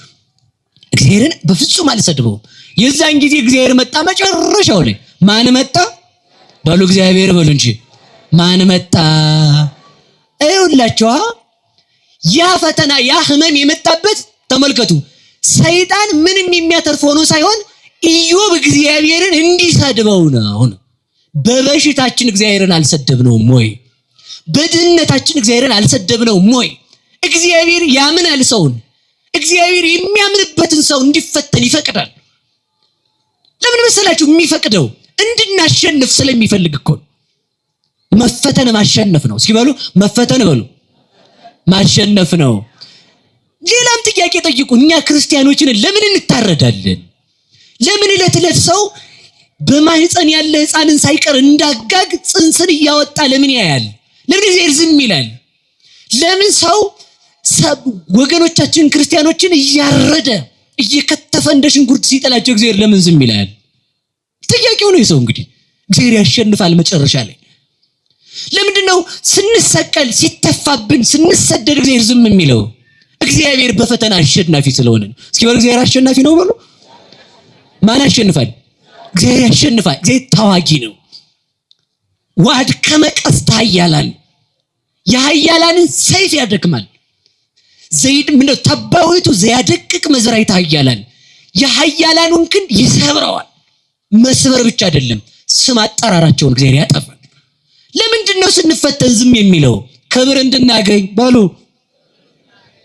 እግዚአብሔርን በፍጹም አልሰድበውም። የዛን ጊዜ እግዚአብሔር መጣ። መጨረሻው ላይ ማን መጣ? በሉ እግዚአብሔር በሉ እንጂ ማን መጣ? አይውላችኋ ያ ፈተና ያ ህመም የመጣበት ተመልከቱ። ሰይጣን ምንም የሚያተርፈው ነው ሳይሆን ኢዮብ እግዚአብሔርን እንዲሰድበው ነው። በበሽታችን እግዚአብሔርን አልሰደብነውም ወይ? በድህነታችን እግዚአብሔርን አልሰደብነውም ወይ? እግዚአብሔር ያምናል ሰውን። እግዚአብሔር የሚያምንበትን ሰው እንዲፈተን ይፈቅዳል። ለምን መሰላችሁ የሚፈቅደው? እንድናሸንፍ ስለሚፈልግ እኮ። መፈተን ማሸነፍ ነው። እስኪ በሉ መፈተን በሉ ማሸነፍ ነው። ሌላም ጥያቄ ጠይቁ። እኛ ክርስቲያኖችን ለምን እንታረዳለን? ለምን ዕለት ዕለት ሰው በማህፀን ያለ ህፃንን ሳይቀር እንዳጋግ ጽንስን እያወጣ ለምን ያያል? ለምን እግዚአብሔር ዝም ይላል? ለምን ሰው ወገኖቻችን ክርስቲያኖችን እያረደ እየከተፈ እንደ ሽንኩርት ሲጠላቸው እግዚአብሔር ለምን ዝም ይላል? ጥያቄው ነው የሰው። እንግዲህ እግዚአብሔር ያሸንፋል መጨረሻ ላይ። ለምንድነው ስንሰቀል ሲተፋብን ስንሰደድ እግዚአብሔር ዝም የሚለው? እግዚአብሔር በፈተና አሸናፊ ስለሆነ። እስኪ በሉ እግዚአብሔር አሸናፊ ነው በሉ። ማን ያሸንፋል? እግዚአብሔር ያሸንፋል። እግዚአብሔር ታዋጊ ነው። ዋድ ከመቀስታ ኃያላን የኃያላንን ሰይፍ ያደክማል። ዘይድ ምንድነው? ተባዊቱ ዘያደቅቅ መዝራይት ኃያላን የኃያላኑን ክንድ ይሰብረዋል። መስበር ብቻ አይደለም ስም አጠራራቸውን እግዚአብሔር ያጠፋል። ለምንድነው ስንፈተን ዝም የሚለው? ክብር እንድናገኝ በሉ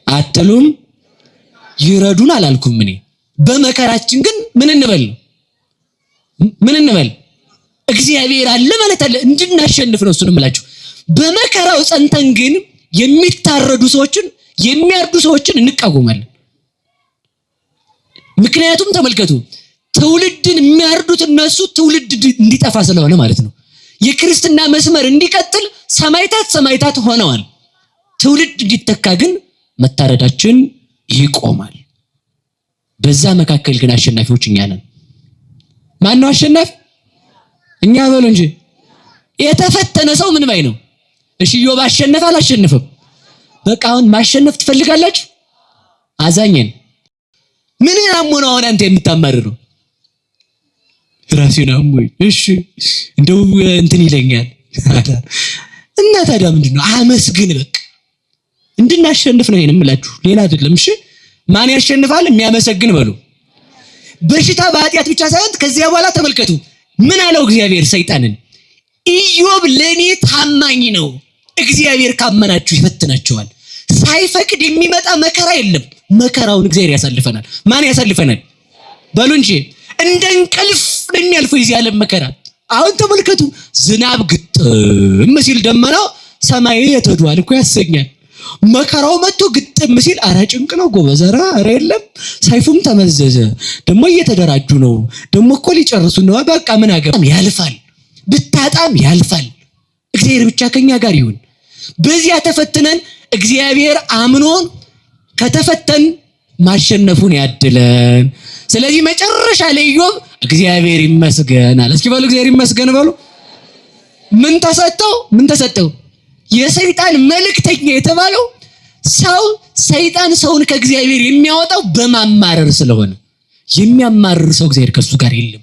አትሉም? ይረዱን አላልኩም እኔ። በመከራችን ግን ምን እንበል? እግዚአብሔር አለ ማለት አለ እንድናሸንፍ ነው። እሱን እምላችሁ በመከራው ጸንተን ግን የሚታረዱ ሰዎችን የሚያርዱ ሰዎችን እንቃወማለን። ምክንያቱም ተመልከቱ፣ ትውልድን የሚያርዱት እነሱ ትውልድ እንዲጠፋ ስለሆነ ማለት ነው። የክርስትና መስመር እንዲቀጥል ሰማይታት ሆነዋል። ትውልድ እንዲተካ ግን መታረዳችን ይቆማል። በዛ መካከል ግን አሸናፊዎች እኛ ነን። ማን ነው አሸናፊ? እኛ በሉ እንጂ። የተፈተነ ሰው ምን ባይ ነው? እሺ ኢዮብ አሸነፈ አላሸነፈም? በቃ አሁን ማሸነፍ ትፈልጋላችሁ? አዛኘን ምን አሞናው አንተ የምታማርረው? ራሴን አሞኝ እሺ እንደው እንትን ይለኛል እና ታዲያ ምንድነው? አመስግን በቃ እንድናሸንፍ ነው ይሄን እምላችሁ፣ ሌላ አይደለም። እሺ ማን ያሸንፋል? የሚያመሰግን በሉ። በሽታ በኃጢአት ብቻ ሳይሆን ከዚያ በኋላ ተመልከቱ ምን አለው እግዚአብሔር ሰይጣንን፣ ኢዮብ ለኔ ታማኝ ነው፣ እግዚአብሔር ካመናችሁ ይፈትናቸዋል። ሳይፈቅድ የሚመጣ መከራ የለም። መከራውን እግዚአብሔር ያሳልፈናል። ማን ያሳልፈናል? በሉ እንጂ እንደ እንቅልፍ ለሚያልፈው የዚህ ዓለም መከራ። አሁን ተመልከቱ ዝናብ ግጥም ሲል ደመናው ሰማይ የተዷል እኮ ያሰኛል። መከራው መጥቶ ግጥም ሲል አረ ጭንቅ ነው ጎበዝ፣ አረ የለም ሰይፉም ተመዘዘ፣ ደግሞ እየተደራጁ ነው፣ ደግሞ እኮ ሊጨርሱ ነው። በቃ ምን አገባም፣ ያልፋል። ብታጣም ያልፋል። እግዚአብሔር ብቻ ከኛ ጋር ይሁን። በዚያ ተፈትነን እግዚአብሔር አምኖን ከተፈተን ማሸነፉን ያድለን። ስለዚህ መጨረሻ ላይ ኢዮብ እግዚአብሔር ይመስገን አለ። እስኪ በሉ እግዚአብሔር ይመስገን በሉ። ምን ተሰጠው? የሰይጣን መልእክተኛ የተባለው ሰው ሰይጣን ሰውን ከእግዚአብሔር የሚያወጣው በማማረር ስለሆነ፣ የሚያማርር ሰው እግዚአብሔር ከእርሱ ጋር የለም።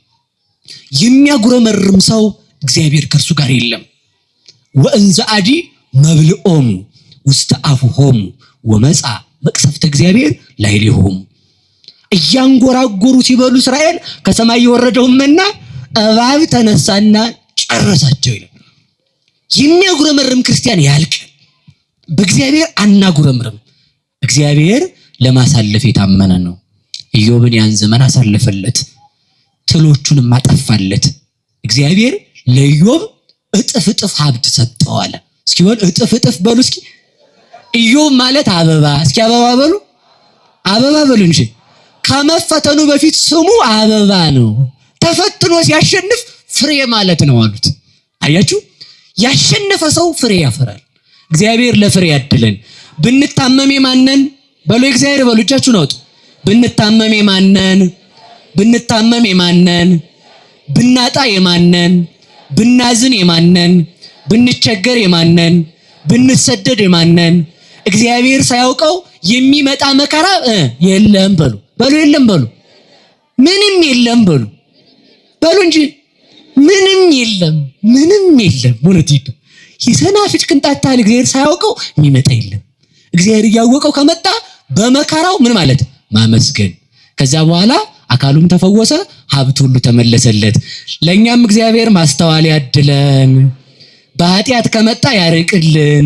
የሚያጉረመርም ሰው እግዚአብሔር ከእርሱ ጋር የለም። ወእንዘ አዲ መብልኦሙ ውስተ አፍሆሙ ወመጻ መቅሰፍተ እግዚአብሔር ላዕሌሆሙ። እያንጎራጎሩ ሲበሉ እስራኤል ከሰማይ የወረደው መና እባብ ተነሳና ጨረሳቸው ይላል። የሚያጉረመርም ክርስቲያን ያልቃል። በእግዚአብሔር አናጉረምርም። እግዚአብሔር ለማሳለፍ የታመነ ነው። ኢዮብን ያን ዘመን አሳለፈለት፣ ትሎቹንም አጠፋለት። እግዚአብሔር ለኢዮብ እጥፍ እጥፍ ሀብት ሰጠው አለ። እስኪ በሉ እጥፍ እጥፍ በሉ እስኪ። ኢዮብ ማለት አበባ፣ እስኪ አበባ በሉ፣ አበባ በሉ እንጂ። ከመፈተኑ በፊት ስሙ አበባ ነው። ተፈትኖ ሲያሸንፍ ፍሬ ማለት ነው አሉት። አያችሁ፣ ያሸነፈ ሰው ፍሬ ያፈራል። እግዚአብሔር ለፍሬ ያድለን። ብንታመም የማነን በሉ፣ እግዚአብሔር በሉ፣ እጃችሁን አውጡ። ብንታመም የማነን፣ ብንታመም የማነን፣ ብናጣ የማነን፣ ብናዝን የማነን፣ ብንቸገር የማነን፣ ብንሰደድ የማነን፣ እግዚአብሔር ሳያውቀው የሚመጣ መከራ የለም በሉ፣ በሉ የለም በሉ፣ ምንም የለም በሉ፣ በሉ እንጂ ምንም የለም፣ ምንም የለም። እውነት ይሄ የሰናፍጭ ቅንጣት ታህል እግዚአብሔር ሳያውቀው የሚመጣ የለም። እግዚአብሔር እያወቀው ከመጣ በመከራው ምን ማለት ማመስገን። ከዛ በኋላ አካሉም ተፈወሰ፣ ሀብት ሁሉ ተመለሰለት። ለኛም እግዚአብሔር ማስተዋል ያድለን። በኃጢአት ከመጣ ያርቅልን፣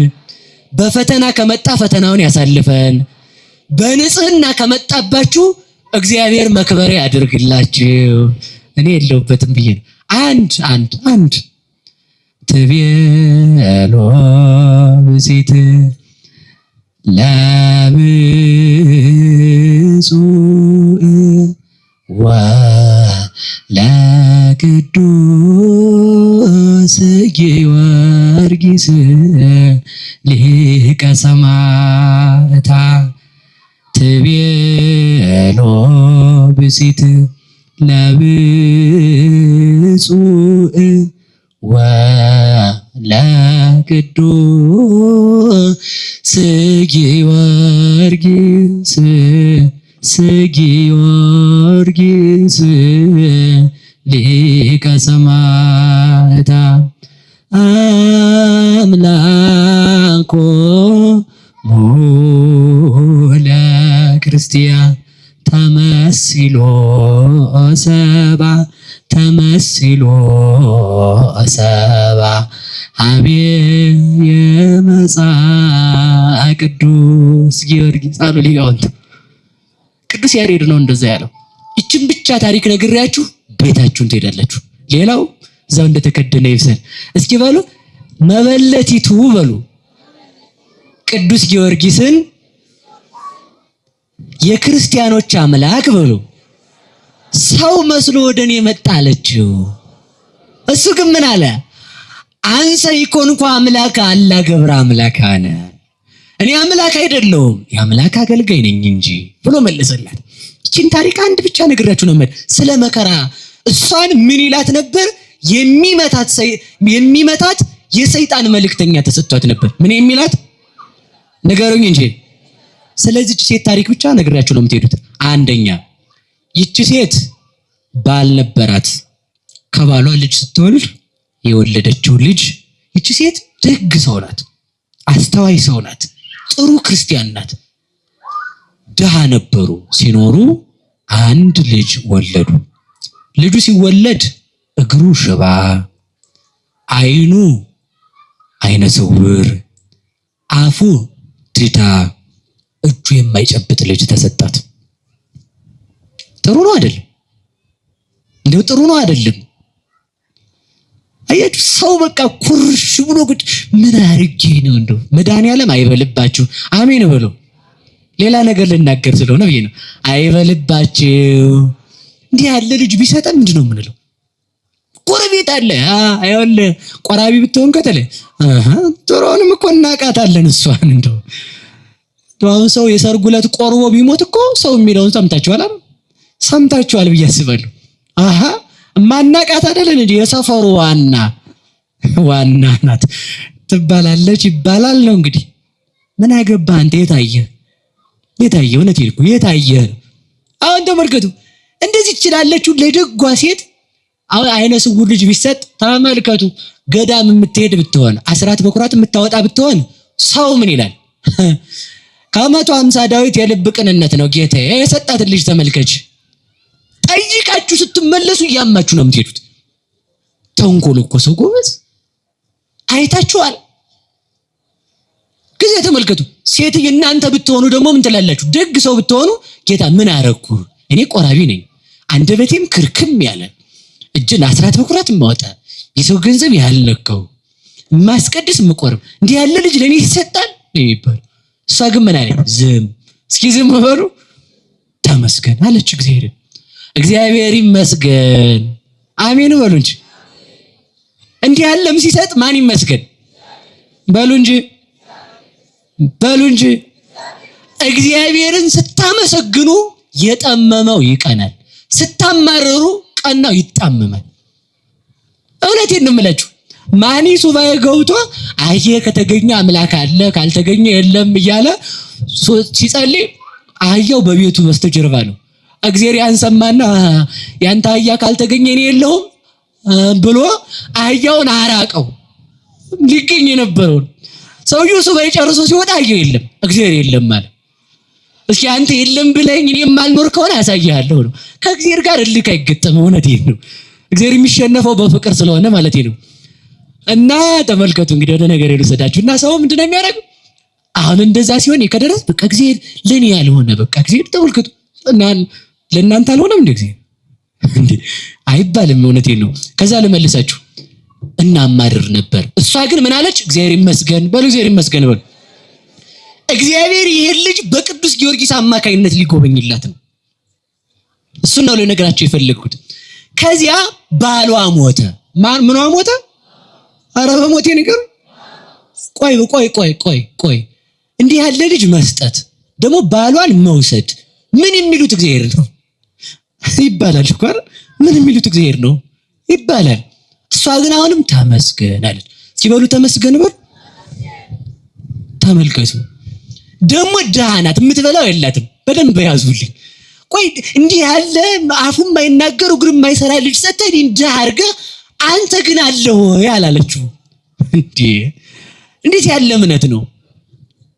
በፈተና ከመጣ ፈተናውን ያሳልፈን፣ በንጽህና ከመጣባችሁ እግዚአብሔር መክበሪያ ያድርግላችሁ። እኔ የለሁበትም ብዬ ነው። አንድ ትቤሎ ብእሲት ለብፁዕ ወለቅዱስ ጊዮርጊስ ሊቀ ሰማዕታት ትቤሎ ብእሲት ለብፁዕ ወለቅዱስ ጊዮርጊስ ጊዮርጊስ ሊቀ ሰማዕታት አምላኮሙ ለክርስቲያን ተመስሎ ሰባ ሀቤየ መጽአ ቅዱስ ጊዮርጊስ አሉ ሊቃውንት። ቅዱስ ያሬድ ነው እንደዛ ያለው። ይችን ብቻ ታሪክ ነግሬያችሁ ቤታችሁን ትሄዳላችሁ። ሌላው እዛው እንደተከደነ ይብሰል። እስኪ በሉ መበለቲቱ በሉ ቅዱስ ጊዮርጊስን የክርስቲያኖች አምላክ በሉ ሰው መስሎ ወደኔ መጣ አለችው። እሱ ግን ምን አለ? አንሰ ኢኮንኩ አምላክ አላ ገብረ አምላክ አነ፣ እኔ አምላክ አይደለሁም የአምላክ አገልጋይ ነኝ እንጂ ብሎ መለሰላት። ይህችን ታሪክ አንድ ብቻ ነግራችሁ ነው ማለት። ስለ መከራ እሷን ምን ይላት ነበር? የሚመታት የሰይጣን መልእክተኛ ተሰጥቷት ነበር። ምን የሚላት ንገሩኝ እንጂ። ስለዚህ ሴት ታሪክ ብቻ ነግራችሁ ነው የምትሄዱት። አንደኛ ይቺ ሴት ባል ነበራት። ከባሏ ልጅ ስትወልድ የወለደችው ልጅ ይቺ ሴት ደግ ሰው ናት፣ አስተዋይ ሰው ናት፣ ጥሩ ክርስቲያን ናት። ድሃ ነበሩ። ሲኖሩ አንድ ልጅ ወለዱ። ልጁ ሲወለድ እግሩ ሽባ፣ አይኑ አይነ ስውር፣ አፉ ድዳ፣ እጁ የማይጨብጥ ልጅ ተሰጣት። ጥሩ ነው አይደለም? እንደው ጥሩ ነው አይደለም? አያችሁ፣ ሰው በቃ ኩርሽ ብሎ ቁጭ ምን አርጌ ነው? እንደው መድኃኒዓለም አይበልባችሁ፣ አሜን በሉ። ሌላ ነገር ልናገር ስለሆነ ብዬ ነው። አይበልባችሁ። እንዲህ ያለ ልጅ ቢሰጠን ምንድን ነው የምንለው? ጎረቤት አለ አይወልህ ቆራቢ ብትሆን ከተለ ጥሩንም እኮ እናቃታለን እሷን። እንደው ሰው የሰርጉ ዕለት ቆርቦ ቢሞት እኮ ሰው የሚለውን ሰምታችኋል አይደል? ሰምታችኋል ብዬ አስባለሁ። ማናቃት አይደለን እንዴ? የሰፈሩ ዋና ናት ትባላለች ይባላል ነው እንግዲህ። ምን አገባህ አንተ? የታየህ እውነት ይልኩ የታየህ። አሁን ተመልከቱ፣ እንደዚህ ትችላለችሁ ለደጓ ሴት። አሁን አይነ ስውር ልጅ ቢሰጥ ተመልከቱ። ገዳም የምትሄድ ብትሆን፣ አስራት በኩራት የምታወጣ ብትሆን ሰው ምን ይላል? ከ150 ዳዊት የልብ ቅንነት ነው ጌታዬ የሰጣትን ልጅ ተመልከች። ጠይቃችሁ ስትመለሱ እያማችሁ ነው የምትሄዱት። ተንኮል እኮ ሰው ጎበዝ አይታችኋል። ጊዜ ተመልከቱ። ሴት እናንተ ብትሆኑ ደግሞ ምን ትላላችሁ? ደግ ሰው ብትሆኑ ጌታ ምን አረኩ? እኔ ቆራቢ ነኝ፣ አንደበቴም ክርክም ያለ፣ እጅን አስራት በኩራት ማወጣ፣ የሰው ገንዘብ ያልነካው፣ ማስቀድስ ምቆርብ እንዲህ ያለ ልጅ ለኔ ይሰጣል ይባል። እሷ ግን ምን አለች? ዝም እስኪ ዝም በሉ ተመስገን አለች። እግዚአብሔር ይመስገን። አሜን በሉ እንጂ እንዲህ ያለም ሲሰጥ ማን ይመስገን? በሉ እንጂ እግዚአብሔርን ስታመሰግኑ የጠመመው ይቀናል፣ ስታማረሩ ቀናው ይጣመማል። እውነቴን ነው የምላችሁ። ማኒ ሱባኤ ገብቶ አየ ከተገኘ አምላክ አለ ካልተገኘ የለም እያለ ሲጸልይ አህያው በቤቱ በስተጀርባ ነው። እግዚአብሔር ያንሰማና ያንተ አህያ ካልተገኘ እኔ የለሁም ብሎ አህያውን አራቀው። ሊገኝ የነበረው ሰውዬው ሱባኤ ጨርሶ ሲወጣ አህያው የለም፣ እግዚአብሔር የለም ማለት። እስኪ አንተ የለም ብለኝ እኔ የማልኖር ከሆነ ያሳያለሁ ነው። ከእግዚአብሔር ጋር እልክ አይገጠም። እውነቴን ነው። እግዚአብሔር የሚሸነፈው በፍቅር ስለሆነ ማለት ነው። እና ተመልከቱ እንግዲህ ወደ ነገር ልውሰዳችሁ እና ሰው ምንድነው የሚያደርገው? አሁን እንደዛ ሲሆን ከደረስ በቃ እግዚአብሔር ለኔ ያልሆነ በቃ እግዚአብሔር ተመልከቱ እና ለእናንተ አልሆነም እንዴ አይባልም። እውነቴን ነው። ከዛ ልመልሳችሁ እና ማድር ነበር። እሷ ግን ምን አለች? እግዚአብሔር ይመስገን በሉ፣ እግዚአብሔር ይመስገን በሉ። እግዚአብሔር ይሄን ልጅ በቅዱስ ጊዮርጊስ አማካይነት ሊጎበኝላት ነው። እሱን ነው ለነገራችሁ የፈለግኩት። ከዚያ ባሏ ሞተ። ምኗ ሞተ? ኧረ በሞቴ ነገር ቆይ እንዲህ ያለ ልጅ መስጠት ደግሞ ባሏን መውሰድ ምን የሚሉት እግዚአብሔር ነው ይባላል እኮ አይደል? ምን የሚሉት እግዚአብሔር ነው ይባላል። እሷ ግን አሁንም ተመስገን አለች። ሲበሉ ተመስገን በሉ። ተመልከቱ ደግሞ ድሃ ናት፣ የምትበላው የላትም። በደንብ ያዙልኝ። ቆይ እንዲህ ያለ አፉም ማይናገር እግሩም ማይሰራ ልጅ ሰጠኝ ድሃ አድርገህ አንተ ግን አለው ያላለችው እንዴት ያለ እምነት ነው?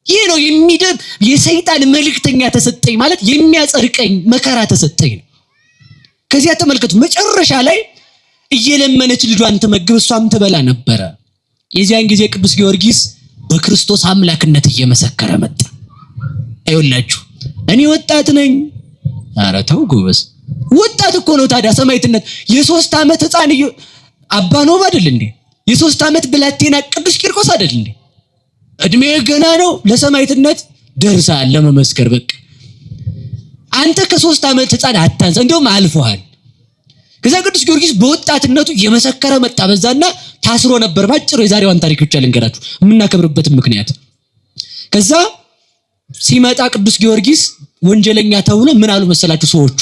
ይህ ነው የሚደብ የሰይጣን መልእክተኛ ተሰጠኝ ማለት የሚያጸድቀኝ መከራ ተሰጠኝ ነው። ከዚያ ተመልከቱ መጨረሻ ላይ እየለመነች ልጇን ትመግብ እሷም ትበላ ነበረ። የዚያን ጊዜ ቅዱስ ጊዮርጊስ በክርስቶስ አምላክነት እየመሰከረ መጣ። አይወላችሁ እኔ ወጣት ነኝ። ኧረ ተው ጎበዝ፣ ወጣት እኮ ነው ታዲያ ሰማዕትነት። የ3 ዓመት ህፃን አባ ነው አይደል እንዴ? የ3 ዓመት ብላቴና ቅዱስ ቂርቆስ አይደል እንዴ? እድሜ ገና ነው፣ ለሰማዕትነት ደርሳል ለመመስከር። በቃ አንተ ከ3 ዓመት ህፃን አታንስ፣ እንደውም አልፈዋል። ከዛ ቅዱስ ጊዮርጊስ በወጣትነቱ የመሰከረ መጣ። በዛና ታስሮ ነበር። ባጭሩ የዛሬዋን ታሪክ ብቻ ልንገራችሁ የምናከብርበት ምክንያት። ከዛ ሲመጣ ቅዱስ ጊዮርጊስ ወንጀለኛ ተብሎ ምን አሉ መሰላችሁ ሰዎቹ?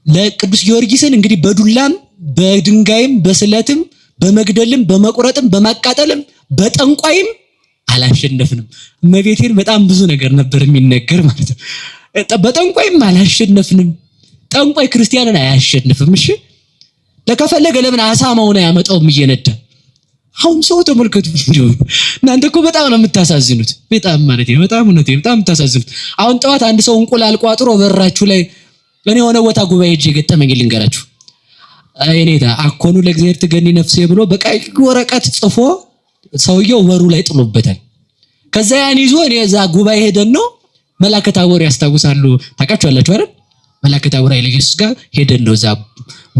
ለቅዱስ ጊዮርጊስን እንግዲህ በዱላም በድንጋይም በስለትም በመግደልም በመቁረጥም በማቃጠልም በጠንቋይም አላሸነፍንም። እመቤቴን በጣም ብዙ ነገር ነበር የሚነገር ማለት ነው። በጠንቋይም አላሸነፍንም። ጠንቋይ ክርስቲያንን አያሸንፍም። እሺ ለከፈለገ ለምን አሳማውን ያመጣውም እየነዳ። አሁን ሰው ተመልከቱ። እናንተ እኮ በጣም ነው የምታሳዝኑት። በጣም ማለት ነው በጣም እውነቴ በጣም የምታሳዝኑት። አሁን ጠዋት አንድ ሰው እንቁላል ቋጥሮ በራችሁ ላይ እኔ የሆነ ቦታ ጉባኤ ሄጄ ገጠመኝ ልንገራችሁ። እኔታ አኮኑ ለእግዚአብሔር ትገኒ ነፍሴ ብሎ በቀይ ወረቀት ጽፎ ሰውየው ወሩ ላይ ጥሎበታል። ከዛ ያን ይዞ እኔ እዛ ጉባኤ ሄደን ነው መላከ ታቦር ያስታውሳሉ ታውቃችኋላችሁ አይደል? መላከ ታቦር ኃይለ ኢየሱስ ጋር ሄደን ነው እዛ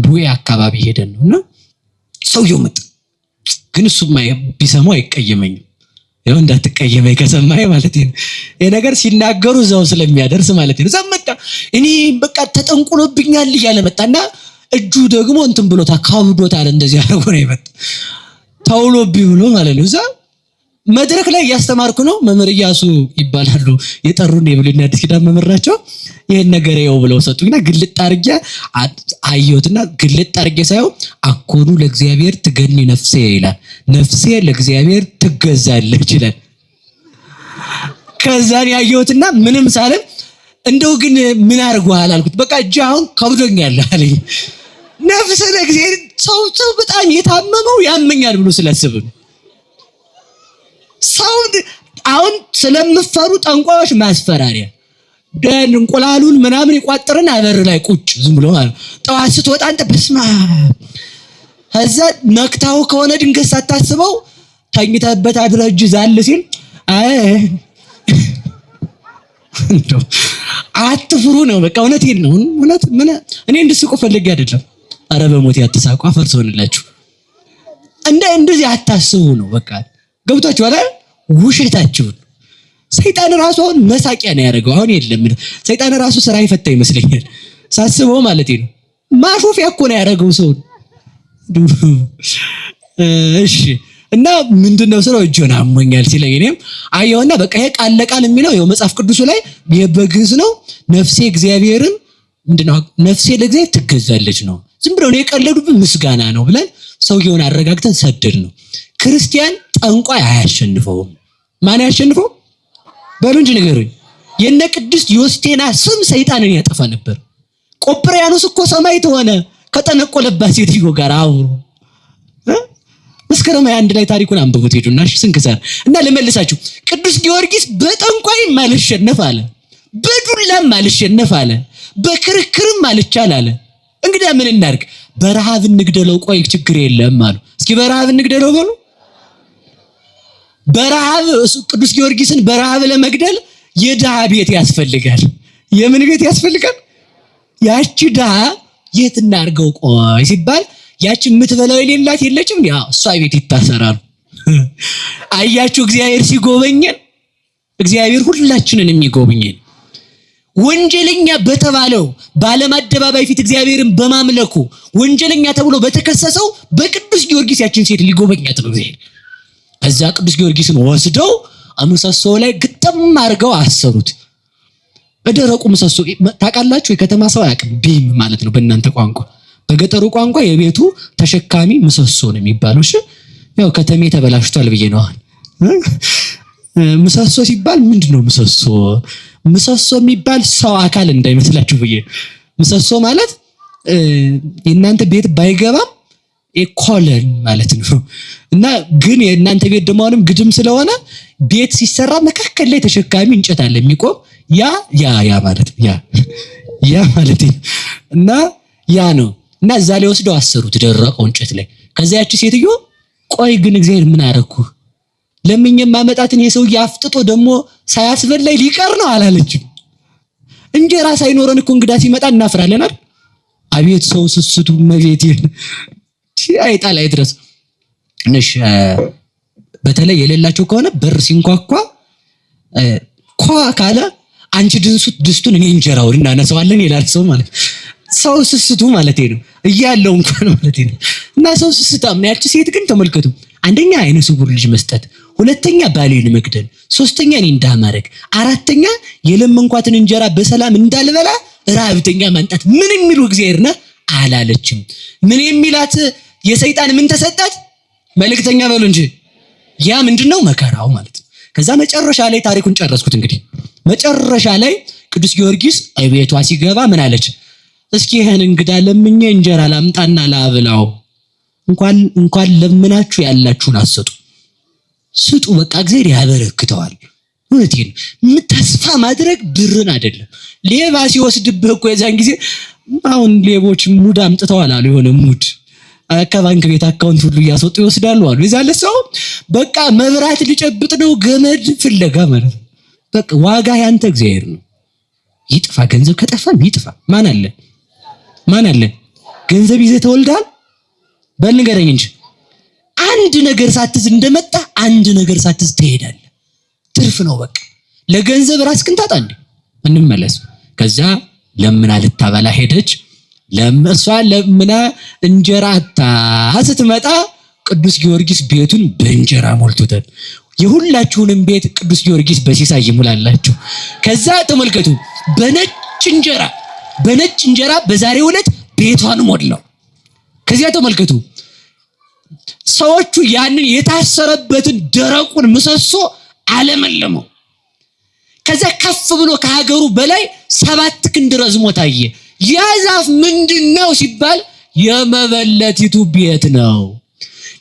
ቡኤ አካባቢ ሄደን ነውና ሰውየው መጣ። ግን እሱማ ቢሰማው አይቀየመኝም። ያው እንዳትቀየመኝ ከሰማይ ማለት ነው። የነገር ሲናገሩ እዛው ስለሚያደርስ ማለት ነው። ዘመጣ እኔ በቃ ተጠንቁሎብኛል እያለ መጣና እጁ ደግሞ እንትን ብሎታ ካውዶታል። እንደዚህ አድርጎ ነው የመጣ ታውሎብኝ ብሎ ማለት ነው። እዛ መድረክ ላይ እያስተማርኩ ነው። መምህር ኢያሱ ይባላሉ የጠሩን የብሉይና አዲስ ኪዳን መምህር ናቸው። ይሄን ነገር ያው ብለው ሰጡኝና ግልጥ አርጌ አየሁትና ግልጥ አርጌ ሳይው አኮኑ ለእግዚአብሔር ትገኒ ነፍሴ ይላል። ነፍሴ ለእግዚአብሔር ትገዛለች ይላል። ከዛን ያየሁትና ምንም ሳለም እንደው ግን ምን አርጓል አልኩት። በቃ እጅ አሁን ከብዶኛል አለኝ። ነፍስ ለእግዚአብሔር ሰው በጣም የታመመው ያመኛል ብሎ ስላስብ ሰው አሁን ስለምፈሩ ጠንቋዮች ማስፈራሪያ ደን እንቁላሉን ምናምን ይቋጥርና በር ላይ ቁጭ ዝም ብሎ ማለት ጠዋት ስትወጣ አንተ በስማ ከዛ ነክታው ከሆነ ድንገት ሳታስበው ተኝተህበት አድረህ እጅ ዛል ሲል አትፍሩ ነው በቃ። እውነቴን ነው። እውነት ምን እኔ እንድስቁ ፈልጌ አይደለም። ኧረ በሞት ያትሳቁ አፈርሶንላችሁ እንደዚህ አታስቡ ነው በቃ ገብቷችኋል አይደል? ውሸታችሁን ሰይጣን ራሱ አሁን መሳቂያ ነው ያደረገው። አሁን የለም ሰይጣን ራሱ ስራ ይፈታ ይመስለኛል ሳስበው ማለት ነው። ማሾፊያ እኮ ነው ያደረገው ሰው። እሺ እና ምንድነው ስለው እጆን አሞኛል ሲለኝ እኔም አየውና በቃ ይሄ ቃል ለቃል የሚለው ይኸው መጽሐፍ ቅዱሱ ላይ በግዕዝ ነው። ነፍሴ እግዚአብሔርን ምንድነው ነፍሴ ለእግዚአብሔር ትገዛለች ነው። ዝም ብለው ነው የቀለዱብን ምስጋና ነው ብለን ሰውየውን አረጋግተን ሰደድ ነው። ክርስቲያን ጠንቋይ አያሸንፈውም። ማን ያሸንፈው? በሉ እንጂ ንገሩኝ። የነ ቅድስት ዮስቴና ስም ሰይጣንን ያጠፋ ነበር። ቆጵርያኖስ እኮ ሰማዕት ሆነ ከጠነቆለባት ሴትዮ ጋር አብሮ። መስከረም 21 ላይ ታሪኩን አንብቡት ሄዱና ስንክሳር እና ልመልሳችሁ። ቅዱስ ጊዮርጊስ በጠንቋይም አልሸነፍ አለ፣ በዱላም አልሸነፍ አለ፣ በክርክርም አልቻል አለ። እንግዲህ ምን እናድርግ? በረሃብ እንግደለው። ቆይ ችግር የለም አሉ። እስኪ በረሃብ እንግደለው በሉ። በረሃብ ቅዱስ ጊዮርጊስን በረሃብ ለመግደል የድሃ ቤት ያስፈልጋል። የምን ቤት ያስፈልጋል? ያቺ ድሃ የት እናርገው ቆይ ሲባል ያቺ የምትበላው የሌላት የለችም። ያው እሷ ቤት ይታሰራሉ። አያችሁ እግዚአብሔር ሲጎበኘን፣ እግዚአብሔር ሁላችንን የሚጎበኘን ወንጀለኛ በተባለው በዓለም አደባባይ ፊት እግዚአብሔርን በማምለኩ ወንጀለኛ ተብሎ በተከሰሰው በቅዱስ ጊዮርጊስ ያችን ሴት ሊጎበኛት ነው እግዚአብሔር። ከዛ ቅዱስ ጊዮርጊስን ወስደው ምሰሶ ላይ ግጥም አድርገው አሰሩት። በደረቁ ምሰሶ ታውቃላችሁ፣ የከተማ ሰው አያውቅም። ቢም ማለት ነው በእናንተ ቋንቋ። በገጠሩ ቋንቋ የቤቱ ተሸካሚ ምሰሶ ነው የሚባለው። እሺ ያው ከተሜ ተበላሽቷል ብዬ ነው። ምሰሶ ሲባል ምንድነው ምሰሶ? ምሰሶ የሚባል ሰው አካል እንዳይመስላችሁ ብዬ። ምሰሶ ማለት የእናንተ ቤት ባይገባም ኮለን ማለት ነው። እና ግን የእናንተ ቤት ደግሞ አሁንም ግድም ስለሆነ ቤት ሲሰራ መካከል ላይ ተሸካሚ እንጨት አለ የሚቆም ያ ማለት ነው። ያ ማለት ነው። እና ያ ነው። እና እዛ ላይ ወስደው አሰሩት ደረቀው እንጨት ላይ። ከዛ ያቺ ሴትዮ ቆይ ግን እግዚአብሔር ምን አደረኩ? ለምኝም ማመጣትን የሰውዬ አፍጥጦ ደግሞ ሳያስበላይ ሊቀር ነው አላለችም። እንጀራ ሳይኖረን እኮ እንግዳ ሲመጣ እናፍራለን አይደል? አቤት ሰው ስስቱ መቤት አይጣ ላይ ድረስ ነሽ። በተለይ የሌላቸው ከሆነ በር ሲንኳኳ ኳ ካለ አንቺ ድስቱን እኔ እንጀራውን እናነሳዋለን ይላል ሰው ማለት ሰው ስስቱ ማለት ነው እያለው እንኳን ማለት ነው። እና ሰው ስስታም ነው። ያቺ ሴት ግን ተመልከቱ፣ አንደኛ አይነ ስውር ልጅ መስጠት፣ ሁለተኛ ባሌን መግደል፣ ሶስተኛ እኔ እንዳማረግ፣ አራተኛ የለመንኳትን እንጀራ በሰላም እንዳልበላ ራብተኛ ማንጣት። ምን የሚሉ እግዚአብሔርና አላለችም። ምን የሚላት የሰይጣን ምን ተሰጣት? መልእክተኛ በሉ እንጂ ያ ምንድነው? መከራው ማለት ነው። ከዛ መጨረሻ ላይ ታሪኩን ጨረስኩት። እንግዲህ መጨረሻ ላይ ቅዱስ ጊዮርጊስ ቤቷ ሲገባ ምን አለች? እስኪ ይሄን እንግዳ ለምኜ እንጀራ ላምጣና ላብላው። እንኳን ለምናችሁ ያላችሁን አሰጡ ስጡ። በቃ እግዚአብሔር ያበረክተዋል። እውነቴን ተስፋ ማድረግ ብርን አይደለም። ሌባ ሲወስድብህ እኮ የዛን ጊዜ አሁን ሌቦች ሙድ አምጥተዋል አሉ። የሆነ ሙድ ከባንክ ቤት አካውንት ሁሉ እያስወጡ ይወስዳሉ አሉ። የዛለ ሰው በቃ መብራት ሊጨብጥ ነው ገመድ ፍለጋ ማለት ነው። በቃ ዋጋ ያንተ እግዚአብሔር ነው። ይጥፋ ገንዘብ ከጠፋም ይጥፋ። ማን አለ? ገንዘብ ይዘህ ተወልዳል? በል ንገረኝ እንጂ አንድ ነገር ሳትዝ እንደመጣ አንድ ነገር ሳትዝ ትሄዳለህ። ትርፍ ነው በቃ። ለገንዘብ ራስህን ታጣ እንዴ? እንመለስ። ከዛ ለምና ልታበላ ሄደች። እሷ ለምና እንጀራ ስትመጣ ቅዱስ ጊዮርጊስ ቤቱን በእንጀራ ሞልቶታል። የሁላችሁንም ቤት ቅዱስ ጊዮርጊስ በሲሳይ ይሙላላችሁ። ከዛ ተመልከቱ፣ በነጭ እንጀራ በዛሬው ዕለት ቤቷን ሞላው። ከዚያ ተመልከቱ፣ ሰዎቹ ያንን የታሰረበትን ደረቁን ምሰሶ አለመለመው። ከዛ ከፍ ብሎ ከሀገሩ በላይ 7 ክንድ ረዝሞ ታየ። ያ ዛፍ ምንድነው ሲባል የመበለቲቱ ቤት ነው።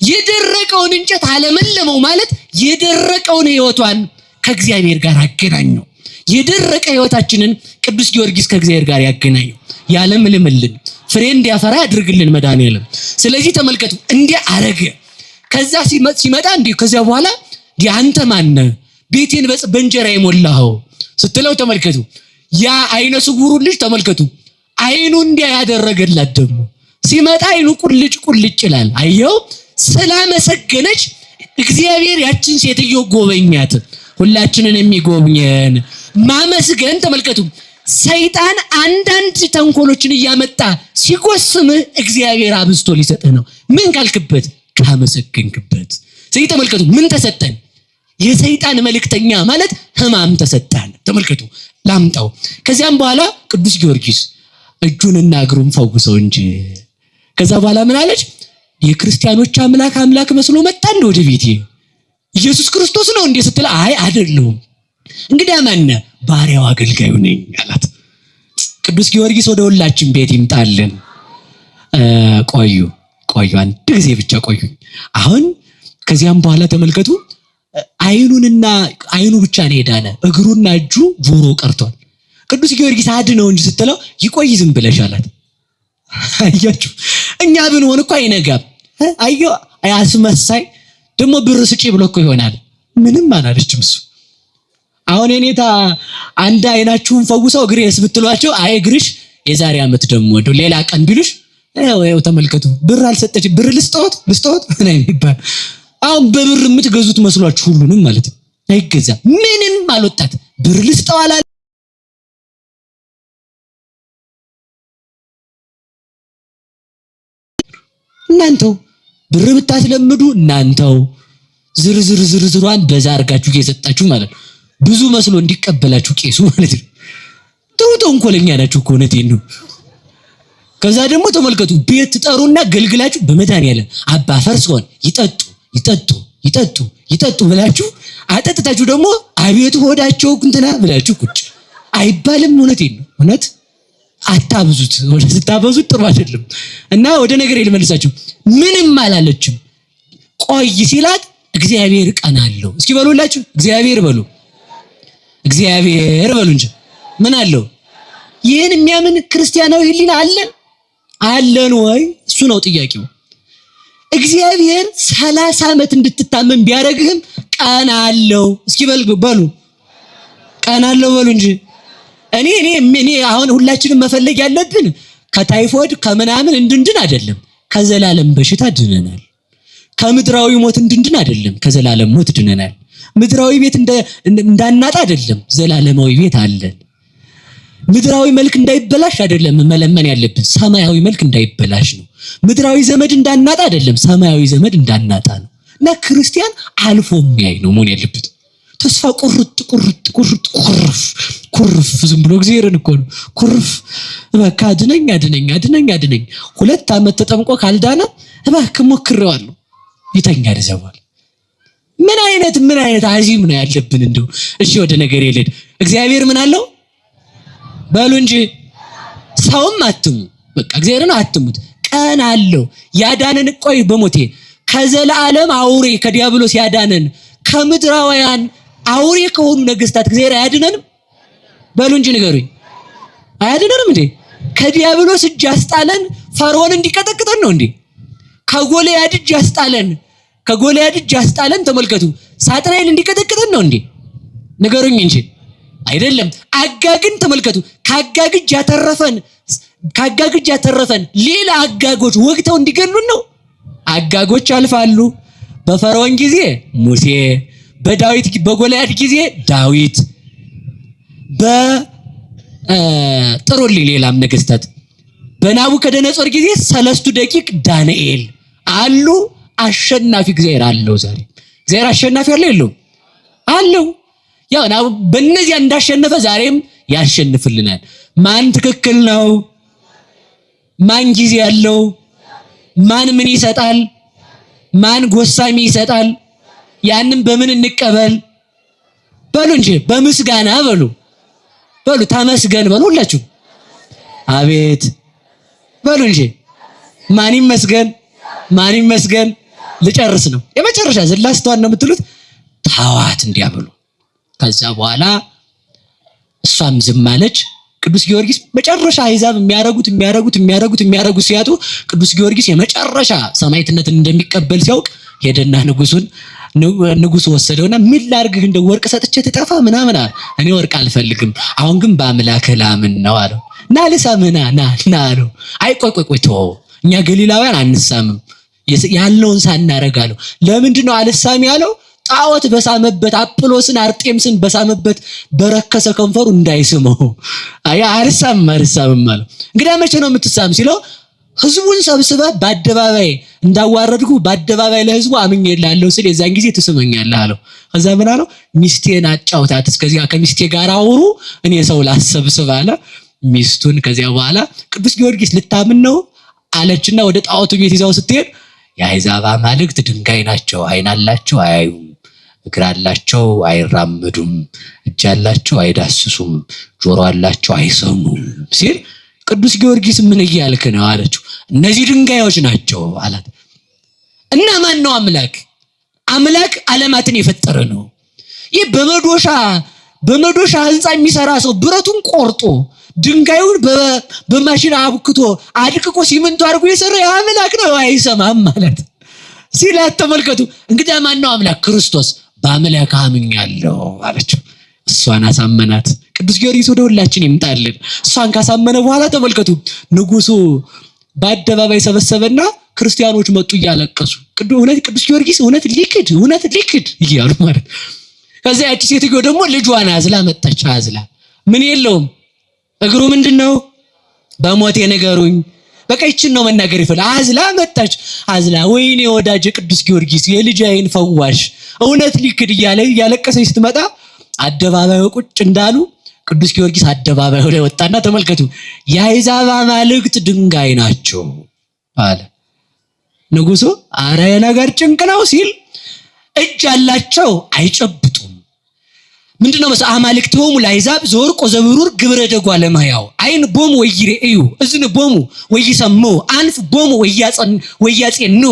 የደረቀውን እንጨት አለመለመው ማለት የደረቀውን ሕይወቷን ከእግዚአብሔር ጋር አገናኘው። የደረቀ ሕይወታችንን ቅዱስ ጊዮርጊስ ከእግዚአብሔር ጋር ያገናኘው። ያለምልምልን ፍሬ እንዲያፈራ ያድርግልን መድኃኒዓለም። ስለዚህ ተመልከቱ፣ እንዲህ አረገ። ከዛ ሲመጣ እንዲህ ከዚያ በኋላ አንተ ማነህ ቤቴን በእንጀራ የሞላኸው ስትለው ተመልከቱ፣ ያ አይነ ስውሩ ልጅ ተመልከቱ፣ አይኑ እንዲያ ያደረገላት ደግሞ ሲመጣ አይኑ ቁልጭ ይላል። አየው ስላመሰገነች እግዚአብሔር ያችን ሴትዮ ጎበኛት። ሁላችንን የሚጎብኘን ማመስገን። ተመልከቱ፣ ሰይጣን አንዳንድ ተንኮሎችን እያመጣ ሲጎስምህ እግዚአብሔር አብዝቶ ሊሰጥህ ነው። ምን ካልክበት? ካመሰገንክበት። ስለዚህ ተመልከቱ፣ ምን ተሰጠን? የሰይጣን መልእክተኛ ማለት ሕማም ተሰጣን። ተመልከቱ፣ ላምጣው። ከዚያም በኋላ ቅዱስ ጊዮርጊስ እጁንና እግሩን ፈውሰው እንጂ ከዛ በኋላ ምን አለች? የክርስቲያኖች አምላክ መስሎ መጣ እንደ ወደ ቤቴ ኢየሱስ ክርስቶስ ነው እንዴ ስትል፣ አይ አይደለሁም፣ እንግዲህ ማን? ባሪያው አገልጋዩ ነኝ አላት። ቅዱስ ጊዮርጊስ ወደ ሁላችን ቤት ይምጣልን። ቆዩ አንድ ጊዜ ብቻ ቆዩ። አሁን ከዚያም በኋላ ተመልከቱ፣ አይኑ ብቻ ነው የዳነ፣ እግሩና እጁ ጆሮ ቀርቷል። ቅዱስ ጊዮርጊስ አድነው እንጂ ስትለው፣ ይቆይ ዝም ብለሽ አላት። አያችሁ፣ እኛ ብንሆን እኮ አይነጋም። አዮ አያስመሳይ ደግሞ ብር ስጪ ብሎ እኮ ይሆናል። ምንም አላለችም እሱ። አሁን እኔታ አንድ አይናችሁን ፈውሰው እግሬስ ብትሏቸው፣ አይ እግርሽ የዛሬ ዓመት ደግሞ ሌላ ቀን ቢሉሽ፣ ያው ተመልከቱ፣ ብር አልሰጠች፣ ብር ልስጠውት ነው የሚባል። አሁን በብር የምትገዙት መስሏችሁ ሁሉንም ማለት ነው። አይገዛም። ምንም አልወጣት። ብር ልስጠው አላለ። እናንተው ብር ብታስለምዱ እናንተው ዝርዝሯን በዛ አርጋችሁ እየሰጣችሁ ማለት ነው። ብዙ መስሎ እንዲቀበላችሁ ቄሱ ማለት ነው። ተንኮለኛ ናችሁ እኮ፣ እውነቴን ነው። ከዛ ደግሞ ተመልከቱ፣ ቤት ትጠሩና ገልግላችሁ በመድኃኒዓለም አባ ፈርሶን ይጠጡ ብላችሁ አጠጥታችሁ ደግሞ አቤቱ ሆዳቸው እንትና ብላችሁ ቁጭ አይባልም። እውነቴን ነው። እውነት አታብዙት። ስታበዙት ጥሩ አይደለም። እና ወደ ነገር ልመልሳችሁ። ምንም አላለችም። ቆይ ሲላት እግዚአብሔር ቀን አለው። እስኪ በሉላችሁ፣ እግዚአብሔር በሉ እንጂ ምን አለው? ይህን የሚያምን ክርስቲያናዊ ሕሊና አለን ወይ? እሱ ነው ጥያቄው። እግዚአብሔር 30 ዓመት እንድትታመም ቢያደርግህም ቀን አለው። እስኪ በሉ ቀን አለው በሉ እንጂ። እኔ አሁን ሁላችንም መፈለግ ያለብን ከታይፎይድ ከምናምን እንድንድን አይደለም፣ ከዘላለም በሽታ ድነናል። ከምድራዊ ሞት እንድንድን አይደለም፣ ከዘላለም ሞት ድነናል። ምድራዊ ቤት እንዳናጣ አይደለም፣ ዘላለማዊ ቤት አለን። ምድራዊ መልክ እንዳይበላሽ አይደለም መለመን ያለብን፣ ሰማያዊ መልክ እንዳይበላሽ ነው። ምድራዊ ዘመድ እንዳናጣ አይደለም፣ ሰማያዊ ዘመድ እንዳናጣ ነው። እና ክርስቲያን አልፎ የሚያይ ነው መሆን ያለበት። ተስፋ ቁርፍ ዝም ብሎ እግዚአብሔርን እኮ ነው ቁርፍ። እባክህ አድነኝ 2 ዓመት ተጠምቆ ካልዳነ እባክህ ሞክሬዋለሁ ይተኛል ዘዋል። ምን አይነት አዚም ነው ያለብን እንደው። እሺ ወደ ነገር ይልድ። እግዚአብሔር ምን አለው በሉ እንጂ። ሰውም አትሙ፣ በቃ እግዚአብሔርን አትሙት። ቀን አለው ያዳነን። ቆይ በሞቴ ከዘላለም አውሬ ከዲያብሎስ ያዳነን ከምድራውያን አውሬ ከሆኑ ነገስታት እግዚአብሔር አያድነንም? በሉ እንጂ ንገሩኝ። አያድነንም እንዴ? ከዲያብሎስ እጅ ያስጣለን ፈርዖን እንዲቀጠቅጠን ነው እንዴ? ከጎልያድ እጅ ያስጣለን ተመልከቱ፣ ሳጥናኤል እንዲቀጠቅጠን ነው እንዴ? ንገሩኝ እንጂ። አይደለም። አጋግን ተመልከቱ፣ ካጋግ ያተረፈን ሌላ አጋጎች ወግተው እንዲገሉን ነው። አጋጎች ያልፋሉ። በፈርዖን ጊዜ ሙሴ፣ በጎልያድ ጊዜ ዳዊት፣ በጥሩልኝ ሌላም ነገስታት፣ በናቡከደነጾር ጊዜ 3 ደቂቅ ዳንኤል አሉ። አሸናፊ እግዚአብሔር አለው። ዛሬ እግዚአብሔር አሸናፊ የለውም? አለው። ያው በእነዚያ እንዳሸነፈ ዛሬም ያሸንፍልናል። ማን ትክክል ነው? ማን ጊዜ ያለው? ማን ምን ይሰጣል? ማን ጎሳሚ ይሰጣል? ያንን በምን እንቀበል? በሉ እንጂ በምስጋና በሉ ተመስገን በሉ ሁላችሁ። አቤት በሉ እንጂ ማን ይመስገን? ልጨርስ ነው የመጨረሻ ዝላስተዋን ነው የምትሉት። ታዋት እንዲያበሉ። ከዛ በኋላ እሷም ዝም አለች። ቅዱስ ጊዮርጊስ መጨረሻ አሕዛብ የሚያረጉት ሲያጡ ቅዱስ ጊዮርጊስ የመጨረሻ ሰማዕትነትን እንደሚቀበል ሲያውቅ ሄደና ንጉሱ ወሰደውና ምን ላድርግህ እንደ ወርቅ ሰጥቼ ትጠፋ ምናምን አለ። እኔ ወርቅ አልፈልግም፣ አሁን ግን በአምላክህ ላምን ነው አለው። ና ልሳምህ ና አለው። አይ ቆይ ተወው፣ እኛ ገሊላውያን አንሳምም፣ ያልነውን ሳናረጋለው። ለምንድነው አልሳም ያለው? ጣዖት በሳመበት አጵሎስን አርጤምስን በሳመበት በረከሰ ከንፈሩ እንዳይስመው። አልሳም ማለት እንግዲህ መቼ ነው የምትሳም ሲለው ህዝቡን ሰብስበህ በአደባባይ እንዳዋረድኩ በአደባባይ ለህዝቡ አምኜልሃለሁ ስል የዛን ጊዜ ትስመኛለህ አለው። ከዛ ምን አለው? ሚስቴን አጫውታት፣ እስከዚያ ከሚስቴ ጋር አውሩ፣ እኔ ሰው ላሰብስብ አለ። ሚስቱን ከዚያ በኋላ ቅዱስ ጊዮርጊስ ልታምን ነው አለችና ወደ ጣዖቱ ቤት ይዛው ስትሄድ የአሕዛብ አማልክት ድንጋይ ናቸው፣ ዓይን አላቸው አያዩም፣ እግር አላቸው አይራመዱም፣ እጅ አላቸው አይዳስሱም፣ ጆሮ አላቸው አይሰሙም ሲል ቅዱስ ጊዮርጊስ ምን እያልክ ነው አለችው። እነዚህ ድንጋዮች ናቸው አላት። እና ማን ነው አምላክ? አምላክ ዓለማትን የፈጠረ ነው። ይህ በመዶሻ ህንፃ የሚሰራ ሰው ብረቱን ቆርጦ ድንጋዩን በማሽን አብክቶ አድቅቆ ሲሚንቶ አድርጎ የሰራ አምላክ ነው። አይሰማም ማለት ሲላት ተመልከቱ። እንግዲህ ማን ነው አምላክ? ክርስቶስ። በአምላክ አምኛለሁ አለችው። እሷን አሳመናት። ቅዱስ ጊዮርጊስ ወደ ሁላችን ይምጣልን። እሷን ካሳመነ በኋላ ተመልከቱ፣ ንጉሱ በአደባባይ ሰበሰበና ክርስቲያኖች መጡ እያለቀሱ ቅዱስ ጊዮርጊስ እውነት ሊክድ እያሉ ማለት። ከዛ ያቺ ሴትዮ ደግሞ ልጇን አዝላ መጣች። አዝላ ምን የለውም እግሩ ምንድነው? በሞቴ ንገሩኝ፣ በቃ ይችን ነው መናገር ይፈል። አዝላ መጣች። አዝላ ወይኔ ወዳጅ ቅዱስ ጊዮርጊስ የልጅ አይን ፈዋሽ እውነት ሊክድ እያለቀሰች ስትመጣ አደባባዩ ቁጭ እንዳሉ ቅዱስ ጊዮርጊስ አደባባዩ ላይ ወጣና ተመልከቱ፣ የአሕዛብ አማልክት ድንጋይ ናቸው አለ። ንጉሱ አረ የነገር ጭንቅ ነው ሲል እጅ አላቸው አይጨብጡም። ምንድነው መስ አማልክቶሙ ለአሕዛብ ዘወርቅ ወዘብሩር ግብረ ደጓ ለማያው አይን ቦሙ ወይሬዩ እዝን ቦሙ ወይሰሙ አንፍ ቦሙ ወያጼኑ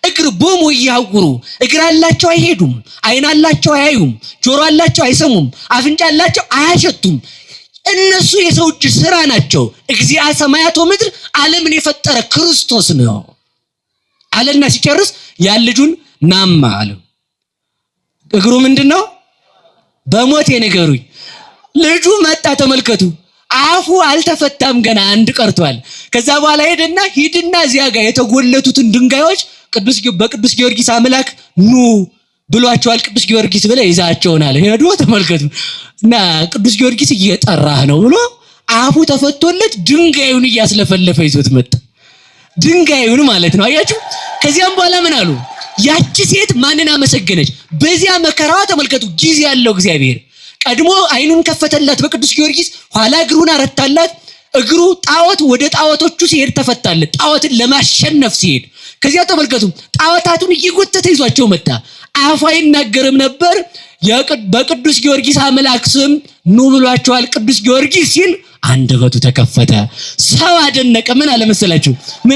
እግር ቦሙ ወያውሩ። እግር አላቸው አይሄዱም፣ አይን አላቸው አያዩም፣ ጆሮ አላቸው አይሰሙም፣ አፍንጫ አላቸው አያሸቱም። እነሱ የሰው እጅ ስራ ናቸው። እግዚአ ሰማያት ወምድር ዓለምን የፈጠረ ክርስቶስ ነው አለና ሲጨርስ ያን ልጁን ናማ አለ። እግሩ ምንድነው? በሞቴ ንገሩኝ። ልጁ መጣ። ተመልከቱ፣ አፉ አልተፈታም፣ ገና አንድ ቀርቷል። ከዛ በኋላ ሂድና እዚያ ጋር የተጎለቱትን ድንጋዮች በቅዱስ ጊዮርጊስ አምላክ ኑ ብሏቸዋል። ቅዱስ ጊዮርጊስ ብለ ይዛቸውን አለ። ሄዶ ተመልከቱ እና ቅዱስ ጊዮርጊስ እየጠራህ ነው ብሎ አፉ ተፈቶለት ድንጋዩን እያስለፈለፈ ይዞት መጣ። ድንጋዩን ማለት ነው። አያችሁ። ከዚያም በኋላ ምን አሉ? ያቺ ሴት ማንን አመሰገነች? በዚያ መከራዋ ተመልከቱ፣ ጊዜ ያለው እግዚአብሔር ቀድሞ አይኑን ከፈተላት በቅዱስ ጊዮርጊስ፣ ኋላ እግሩን አረታላት። እግሩ ጣዖት ወደ ጣዖቶቹ ሲሄድ ተፈታለት፣ ጣዖትን ለማሸነፍ ሲሄድ። ከዚያ ተመልከቱ ጣዖታቱን እየጎተተ ይዟቸው መጣ። አፉ አይናገርም ነበር። በቅዱስ ጊዮርጊስ አምላክ ስም ኑ ብሏቸዋል ቅዱስ ጊዮርጊስ ሲል አንደበቱ ተከፈተ። ሰው አደነቀ። ምን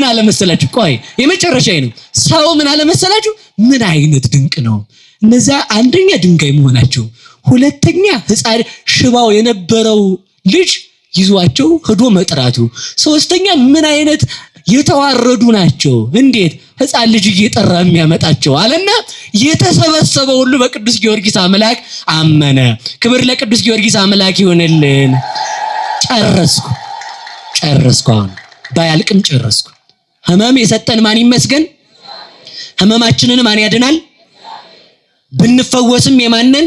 አለመሰላችሁ? ቆይ የመጨረሻዬ ነው። ሰው ምን አለመሰላችሁ? ምን አይነት ድንቅ ነው! እነዛ አንደኛ ድንጋይ መሆናቸው፣ ሁለተኛ ሕፃን ሽባው የነበረው ልጅ ይዟቸው ሄዶ መጥራቱ፣ ሶስተኛ ምን አይነት የተዋረዱ ናቸው! እንዴት ሕፃን ልጅ እየጠራ የሚያመጣቸው አለና የተሰበሰበ ሁሉ በቅዱስ ጊዮርጊስ አምላክ አመነ። ክብር ለቅዱስ ጊዮርጊስ አምላክ ይሁንልን። ጨረስኩ። አሁን ባያልቅም ጨረስኩ። ህመም የሰጠን ማን ይመስገን? ህመማችንን ማን ያድናል? ብንፈወስም የማንን?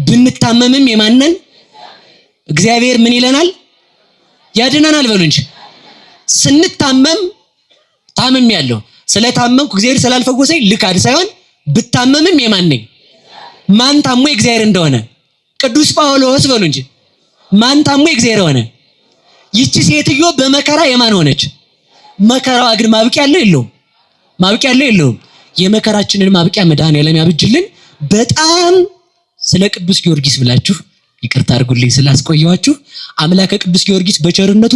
ብንታመምም የማንን? እግዚአብሔር ምን ይለናል? ያድነናል በሉ እንጂ። ስንታመም ታመም ያለው ስለታመምኩ እግዚአብሔር ስላልፈወሰኝ ልካድ ሳይሆን ብታመምም የማን ነኝ? ማን ታሞ እግዚአብሔር እንደሆነ ቅዱስ ጳውሎስ በሉ እንጂ። ማን ታሞ እግዚአብሔር ሆነ? ይቺ ሴትዮ በመከራ የማን ሆነች? መከራዋ ግን ማብቂያ ያለው የለውም። የመከራችንን ማብቂያ መድኃኔዓለም ያብጅልን። በጣም ስለ ቅዱስ ጊዮርጊስ ብላችሁ ይቅርታ አድርጉልኝ ስላስቆየዋችሁ። አምላከ ቅዱስ ጊዮርጊስ በቸርነቱ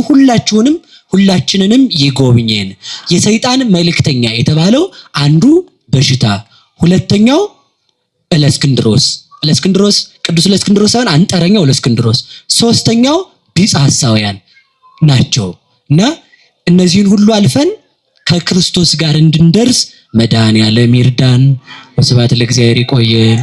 ሁላችንንም ይጎብኘን። የሰይጣን መልእክተኛ የተባለው አንዱ በሽታ፣ ሁለተኛው እለእስክንድሮስ ቅዱስ እለእስክንድሮስ ሳይሆን አንጠረኛው እለእስክንድሮስ፣ ሶስተኛው ቢጸ ሐሳውያን ናቸው። እና እነዚህን ሁሉ አልፈን ከክርስቶስ ጋር እንድንደርስ መድኃኔዓለም ይርዳን። ወስብሐት ለእግዚአብሔር። ይቆየን።